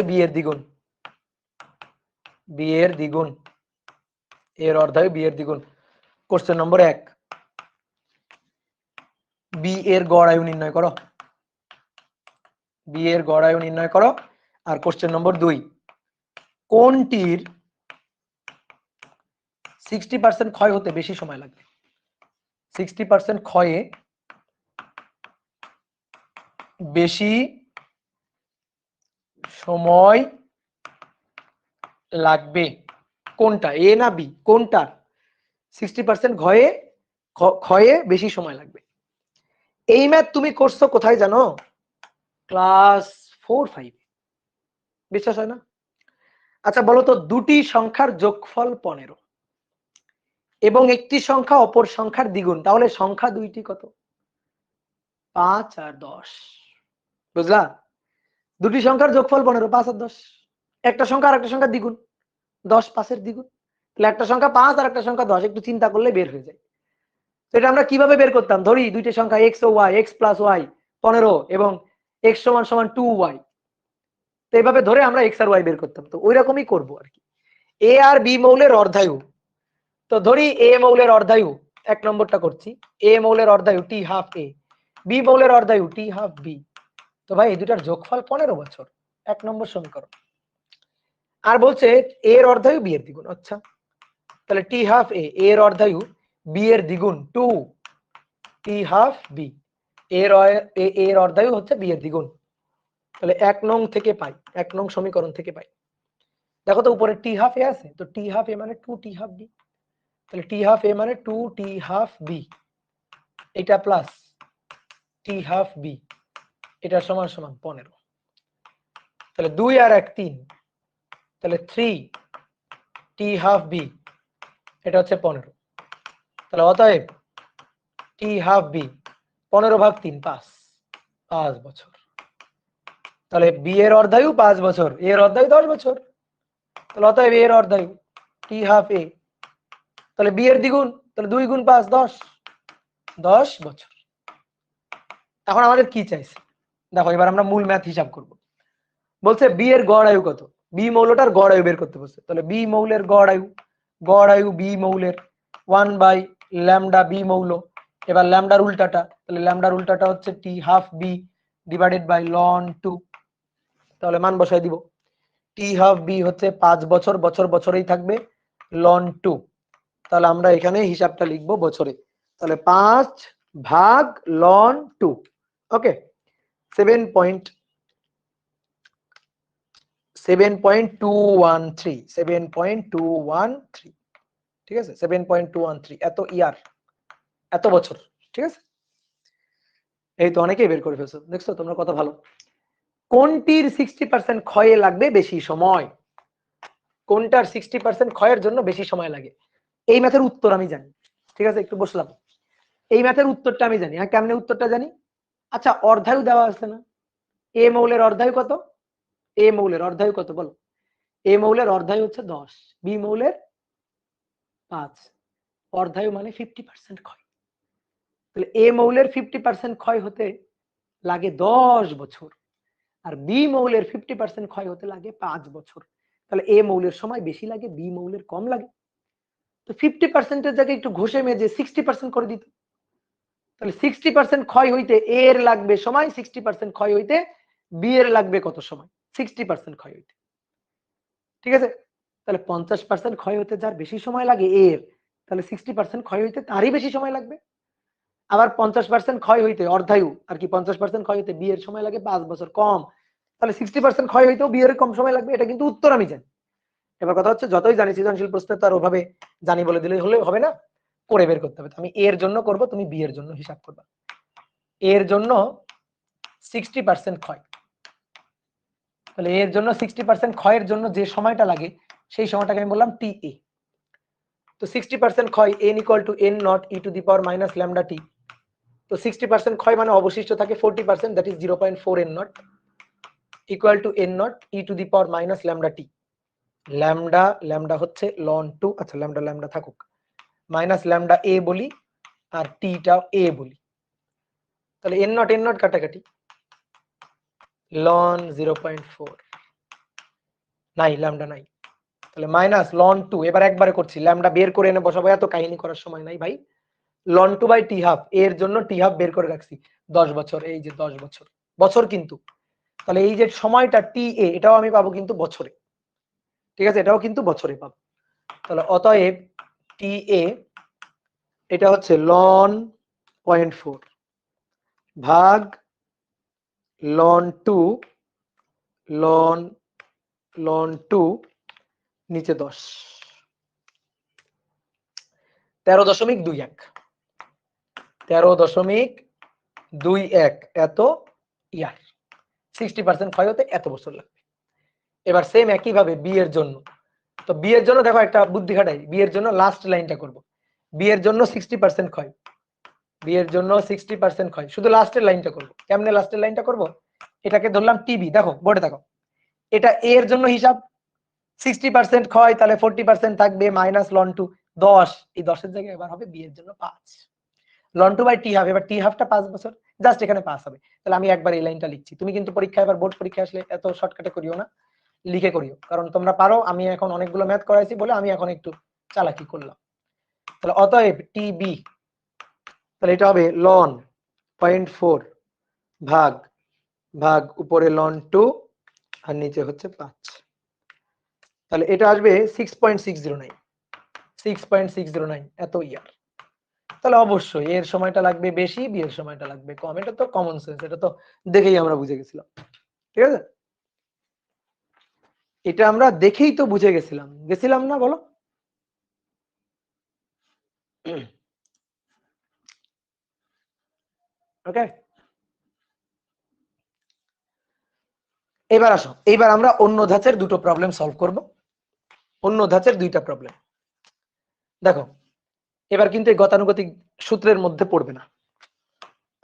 বি এর দ্বিগুণ। এর অর্ধায়ু বি এর দ্বিগুণ। কোশ্চেন নম্বর 1, বি এর গড় আয়ু নির্ণয় করো। আর কোশ্চেন নম্বর 2, কোনটির 60% ক্ষয় হতে বেশি সময় লাগবে? 60% ক্ষয়ে বেশি সময় লাগবে কোনটা, এ না বি? কোনটা 60% ক্ষয়ে বেশি সময় লাগবে? এই ম্যাথ তুমি করছো কোথায় জানো? ক্লাস 4-5। বিশ্বাস হয় না? আচ্ছা বলো তো, দুটি সংখ্যার যোগফল 15 এবং একটি সংখ্যা অপর সংখ্যার দ্বিগুণ, তাহলে সংখ্যা দুইটি কত? 5 আর 10। বুঝলা? দুটি সংখ্যার যোগফল 15, 5 আর 10। একটা সংখ্যা আর একটা সংখ্যার দ্বিগুণ, 10 5 এর দ্বিগুণ। তাহলে একটা সংখ্যা 5 আর একটা সংখ্যা 10, একটু চিন্তা করলে বের হয়ে যায়। তো এটা আমরা কিভাবে বের করতাম? ধরি দুইটা সংখ্যা x ও y, x প্লাস y 15 এবং x সমান সমান 2y। তো এইভাবে ধরে আমরা x আর y বের করতাম। তো ওই রকমই করব আর কি। a আর b মৌলের অর্ধায়ু, তো ধরি a মৌলের অর্ধায়ু, এক নম্বরটা করছি, a মৌলের অর্ধায়ু t হাফ a, b মৌলের অর্ধায়ু t হাফ b। তো ভাই এই দুটার যোগফল 15 বছর, এক নম্বর সমীকরণ। আর বলছে a এর অর্ধায়ু b এর দ্বিগুণ। আচ্ছা তাহলে t হাফ a, এর অর্ধায়ু b এর দ্বিগুণ 2 t হাফ b, এর অর্ধায়ু হচ্ছে b এর দ্বিগুণ। তাহলে 1 নং থেকে পাই, 1 নং সমীকরণ থেকে পাই। দেখো তো উপরে t হাফ a আছে, তো t হাফ a মানে 2 t হাফ b। তাহলে t হাফ a মানে 2 t হাফ b, এটা প্লাস t হাফ b, এটা সমান সমান 15। তাহলে 2 আর 1 3, তাহলে 3 t হাফ b, এটা হচ্ছে 15। তাহলে অতএব t হাফ b 15 ভাগ 3 5 বছর। তাহলে b এর অর্ধায়ু 5 বছর, a এর অর্ধায়ু 10 বছর। তাহলে অতএব a এর অর্ধায়ু t হাফ a, তাহলে b এর দ্বিগুণ, তাহলে 2 গুণ 5 10 বছর। এখন আমাদের কি চাইছে? দেখো এবার আমরা মূল ম্যাথ হিসাব করব। বলছে বি এর গড় আয়ু কত, বি মৌলটার গড় আয়ু বের করতে বলছে। তাহলে বি মৌলের গড় আয়ু বি মৌলের 1 বাই ল্যামডা বি মৌল। এবার ল্যামডার উল্টাটা, তাহলে ল্যামডার উল্টাটা হচ্ছে t half be divided by ln 2। তাহলে মান বসাই দিব, টি হাফ বি হচ্ছে 5 বছর, বছর বছরেই থাকবে, লন 2। তাহলে আমরা এখানে হিসাবটা লিখব বছরে। তাহলে 5 ভাগ লন 2। ওকে, 7.213, ঠিক আছে? 7.213 এত ইয়ার, এত বছর। ঠিক আছে, এই তো অনেকেই বের করে ফেলছো, দেখছো তোমরা কত ভালো। কোনটির 60% ক্ষয়ে লাগবে বেশি সময়? কোনটার 60% ক্ষয়ের জন্য বেশি সময় লাগে? এই ম্যাথের উত্তর আমি জানি, ঠিক আছে, একটু বসলাম, এই ম্যাথের উত্তরটা আমি জানি। হ্যাঁ, কেমনে উত্তরটা জানি? আচ্ছা, অর্ধায়ু দেওয়া আছে না, এ মৌলের অর্ধায়ু কত? এ মৌলের অর্ধায়ু কত বলো? এ মৌলের অর্ধায়ু হচ্ছে 10, বি মৌলের 5, অর্ধায়ু মানে 50% ক্ষয়। তাহলে এ মৌলের 50% ক্ষয় হতে লাগে 10 বছর, আর বি মৌলের 50% ক্ষয় হতে লাগে 5 বছর। তাহলে এ মৌলের সময় বেশি লাগে, বি মৌলের কম লাগে। তো 50%-এর জায়গায় একটু ঘষে মেজে 60% করে দিত। তাহলে 60% ক্ষয় হইতে এ এর লাগবে সময়, 60% ক্ষয় হইতে বি এর লাগবে কত সময়? 60% ক্ষয় হইতে, ঠিক আছে। তাহলে 50% ক্ষয় হতে যার বেশি সময় লাগে এ এর, তাহলে 60% ক্ষয় হইতে তারই বেশি সময় লাগবে। আবার 50% ক্ষয় হইতে অর্ধায়ু আর কি 50% ক্ষয় হইতে বি এর সময় লাগে 5 বছর কম, তাহলে 60% ক্ষয় হইতেও বি এর কম সময় লাগবে। এটা কিন্তু উত্তর আমি জানি। এবার কথা হচ্ছে, যতই জানি সৃজনশীল প্রশ্নে তো আর ওভাবে জানি বলে দিলে হলে হবে না, করে বের করতে হবে। আমি এর জন্য করব, তুমি বি এর জন্য হিসাব করবা। এর জন্য 60% ক্ষয়, তাহলে এর জন্য 60% ক্ষয়ের জন্য যে সময়টা লাগে সেই সময়টাকে আমি বললাম টি এ। তো 60% ক্ষয় n = n naught e to the power minus lambda t. তো 60% ক্ষয় মানে অবশিষ্ট থাকে 40%, that is 0.4 n naught equal to n naught e to the power minus lambda t. Lambda হচ্ছে ln 2, আচ্ছা ল্যামডা থাকুক, মাইনাস ল্যামডা এ বলি আর টিটা এ বলি। তাহলে n নট কাটাকাটি, ln 0.4 নাই, ল্যামডা নাই, তাহলে মাইনাস ln 2। এবার একবারে করছি, ল্যামডা বের করে এনে বসাবো, এত কাহিনী করার সময় নাই ভাই। ln 2/t½ এর জন্য t½ বের করে রাখছি 10 বছর, এই যে 10 বছর, বছর কিন্তু। তাহলে এই যে সময়টা টি এ, এটাও আমি পাবো কিন্তু বছরে, ঠিক আছে, এটাও কিন্তু বছরে পাবো। তাহলে অতএব টি এ এটা হচ্ছে ln 0.4 ভাগ ln 2 ln 2 নিচে 10, 13.21, 13.21 এত ইয়ার। 60% ক্ষয় হতে এত বছর লাগবে। এবার সেম একই ভাবে বি এর জন্য, তো বি এর জন্য দেখো একটা বুদ্ধি খাটাই, বি এর জন্য লাস্ট লাইনটা করব। বি এর জন্য 60% ক্ষয়, বি এর জন্য 60% ক্ষয়, শুধু লাস্টের লাইনটা করব। কেমনে লাস্টের লাইনটা করব? এটাকে ধরলাম টিবি, দেখো বোর্ডে দেখো, এটা এ এর জন্য হিসাব, 60% ক্ষয়, তাহলে 40% থাকবে মাইনাস ln 2 10, এই 10 এর জায়গায় এবার হবে বি এর জন্য 5 ln 2/t½ এবার t½ 5 বছর, জাস্ট এখানে পাস হবে। তাহলে আমি একবার এই লাইনটা লিখছি, তুমি কিন্তু পরীক্ষা এবার বোর্ড পরীক্ষা আসলে এত শর্টকাটে করিও না, লিখে করিও, কারণ তোমরা পারো, আমি এখন অনেকগুলো ম্যাথ করাইছি বলে আমি এখন একটু চালাকি করলাম। তাহলে অতএব টিবি, তাহলে এটা হবে ln 0.4 ভাগ উপরে ln 2 আর নিচে হচ্ছে 5, তাহলে এটা আসবে 6.609 এত ইয়ার। তাহলে অবশ্যই এর সময়টা লাগবে বেশি, বি এর সময়টা লাগবে কম, এটা তো কমন সেন্স, এটা তো দেখেই আমরা বুঝে গেছিলাম, ঠিক আছে, এটা আমরা দেখেই তো বুঝে গেছিলাম না বলো? ওকে, এবার আসো, এইবার আমরা অন্য ধাঁচের দুটো প্রবলেম সলভ করব, অন্য ধাঁচের দুইটা প্রবলেম। দেখো এবার কিন্তু এই গতানুগতিক সূত্রের মধ্যে পড়বে না।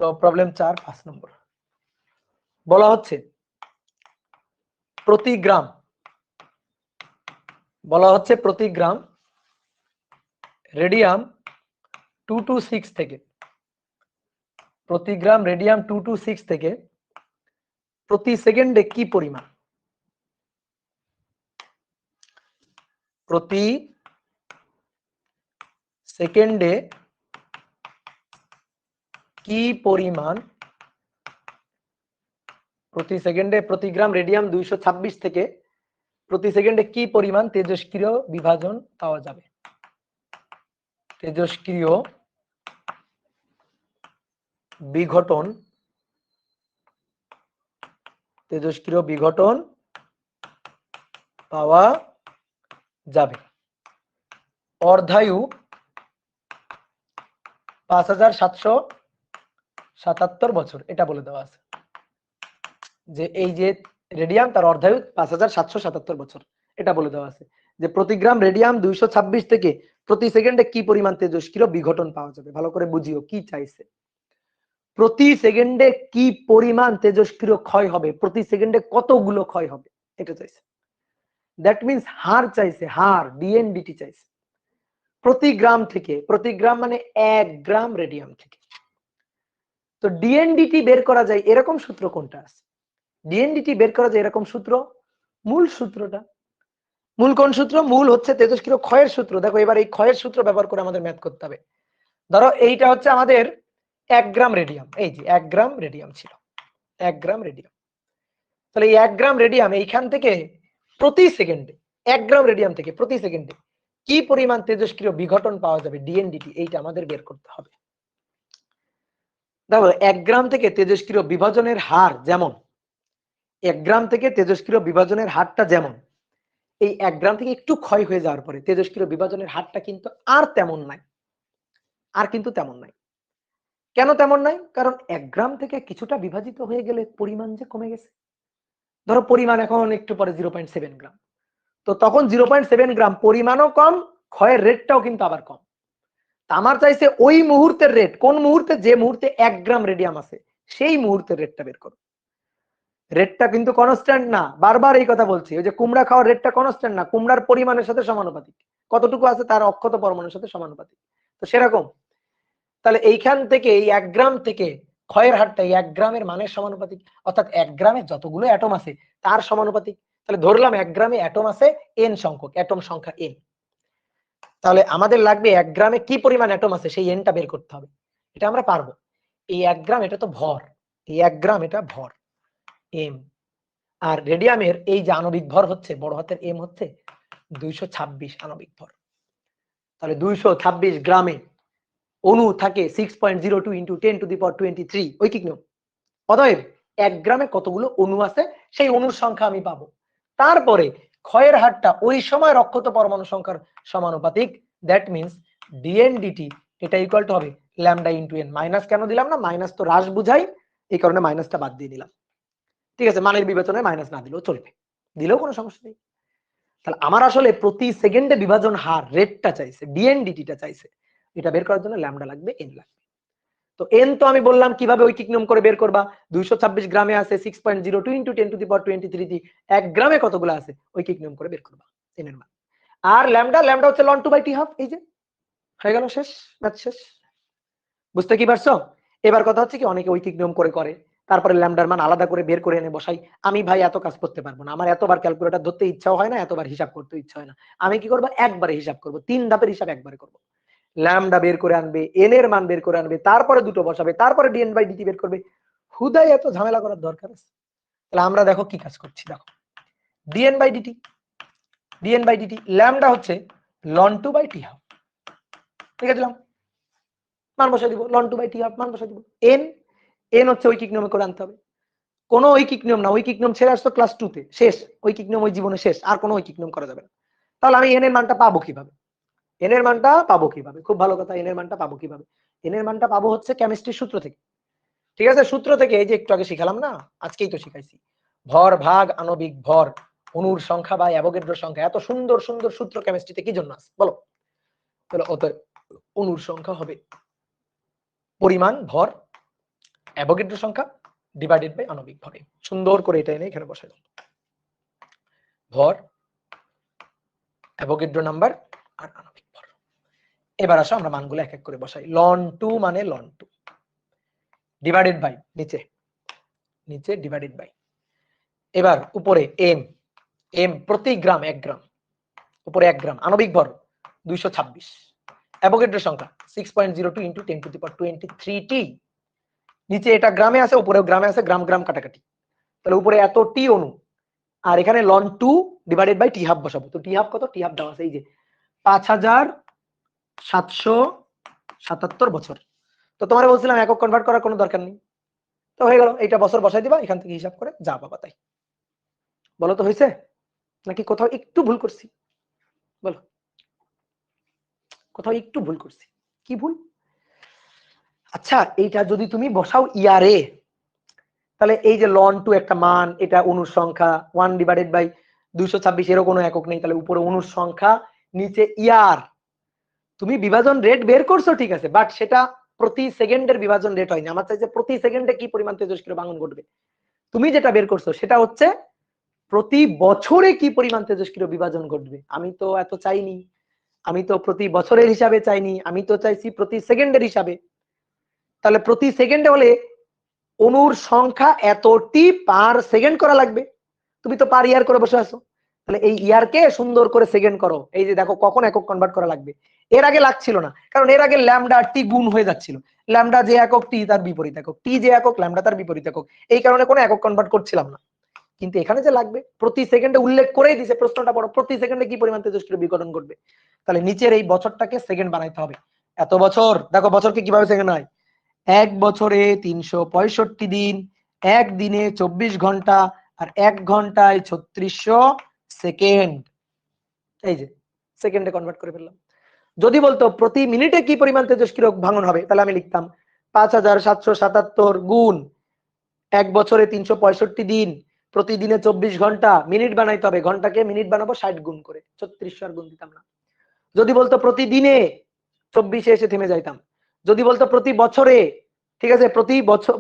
তো প্রবলেম 4 5 নম্বর বলা হচ্ছে প্রতি গ্রাম রেডিয়াম 226 থেকে, প্রতি গ্রাম রেডিয়াম 226 থেকে প্রতি সেকেন্ডে কি পরিমাণ, প্রতি সেকেন্ডে কি পরিমাণ, প্রতি সেকেন্ডে প্রতি গ্রাম রেডিয়াম 226 থেকে প্রতি সেকেন্ডে কি পরিমাণ তেজস্ক্রিয় বিভাজন পাওয়া যাবে, তেজস্ক্রিয় বিঘটন পাওয়া যাবে। অর্ধায়ু 5777 বছর, এটা বলে দেওয়া আছে যে এই যে রেডিয়াম তার অর্ধায়ু 5777 বছর, এটা বলে দেওয়া আছে। যে প্রতি গ্রাম রেডিয়াম 226 থেকে প্রতি সেকেন্ডে কি পরিমাণ তেজস্ক্রিয় বিঘটন পাওয়া যাবে। ভালো করে বুঝিও কি চাইছে। প্রতি সেকেন্ডে কি পরিমাণ তেজস্ক্রিয় ক্ষয় হবে, প্রতি সেকেন্ডে কতগুলো ক্ষয় হবে, এটা চাইছে। দ্যাট মিনস হার চাইছে, হার ডিএনডিটি চাইছে প্রতি গ্রাম থেকে, প্রতি গ্রাম মানে 1 গ্রাম রেডিয়াম থেকে। তো ডিএনডিটি বের করা যায় এরকম সূত্র কোনটা আছে? ডিএনডিটি বের করা যায় এরকম সূত্র, মূল সূত্রটা। মূল কোন সূত্র? মূল হচ্ছে তেজস্ক্রিয় ক্ষয়ের সূত্র। দেখো এবার এই ক্ষয়ের সূত্র ব্যবহার করে আমাদের ম্যাথ করতে হবে। ধরো এইটা হচ্ছে আমাদের 1 গ্রাম রেডিয়াম, এই যে 1 গ্রাম রেডিয়াম ছিল, 1 গ্রাম রেডিয়াম। তাহলে এই 1 গ্রাম রেডিয়াম এইখান থেকে প্রতি সেকেন্ডে 1 গ্রাম রেডিয়াম থেকে প্রতি সেকেন্ডে কি পরিমাণ তেজস্ক্রিয় বিঘটন পাওয়া যাবে ডিএনডিটি, এইটা আমাদের বের করতে হবে। দেখো 1 গ্রাম থেকে তেজস্ক্রিয় বিভাজনের হার যেমন, 1 গ্রাম থেকে তেজস্ক্রিয় বিভাজনের হারটা যেমন, এই 1 গ্রাম থেকে একটু ক্ষয় হয়ে যাওয়ার পরে তেজস্ক্রিয় বিভাজনের হারটা কিন্তু আর তেমন নাই, আর কিন্তু তেমন নাই। কেন তেমন নাই? কারণ 1 গ্রাম থেকে কিছুটা বিভাজিত হয়ে গেলে পরিমাণ যে কমে গেছে। ধরো পরিমাণ এখন একটু পরে 0.7 গ্রাম, তো তখন 0.7 গ্রাম পরিমাণও কম, ক্ষয়ের রেটটাও কিন্তু আবার কম। আমার চাইছে ওই মুহূর্তের রেট, কোন মুহূর্তে? যে মুহূর্তে 1 গ্রাম রেডিয়াম আছে সেই মুহূর্তের রেটটা বের করো। রেটটা কিন্তু কনস্ট্যান্ট না, বারবার এই কথা বলছি। ওই যে কুমড়া খাওয়ার রেটটা কনস্ট্যান্ট না, কুমড়ার পরিমাণের সাথে সমানুপাতিক, কতটুকু আছে তার অক্ষত পরমাণুর সাথে সমানুপাতিক। তো সেরকম তাহলে এইখান থেকে এই 1 গ্রাম থেকে ক্ষয়ের হারটা 1 গ্রামের মানের সমানুপাতিক, অর্থাৎ 1 গ্রামে যতগুলো অ্যাটম আছে তার সমানুপাতিক। তাহলে ধরলাম 1 গ্রামে অ্যাটম আছে n সংখ্যক, অ্যাটম সংখ্যা n। তাহলে আমাদের লাগবে 1 গ্রামে কি পরিমাণ অ্যাটম আছে সেই nটা বের করতে হবে। এটা আমরা পারবো। এই 1 গ্রাম এটা তো ভর, এই 1 গ্রাম এটা ভর m, আর রেডিয়ামের এই যে আণবিক ভর হচ্ছে বড় হাতের m হচ্ছে 226 আণবিক ভর। তাহলে 226 গ্রামে অণু থাকে 6.02 × 10⁻23 ঐকিক নিয়ম। অতএব 1 গ্রামে কতগুলো অণু আছে সেই অণুর সংখ্যা আমি পাবো। তারপরে ক্ষয়ের হারটা ওই সময় অক্ষত পরমাণু সংখ্যার সমানুপাতিক। দ্যাট মিন্স ডিএনডিটি এটা ইকুয়াল টু হবে ল্যামডা ইনটু n। মাইনাস কেন দিলাম না? মাইনাস তো হ্রাস বুঝাই, এই কারণে মাইনাসটা বাদ দিয়ে দিলাম। ঠিক আছে, মানের বিবেচনায় মাইনাস না দিলেও চলবে, দিলেও কোনো সমস্যা নেই। তাহলে আমার আসলে প্রতি সেকেন্ডে বিভাজন হার রেটটা চাইছে, ডিএনডিটিটা চাইছে, এটা বের করার জন্য ল্যামডা লাগবে, n লাগবে। তো n তো আমি বললাম কিভাবে ঐকিক নিয়ম করে বের করবা। 226 গ্রামে আছে 6.02 × 10⁻23 1 গ্রামে কতগুলো আছে ঐকিক নিয়ম করে বের করবা n এর মান। আর ল্যামডা, ল্যামডা হচ্ছে ln 2/t½ এই যে হয়ে গেল, শেষ, ম্যাথ শেষ। বুঝতে কি পারছো? এবার কথা হচ্ছে কি অনেকে ঐকিক নিয়ম করে করে তারপরে ল্যামডার মান আলাদা করে বের করে এনে বসাই। আমি ভাই এত কাজ করতে পারবো না, আমার এতবার ক্যালকুলেটর ধরতে ইচ্ছাও হয় না, এতবার হিসাব করতে ইচ্ছা হয় না। আমি কি করবো? একবারে হিসাব করবো, 3 ধাপের হিসাব একবারে করবো। ল্যামডা বের করে আনবে, n এর মান বের করে আনবে, তারপরে দুটো বসাবে, তারপরে dn/dt বের করবে। হুদাই এত ঝামেলা করার দরকার আছে? তাহলে আমরা দেখো কি কাজ করছি। দেখো dn/dt, dn/dt ল্যামডা হচ্ছে ln 2/t½ লিখে দিলাম, মান বসাই দিব, ln 2/t½ মান বসাই দিব। n, n হচ্ছে ঐকিক নিয়মে করে আনতে হবে। কোনো ঐকিক নিয়ম না, ঐকিক নিয়ম ছেড়ে আসতো ক্লাস 2 তে, শেষ। ঐকিক নিয়ম ওই জীবনে শেষ, আর কোনো ঐকিক নিয়ম করা যাবে না। তাহলে আমি n এর মানটা পাবো কিভাবে? n এর মানটা পাবো কিভাবে? খুব ভালো কথা, n এর মানটা পাবো কিভাবে? n এর মানটা পাবো হচ্ছে কেমিস্ট্রির সূত্র থেকে। ঠিক আছে, সূত্র থেকে এই যে একটু আগে শিখালাম না, আজকেই তো শিখাইছি, ভর ভাগ আণবিক ভর, অণুর সংখ্যা বা অ্যাভোগাড্রো সংখ্যা। এত সুন্দর সুন্দর সূত্র কেমিস্ট্রিতে কি জন্য আছে বলো? তাহলে অণুর সংখ্যা হবে পরিমাণ ভর অ্যাভোগাড্রো সংখ্যা ডিভাইডেড বাই আণবিক ভর। সুন্দর করে এটা এনে এখানে বসাই দাও, ভর অ্যাভোগাড্রো নাম্বার আর আণবিক ভর। এবার আসো আমরা মানগুলো এক এক করে বসাই। ln 2 মানে ln 2 ডিভাইডেড বাই নিচে, নিচে ডিভাইডেড বাই, এবার উপরে m, m প্রতি গ্রাম 1 গ্রাম, উপরে 1 গ্রাম, আণবিক ভর 226, অ্যাভোগাড্রো সংখ্যা 6.02 × 10⁻23t, নিচে এটা গ্রামে আছে উপরেও গ্রামে আছে, গ্রাম গ্রাম কাটাকাটি, তাহলে উপরে এত টি অণু, আর এখানে ln 2 ডিভাইডেড বাই t½ বসাবো। তো t½ কত? t½ দেওয়া আছে এই যে 5777 বছর। তো তোমারে বলছিলাম একক কনভার্ট করার কোনো দরকার নেই, তো হয়ে গেল, এইটা বছর বসাই দিবা, এখান থেকে হিসাব করে যা পাবা তাই। বলো তো হয়েছে নাকি কোথাও একটু ভুল করছি? বলো কোথাও একটু ভুল করছি? কি ভুল? আচ্ছা, এইটা যদি তুমি বসাও ইয়ারে, তাহলে এই যে ln 2 একটা মান, এটা অণুর সংখ্যা 1 ডিভাইডেড বাই 226 এরও কোনো একক নেই, তাহলে উপরে অণুর সংখ্যা, নিচে ইয়ার। তুমি বিভাজন রেট বের করছো ঠিক আছে, বাট সেটা প্রতি সেকেন্ডের বিভাজন রেট হয়নি। আমার চাইছে প্রতি সেকেন্ডে কি পরিমাণ তেজস্ক্রিয় ভাঙন ঘটবে। তুমি যেটা বের করছো সেটা হচ্ছে প্রতি বছরে কি পরিমাণ তেজস্ক্রিয় বিভাজন ঘটবে। আমি তো এত চাইনি, আমি তো প্রতি বছরের হিসাবে চাইনি, আমি তো চাইছি প্রতি সেকেন্ডের হিসাবে। তাহলে প্রতি সেকেন্ডে হলে অণুর সংখ্যা এতটি পার সেকেন্ড করা লাগবে। তুমি তো পার ইয়ার করে বসে আছো, তাহলে এই ইয়ারকে সুন্দর করে সেকেন্ড করো। এই যে দেখো কখন একক কনভার্ট করা লাগবে, এর আগে লাগছিল না, কারণ এর আগে ল্যামডা আর টি গুণ হয়ে যাচ্ছিল। ল্যামডা যে একক, টি তার বিপরীত একক, টি যে একক, ল্যামডা তার বিপরীত একক, এই কারণে কোনো একক কনভার্ট করছিলাম না। কিন্তু এখানে যে লাগবে প্রতি সেকেন্ডে উল্লেখ করেই দিছে, প্রশ্নটা বড়, প্রতি সেকেন্ডে কি পরিমাণ তেজস্ক্রিয় বিঘটন ঘটবে। তাহলে নিচের এই বছরটাকে সেকেন্ড বানাইতে হবে। এত বছর, দেখো বছরকে কিভাবে সেকেন্ড হয়, এক বছরে 365 দিন, এক দিনে 24 ঘন্টা, আর এক ঘন্টায় 3600 সেকেন্ড। এই যে সেকেন্ডে কনভার্ট করে ফেললাম। যদি বলতো প্রতি মিনিটে কি পরিমাণ তেজস্ক্রিয় ভাঙন হবে, তাহলে আমি লিখতাম 5777 গুণ এক বছরে 365 দিন, প্রতিদিনে 24 ঘন্টা, মিনিট বানাইতে হবে, ঘন্টাকে মিনিট বানাবো 60 গুণ করে, 3600 আর গুণ দিতাম না। যদি বলতো প্রতিদিনে 24-এ এসে থেমে যাইতাম। যদি বলতো প্রতি বছরে, ঠিক আছে, প্রতি বছর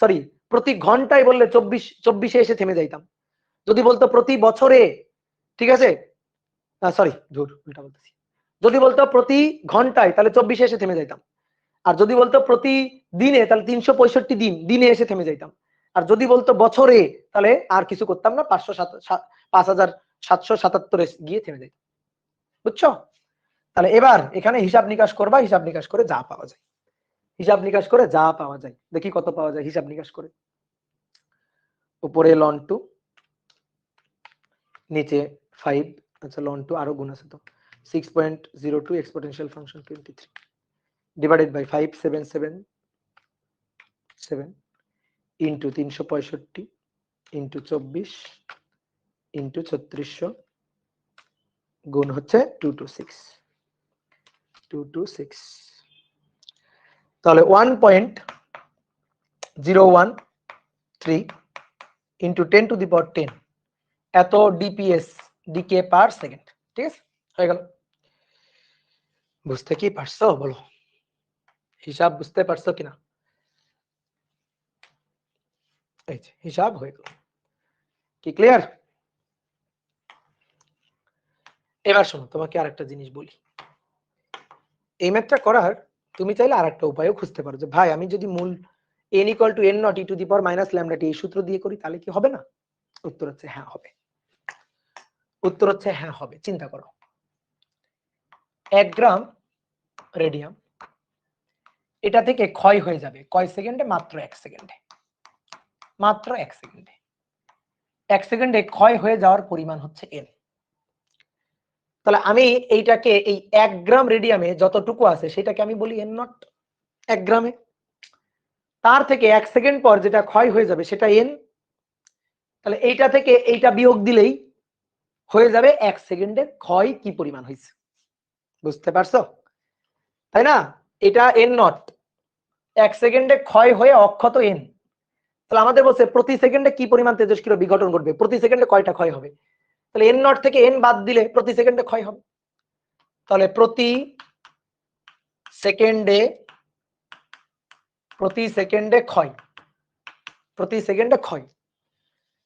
সরি প্রতি ঘন্টায় বললে 24-এ এসে থেমে যাইতাম। যদি বলতো প্রতি বছরে, ঠিক আছে, সরি উল্টা বলতেছি, যদি বলতো প্রতি ঘন্টায় তাহলে 24-এ এসে থেমে যাইতাম। আর যদি বলতো প্রতি দিনে তাহলে 365 দিন, দিনে এসে থেমে যাইতাম। আর যদি বলতো বছরে তাহলে আর কিছু করতাম না, 5777 গিয়ে থেমে যাইতাম। বুঝছো? তাহলে এবার এখানে হিসাব নিকাশ করবা, হিসাব নিকাশ করে যা পাওয়া যায়, হিসাব নিকাশ করে যা পাওয়া যায়, দেখি কত পাওয়া যায় হিসাব নিকাশ করে। উপরে ln 2, নিচে 5, আচ্ছা ln 2 আরো গুণ আছে তো, 6.02 exponential function 23 divided by 5777 into 365 into 24 into 3600 গুণ হচ্ছে 226। তাহলে 1.013 ইন্টু 10 টু দি পাওয়ার 10 এত ডিপিএস, ডিকে পার সেকেন্ড। ঠিক আছে, হয়ে গেল। বুঝতে কি পারছো বলো, হিসাব বুঝতে পারছো কিনা? এই যে হিসাব হয়ে গেল, কি ক্লিয়ার? এবার শোনো, তোমাকে আরেকটা জিনিস বলি। এই ম্যাথটা করার তুমি চাইলে আরেকটা উপায়ও খুঁজতে পারো, যে ভাই আমি যদি মূল n = n not e to the power minus lambda t এই সূত্র দিয়ে করি তাহলে কি হবে না? উত্তর হচ্ছে হ্যাঁ হবে। উত্তর হচ্ছে হ্যাঁ হবে। চিন্তা করো, 1 গ্রাম রেডিয়াম, এটা থেকে ক্ষয় হয়ে যাবে কয় সেকেন্ডে? মাত্র 1 সেকেন্ডে। মাত্র 1 সেকেন্ডে। 1 সেকেন্ডে ক্ষয় হয়ে যাওয়ার পরিমাণ হচ্ছে n। তাহলে আমি এইটাকে, এই 1 গ্রাম রেডিয়ামে যতটুকু আছে সেটাকে আমি বলি n নট 1 গ্রামে। তার থেকে 1 সেকেন্ড পর যেটা ক্ষয় হয়ে যাবে সেটা n। তাহলে এইটা থেকে এইটা বিয়োগ দিলেই হয়ে যাবে 1 সেকেন্ডের ক্ষয় কি পরিমাণ হয়েছে। বুঝতে পারছো? তাই না? এটা n নট, 1 সেকেন্ডে ক্ষয় হয়ে অক্ষত n। তাহলে আমাদের বলছে প্রতি সেকেন্ডে কি পরিমাণ তেজস্ক্রিয় বিঘটন ঘটবে, প্রতি সেকেন্ডে কয়টা ক্ষয় হবে। তাহলে n নট থেকে n বাদ দিলে প্রতি সেকেন্ডে ক্ষয় হবে। তাহলে প্রতি সেকেন্ডে ক্ষয়, প্রতি সেকেন্ডে ক্ষয়।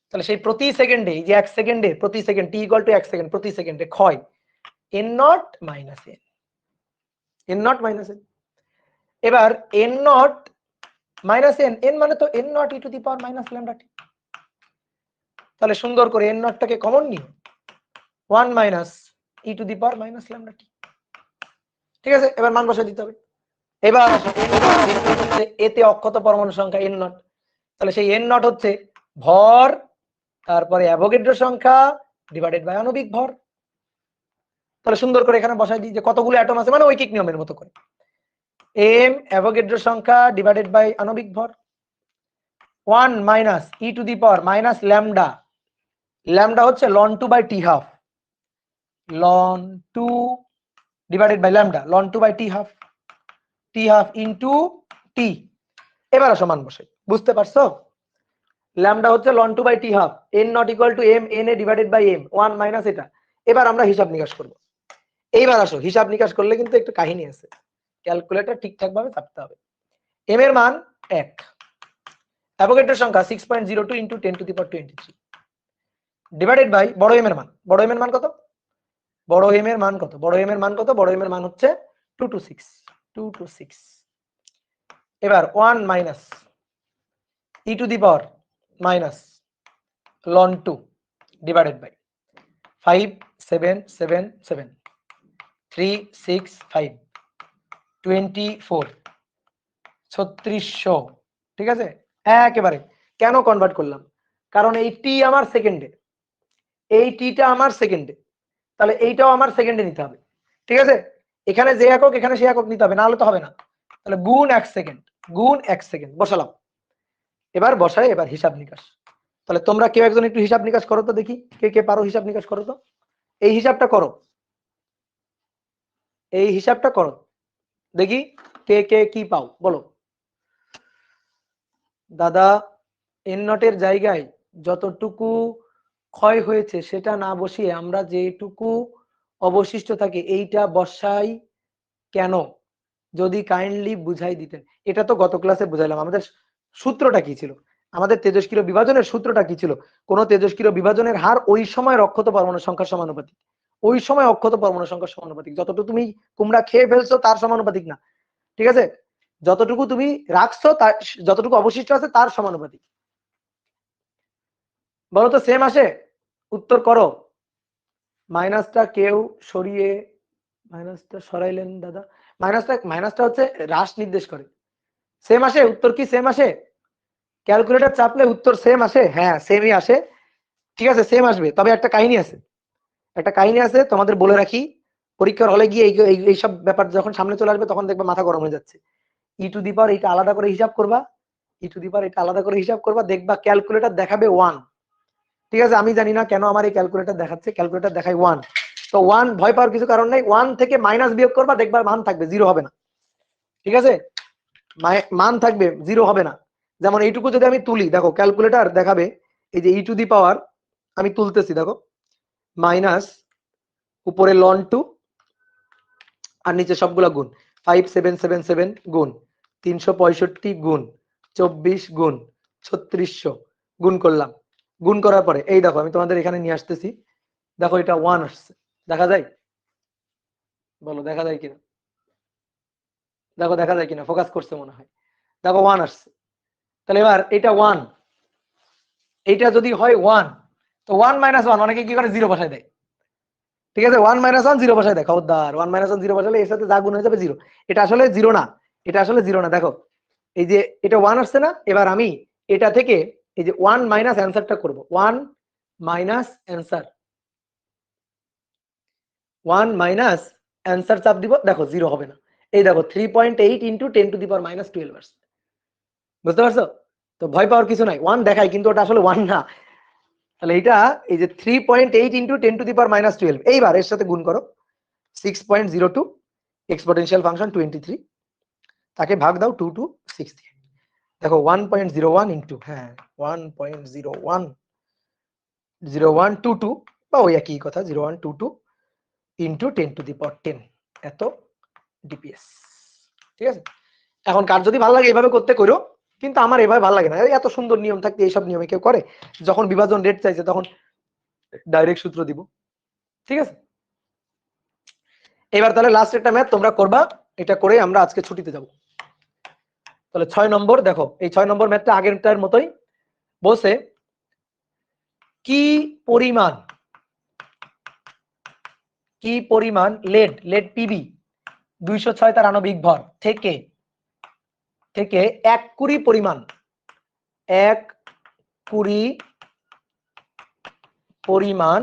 তাহলে সেই প্রতি সেকেন্ডে, এই যে 1 সেকেন্ডে প্রতি সেকেন্ড t = 1 সেকেন্ড, প্রতি সেকেন্ডে ক্ষয় n not minus n, n not minus n। এবার n not minus n, n মানে তো n naught e to the power minus lambda t। তাহলে সুন্দর করে n নটটাকে কমন নিও, 1 minus e to the power minus lambda t। ঠিক আছে, এবার মান বসাই দিতে হবে। এবার আসো, এতে অক্ষত পরমাণু সংখ্যা n নট, তাহলে সেই n নট হচ্ছে ভর, তারপরে অ্যাভোগাড্রো সংখ্যা ডিভাইডেড বাই আণবিক ভর। তাহলে সুন্দর করে এখানে বসাই দিই যে কতগুলো অ্যাটম আছে, মানে ঐকিক নিয়মের মতো করে m অ্যাভোগাড্রো সংখ্যা ডিভাইডেড বাই আণবিক ভর। 1 minus e to the power minus lambda, lambda হচ্ছে ln 2 by t half, ln 2 divided by lambda, ln 2 by t half, t half into t। এবার আসো মান বসাই। বুঝতে পারছো? ল্যামডা হচ্ছে ln 2 by t half, n naught equal to m, n A divided by m, 1 minus এটা। এবার আমরা হিসাব নিকাশ করব। এইবার আসো, হিসাব নিকাশ করলে কিন্তু একটু কাহিনী আছে, ক্যালকুলেটর ঠিকঠাক ভাবে চাপতে হবে। m এর মান 1, অ্যাভোগাড্রোর সংখ্যা 6.02 into 10 to the power 23 divided by বড় m এর মান। বড় m এর মান কত? বড় m এর মান কত? বড় m এর মান কত? বড় m এর মান হচ্ছে 226। এবার 1 minus e to the power minus ln 2 divided by 5777 365 24 3600। ঠিক আছে, একেবারে। কেন কনভার্ট করলাম? কারণ এই টি আমার সেকেন্ডে, এই টিটা আমার সেকেন্ডে, তাহলে এইটাও আমার সেকেন্ডে নিতে হবে। ঠিক আছে, এখানে যে একক এখানে সে একক নিতে হবে, না হলে তো হবে না। তাহলে গুণ 1 সেকেন্ড, গুণ 1 সেকেন্ড বসালাম। এবার বসাই, এবার হিসাব নিকাশ। তাহলে তোমরা কেউ একজন একটু হিসাব নিকাশ করো তো দেখি, কে কে পারো হিসাব নিকাশ করো তো। এই হিসাবটা করো, এই হিসাবটা করো দেখি কে কে কি পাও বলো। দাদা, এন নটের জায়গায় যতটুকু ক্ষয় হয়েছে সেটা না বসিয়ে আমরা যেটুকু অবশিষ্ট থাকে এইটা বসাই কেন? যদি কাইন্ডলি বুঝাই দিতেন। এটা তো গত ক্লাসে বুঝাইলাম। আমাদের সূত্রটা কি ছিল? আমাদের তেজস্ক্রিয় বিভাজনের সূত্রটা কি ছিল? কোন তেজস্ক্রিয় বিভাজনের হার ওই সময় অক্ষত পরমাণুর সংখ্যার সমানুপাতিক। ওই সময় অক্ষত পরমাণুর সংখ্যার সমানুপাতিক। যতটুকু তুমি কুমড়া খেয়ে ফেলছো তার সমানুপাতিক না। ঠিক আছে, যতটুকু তুমি রাখছো তার, যতটুকু অবশিষ্ট আছে তার সমানুপাতিক। বলো তো সেম আসে? উত্তর করো। মাইনাসটা কেউ সরিয়ে, মাইনাসটা সরাইলেন দাদা। মাইনাসটা হচ্ছে হ্রাস নির্দেশ করে। সেম আসে? উত্তর কি সেম আসে? ক্যালকুলেটর চাপলে উত্তর সেম আসে? হ্যাঁ, সেমই আসে। ঠিক আছে, সেম আসবে। তবে একটা কাহিনী আছে, একটা কাহিনী আছে তোমাদের বলে রাখি। পরীক্ষার হলে গিয়ে এইসব ব্যাপার যখন সামনে চলে আসবে তখন দেখবে মাথা গরম হয়ে যাচ্ছে। ই টু দি পাওয়ার এটা আলাদা করে হিসাব করবা, ই টু দি পাওয়ার এটা আলাদা করে হিসাব করবা, দেখবা ক্যালকুলেটর দেখাবে 1। ঠিক আছে, আমি জানি না কেন আমার এই ক্যালকুলেটর দেখাচ্ছে, ক্যালকুলেটর দেখায় 1। তো 1 ভয় পাওয়ার কিছু কারণ নাই। 1 থেকে মাইনাস বিয়োগ করবা, দেখবা মান থাকবে, জিরো হবে না। ঠিক আছে, মান থাকবে, জিরো হবে না। যেমন এইটুকু যদি আমি তুলি, দেখো ক্যালকুলেটর দেখাবে এই যে ই টু দি পাওয়ার, আমি তুলতেছি দেখো, মাইনাস উপরে ln 2 আর নিচে সবগুলা গুণ, 5777 গুণ 365 গুণ 24 গুণ 3600 গুণ করলাম। গুণ করার পরে এই দেখো আমি তোমাদের এখানে নিয়ে আসতেছি, দেখো এটা 1 আসছে। দেখা যায়? বলো দেখা যায় কিনা? দেখো দেখা যায় কিনা? ফোকাস করছে মনে হয়। দেখো 1 আসছে। তাহলে এবার এটা 1, এইটা যদি হয় 1, তো 1 মাইনাস 1 অনেকে কি করে, জিরো বসায় দেয়। ঠিক আছে, 1 মাইনাস 1 জিরো বসায় দেয়, খবরদার। 1 মাইনাস 1 জিরো বসালে এর সাথে যা গুণ হয়ে যাবে জিরো। এটা আসলে জিরো না, এটা আসলে জিরো না। দেখো এই যে এটা 1 আসছে না, এবার আমি এটা থেকে এই যে 1 মাইনাস অ্যান্সারটা করব। 1 মাইনাস অ্যান্সার, 1 মাইনাস অ্যান্সার চাপ দিব, দেখো জিরো হবে না। এই দেখো 3.8 into 10 to the power minus 12 আসছে। বুঝতে পারছো? তো ভয় পাওয়ার কিছু নাই। 1 দেখাই কিন্তু ওটা আসলে 1 না। তাহলে এটা এই যে 3.8 into 10 to the power minus 12, এইবার এর সাথে গুণ করো 6.02 এক্সপোনেনশিয়াল ফাংশন 23, তাকে ভাগ দাও 2 টু 6 দিয়ে। দেখো 1.01 ইন্টু, হ্যাঁ 1.010122 বা ওই একই কথা, 0122 ইন্টু 10 টু দি পাওয়ার 10 এত ডিপিএস। ঠিক আছে, এখন কার যদি ভালো লাগে এইভাবে করতে করো, কিন্তু আমার এভাবে ভালো লাগে না। এত সুন্দর নিয়ম থাকতে এইসব নিয়মে কেউ করে? যখন বিভাজন রেট চাইছে তখন ডাইরেক্ট সূত্র দিব। ঠিক আছে, এবার তাহলে লাস্ট একটা ম্যাথ তোমরা করবা, এটা করে আমরা আজকে ছুটিতে যাব। তাহলে 6 নম্বর দেখো, এই 6 নম্বর ম্যাথটা আগেরটার মতোই বলছে, কি পরিমাণ লেড পিবি 206 তার আণবিক ভর থেকে 1 কুড়ি পরিমাণ 1 কুড়ি পরিমাণ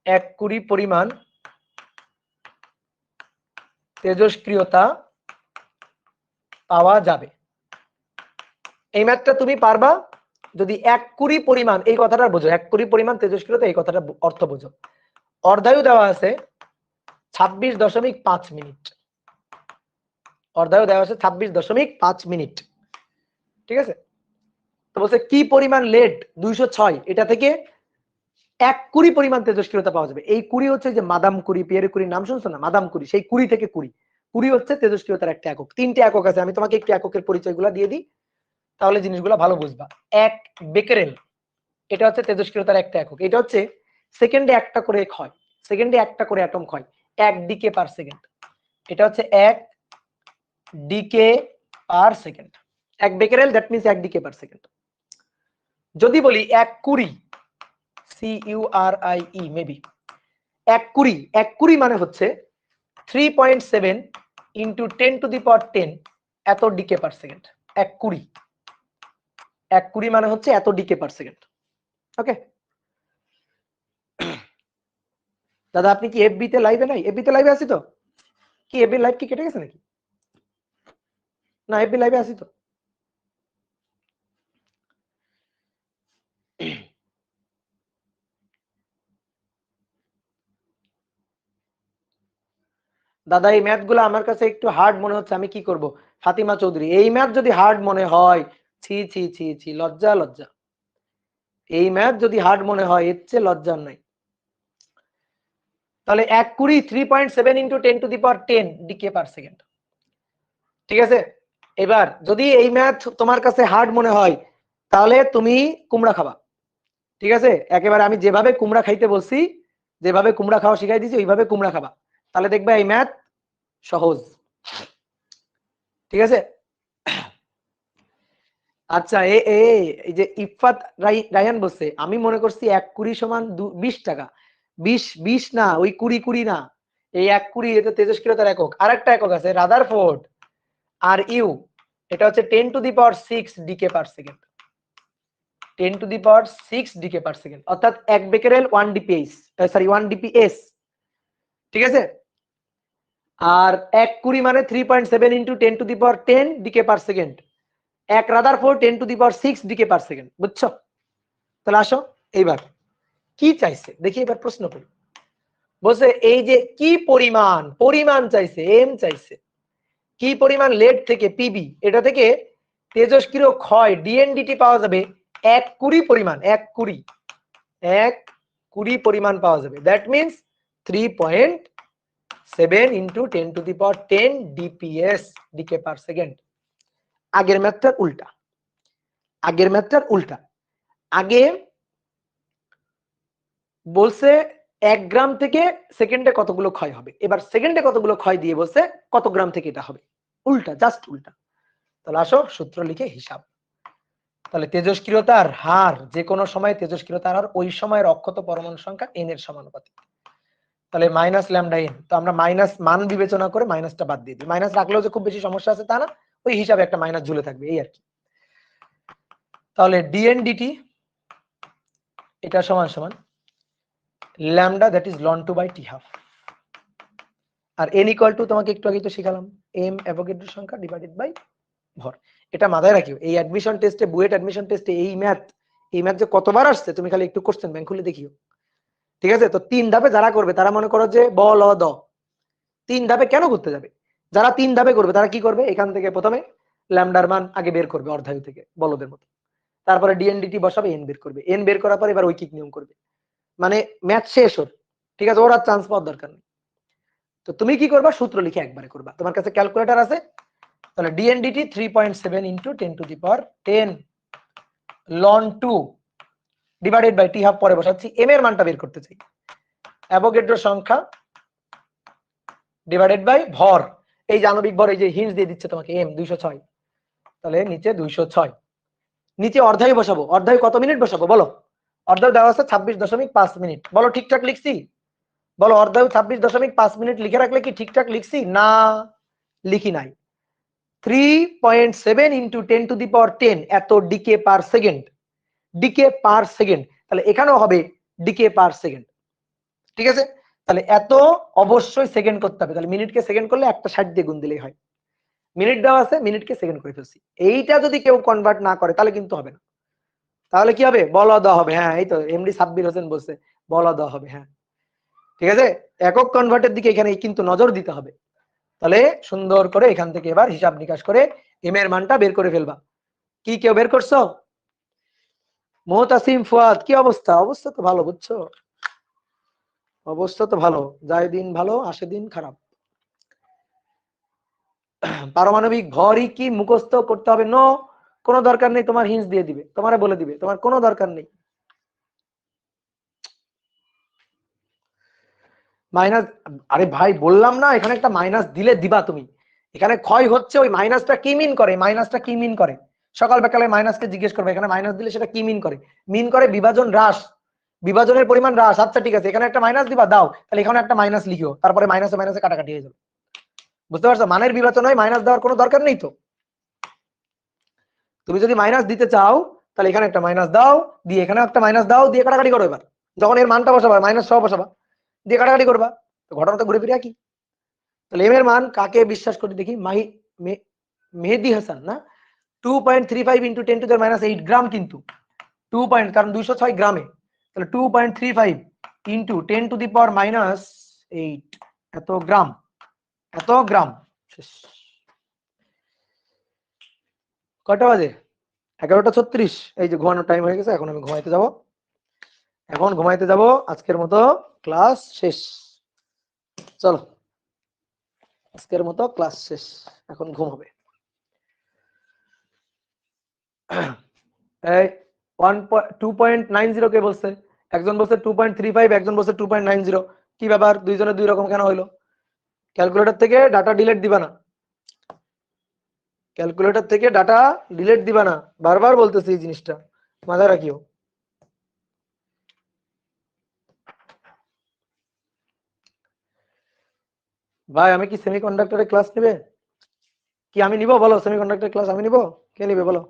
1 কুড়ি পরিমাণ তেজস্ক্রিয়তা পাওয়া যাবে। এই ম্যাথটা তুমি পারবা যদি 1 কুড়ি পরিমাণ এই কথাটা বোঝো। 1 কুড়ি পরিমাণ তেজস্ক্রিয়তা এই কথাটা অর্থ বোঝো। অর্ধায়ু দেওয়া আছে 26.5 মিনিট, অর্ধায়ু দেওয়া আছে 26.5 মিনিট। ঠিক আছে, তো বলছে কি পরিমাণ লেড 206, এটা থেকে 1 কুড়ি পরিমাণ তেজস্ক্রিয়তা পাওয়া যাবে। এই কুড়ি হচ্ছে যে মাদাম কুড়ি, পিয়েরে কুড়ির নাম শুনছো না, মাদাম কুড়ি, সেই কুড়ি থেকে কুড়ি। কুড়ি হচ্ছে তেজস্ক্রিয়তার একটা একক। 3টে একক আছে, আমি তোমাকে একটু এককের পরিচয়গুলো দিয়ে দিই, তাহলে জিনিসগুলো ভালো বুঝবা। 1 বেকেরেল, এটা হচ্ছে তেজস্ক্রিয়তার একটা একক। এটা হচ্ছে সেকেন্ডে একটা করে ক্ষয়, সেকেন্ডে একটা করে অ্যাটম ক্ষয়, 1 ডিকে পার সেকেন্ড। এটা হচ্ছে 1 decay per second. 1 becquerel, that means 1 decay per second. যদি বলি 1 কুড়ি, CURIE মেবি, 1 কুড়ি, 1 কুড়ি মানে হচ্ছে 3.7 ইন্টু 10 টু দি পাওয়ার 10 এত ডিকে পার সেকেন্ড। 1 কুড়ি, 1 কুড়ি মানে হচ্ছে এত ডিকে পার সেকেন্ড। ওকে দাদা, আপনি কি এফবি তে লাইভে নাই? এফবি তে লাইভে আছি তো? কি এফবি লাইভ কি কেটে গেছে নাকি? না, এফবি লাইভে আছি তো। দাদা এই ম্যাথ গুলো আমার কাছে একটু হার্ড মনে হচ্ছে, আমি কি করব? ফাতিমা চৌধুরী, এই ম্যাথ যদি হার্ড মনে হয়, ছি ছি ছি ছি, লজ্জা লজ্জা। এই ম্যাথ যদি হার্ড মনে হয়, এর চেয়ে লজ্জার নাই। তাহলে 1 curie 3.7 into 10 to the power 10 decay per second. ঠিক আছে, এবার যদি এই ম্যাথ তোমার কাছে হার্ড মনে হয়, তাহলে তুমি কুমড়া খাবা। ঠিক আছে, একেবারে আমি যেভাবে কুমড়া খাইতে বলছি, যেভাবে কুমড়া খাওয়া শিখাই দিয়েছি, ওইভাবে কুমড়া খাবা, তাহলে দেখবে এই ম্যাথ সহজ। ঠিক আছে, আচ্ছা এই যে ইফাত রায়ান বলছে, আমি মনে করছি 1 কুড়ি সমান 20 টাকা। 20 না, ওই কুড়ি কুড়ি না, এই 1 কুড়ি এটা তেজস্ক্রিয়তার একক। আরেকটা একক আছে রাদারফোর্ড আর ইউ, এটা হচ্ছে 10 to the power 6 decay per second. 10 to the power 6 decay per second, অর্থাৎ 1 বেকেরেল 1 ডিপিএস, সরি 1 ডিপিএস। ঠিক আছে, আর 1 কুড়ি মানে 3.7 into 10 to the power 10 decay per second. 1 rutherford 10 to the power 6 decay per second. বুঝছো? তাহলে আসো এইবার কি চাইছে দেখি, এবার প্রশ্ন করি। বলছে এই যে কি পরিমাণ, পরিমাণ চাইছে, এম চাইছে, কি পরিমাণ লেড থেকে পিবি, এটা থেকে তেজস্ক্রিয় ক্ষয় ডিএনডিটি পাওয়া যাবে 1 কুড়ি পরিমাণ। 1 কুড়ি, 1 কুড়ি পরিমাণ পাওয়া যাবে, that means 3.7 into 10 to the power 10 DPS decay per second. আগের ম্যাথটার উল্টা, আগের ম্যাথটার উল্টা। আগে বলছে 1 গ্রাম থেকে সেকেন্ডে কতগুলো ক্ষয় হবে, এবার সেকেন্ডে কতগুলো ক্ষয় দিয়ে বলছে কত গ্রাম থেকে এটা হবে। উল্টা, জাস্ট উল্টা। তাহলে আসো সূত্র লিখে হিসাব। তাহলে তেজস্ক্রিয়তার হার, যে কোনো সময় তেজস্ক্রিয়তার হার ওই সময়ের অক্ষত পরমাণু সংখ্যা n এর সমানুপাতিক। তাহলে মাইনাস ল্যামডা n, তো আমরা মাইনাস মান বিবেচনা করে মাইনাসটা বাদ দিয়ে দিই। মাইনাস রাখলেও যে খুব বেশি সমস্যা আছে তা না, ওই হিসাবে একটা মাইনাস ঝুলে থাকবে, এই আর কি। তাহলে ডিএনডিটি এটা সমান সমান lambda, that is ln 2 by t half, আর n ইকুয়াল টু তোমাকে একটু আগে তো শিখালাম m অ্যাভোগাড্রো সংখ্যা ডিভাইডেড বাই ভর। এটা মাথায় রাখিও, এই অ্যাডমিশন টেস্টে, বুয়েট অ্যাডমিশন টেস্টে এই ম্যাথ যে কতবার আসছে তুমি খালি একটু কোশ্চেন ব্যাংক খুলে দেখিও। ঠিক আছে, তো 3 ধাপে যারা করবে তারা মনে করো যে ব ল দ 3 ধাপে কেন করতে যাবে, যারা 3 ধাপে করবে তারা কি করবে, এখান থেকে প্রথমে ল্যামডার মান আগে বের করবে অর্ধায়ু থেকে বলদের মতো, তারপরে ডিএনডিটি বসাবে, এন বের করবে, এন বের করার পর এবার ঐকিক নিয়ম করবে, মানে ম্যাথ শেষ ওর। ঠিক আছে, ওর আর চান্স পাওয়ার দরকার নেই। তো তুমি কি করবা, সূত্র লিখে একবারে করবা। তোমার কাছে ক্যালকুলেটর আছে, তাহলে dndt 3.7 into 10 to the power 10 ln 2 divided by t half, পরে বসাচ্ছি, এম এর মানটা বের করতে চাই, অ্যাভোগাড্রো সংখ্যা ডিভাইডেড বাই ভর, এই যে আণবিক ভর, এই যে হিন্টস দিয়ে দিচ্ছে তোমাকে এম 206, তাহলে নিচে 206, নিচে অর্ধায়ু বসাবো। অর্ধায়ু কত মিনিট বসাবো বলো? অর্ধায়ু দেওয়া আছে 26.5 মিনিট, বলো ঠিকঠাক লিখছি? বলো অর্ধায়ু 26.5 মিনিট লিখে রাখলে কি ঠিকঠাক লিখছি? না, লিখি নাই। 3.7 ইন্টু 10 টু দি পাওয়ার 10 এত decay per second, decay per second, তাহলে এখানেও হবে ডিকে পার সেকেন্ড। ঠিক আছে, তাহলে এত অবশ্যই সেকেন্ড করতে হবে, তাহলে মিনিটকে সেকেন্ড করলে একটা 60 দিয়ে গুণ দিলেই হয়। মিনিট দেওয়া আছে, মিনিটকে সেকেন্ড করে ফেলছি। এইটা যদি কেউ কনভার্ট না করে তাহলে কিন্তু হবে না। তাহলে কি হবে, বলা দেওয়া হবে। হ্যাঁ, এই তো এমডি সাব্বির হোসেন বলছে বলা দেওয়া হবে। হ্যাঁ ঠিক আছে, একক কনভার্টের দিকে এখানে কিন্তু নজর দিতে হবে। তাহলে সুন্দর করে এখান থেকে এবার হিসাব নিকাশ করে এম এর মানটা বের করে ফেলবা। কি কেউ বের করছো? মোহতাসিম ফুয়াদ, কি অবস্থা? অবস্থা তো ভালো, বুঝছো, অবস্থা তো ভালো, যায় দিন ভালো আসে দিন খারাপ। পারমাণবিক ভরই কি মুখস্থ করতে হবে? নো, কোনো দরকার নেই, তোমার হিন্স দিয়ে দিবে, তোমারে বলে দিবে, তোমার কোনো দরকার নেই। মাইনাস, আরে ভাই বললাম না, এখানে একটা মাইনাস দিলে দিবা তুমি। এখানে ক্ষয় হচ্ছে, ওই মাইনাসটা কি মিন করে, মাইনাসটা কি মিন করে? সকাল বিকালে মাইনাসকে জিজ্ঞেস করবে, এখানে মাইনাস দিলে সেটা কি মিন করে? মিন করে বিভাজন হ্রাস, বিভাজনের পরিমাণ হ্রাস। আচ্ছা ঠিক আছে, এখানে একটা মাইনাস দিবা, দাও, তাহলে এখানে একটা মাইনাস লিখিও, তারপরে মাইনাসে মাইনাসে কাটাকাটি হয়ে যাবে। বুঝতে পারছো? মানের বিভাজন হয়, মাইনাস দেওয়ার কোনো দরকার নেই তো। তুমি যদি মাইনাস দিতে চাও তাহলে এখানে একটা মাইনাস দাও, দিয়ে এখানে একটা মাইনাস দাও, দিয়ে কাটাকাটি করো। এবার যখন এর মানটা বসাবা, মাইনাস সহ বসাবা, দিয়ে কাটাকাটি করবা, তো ঘটনা তো ঘুরে ফিরে একই। তাহলে এম এর মান কাকে বিশ্বাস করি দেখি? মেহেদি হাসান না, 2.35 ইন্টু 10⁻⁸ গ্রাম, কিন্তু 2 পয়েন্ট, কারণ 206 গ্রামে, তাহলে 2.35 ইন্টু 10⁻⁸ এত গ্রাম, এত গ্রাম। শেষ। কটা বাজে? 11টা 36। এই যে ঘুমানোর টাইম হয়ে গেছে, এখন আমি ঘুমাইতে যাব, এখন ঘুমাইতে যাব, আজকের মতো ক্লাস শেষ। চলো, আজকের মতো ক্লাস শেষ, এখন ঘুম হবে। এই 2.90 কে বলছে, একজন বলছে 2.35, একজন বলছে 2.90। কি ব্যাপার, দুইজনের দুই রকম কেন হইলো? ক্যালকুলেটর থেকে ডাটা ডিলিট দিবা না, ক্যালকুলেটর থেকে ডাটা ডিলিট দিবা না, বারবার বলতেছি এই জিনিসটা মাথায় রাখিও। ভাই আমি কি সেমিকন্ডাক্টরের ক্লাস নেবে? কি আমি নিব? বলো, সেমিকন্ডাক্টরের ক্লাস আমি নিব? কে নিবে বলো?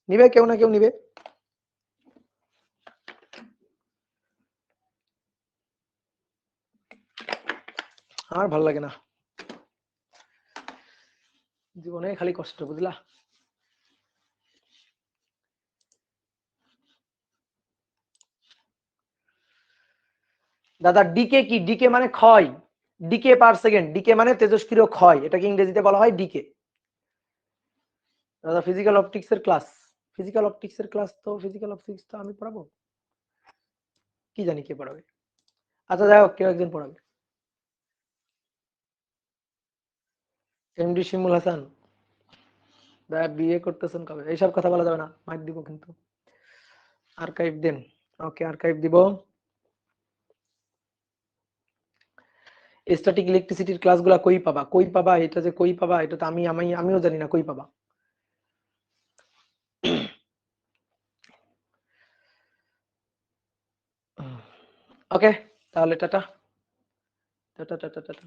নিবে কেউ না কেউ নিবে। আমার ভালো লাগে না, জীবনে খালি কষ্ট, বুঝলা? দাদা ডিকে কি? ডিকে মানে ক্ষয়, ডিকে পার সেকেন্ড, ডিকে মানে তেজস্ক্রিয় ক্ষয়, এটাকে ইংরেজিতে বলা হয় ডিকে। দাদা ফিজিক্যাল অপটিক্স এর ক্লাস, ফিজিক্যাল অপটিক্স এর ক্লাস তো, ফিজিক্যাল অপটিক্স তো আমি পড়াবো, কি জানি কে পড়াবে। আচ্ছা যাই হোক, কেউ একজন পড়াবে। এমডি শিমুল হাসান, ভাই বিয়ে করতেছেন কবে? এইসব কথা বলা যাবে না, মাইক দিব কিন্তু। আর্কাইভ দেন, ওকে আর্কাইভ দিব। স্ট্যাটিক ইলেকট্রিসিটির ক্লাসগুলো কই পাবা? কই পাবা এটা, যে কই পাবা এটা তো আমিও জানি না কই পাবা। ওকে, তাহলে টাটা, টাটা টাটা টাটা।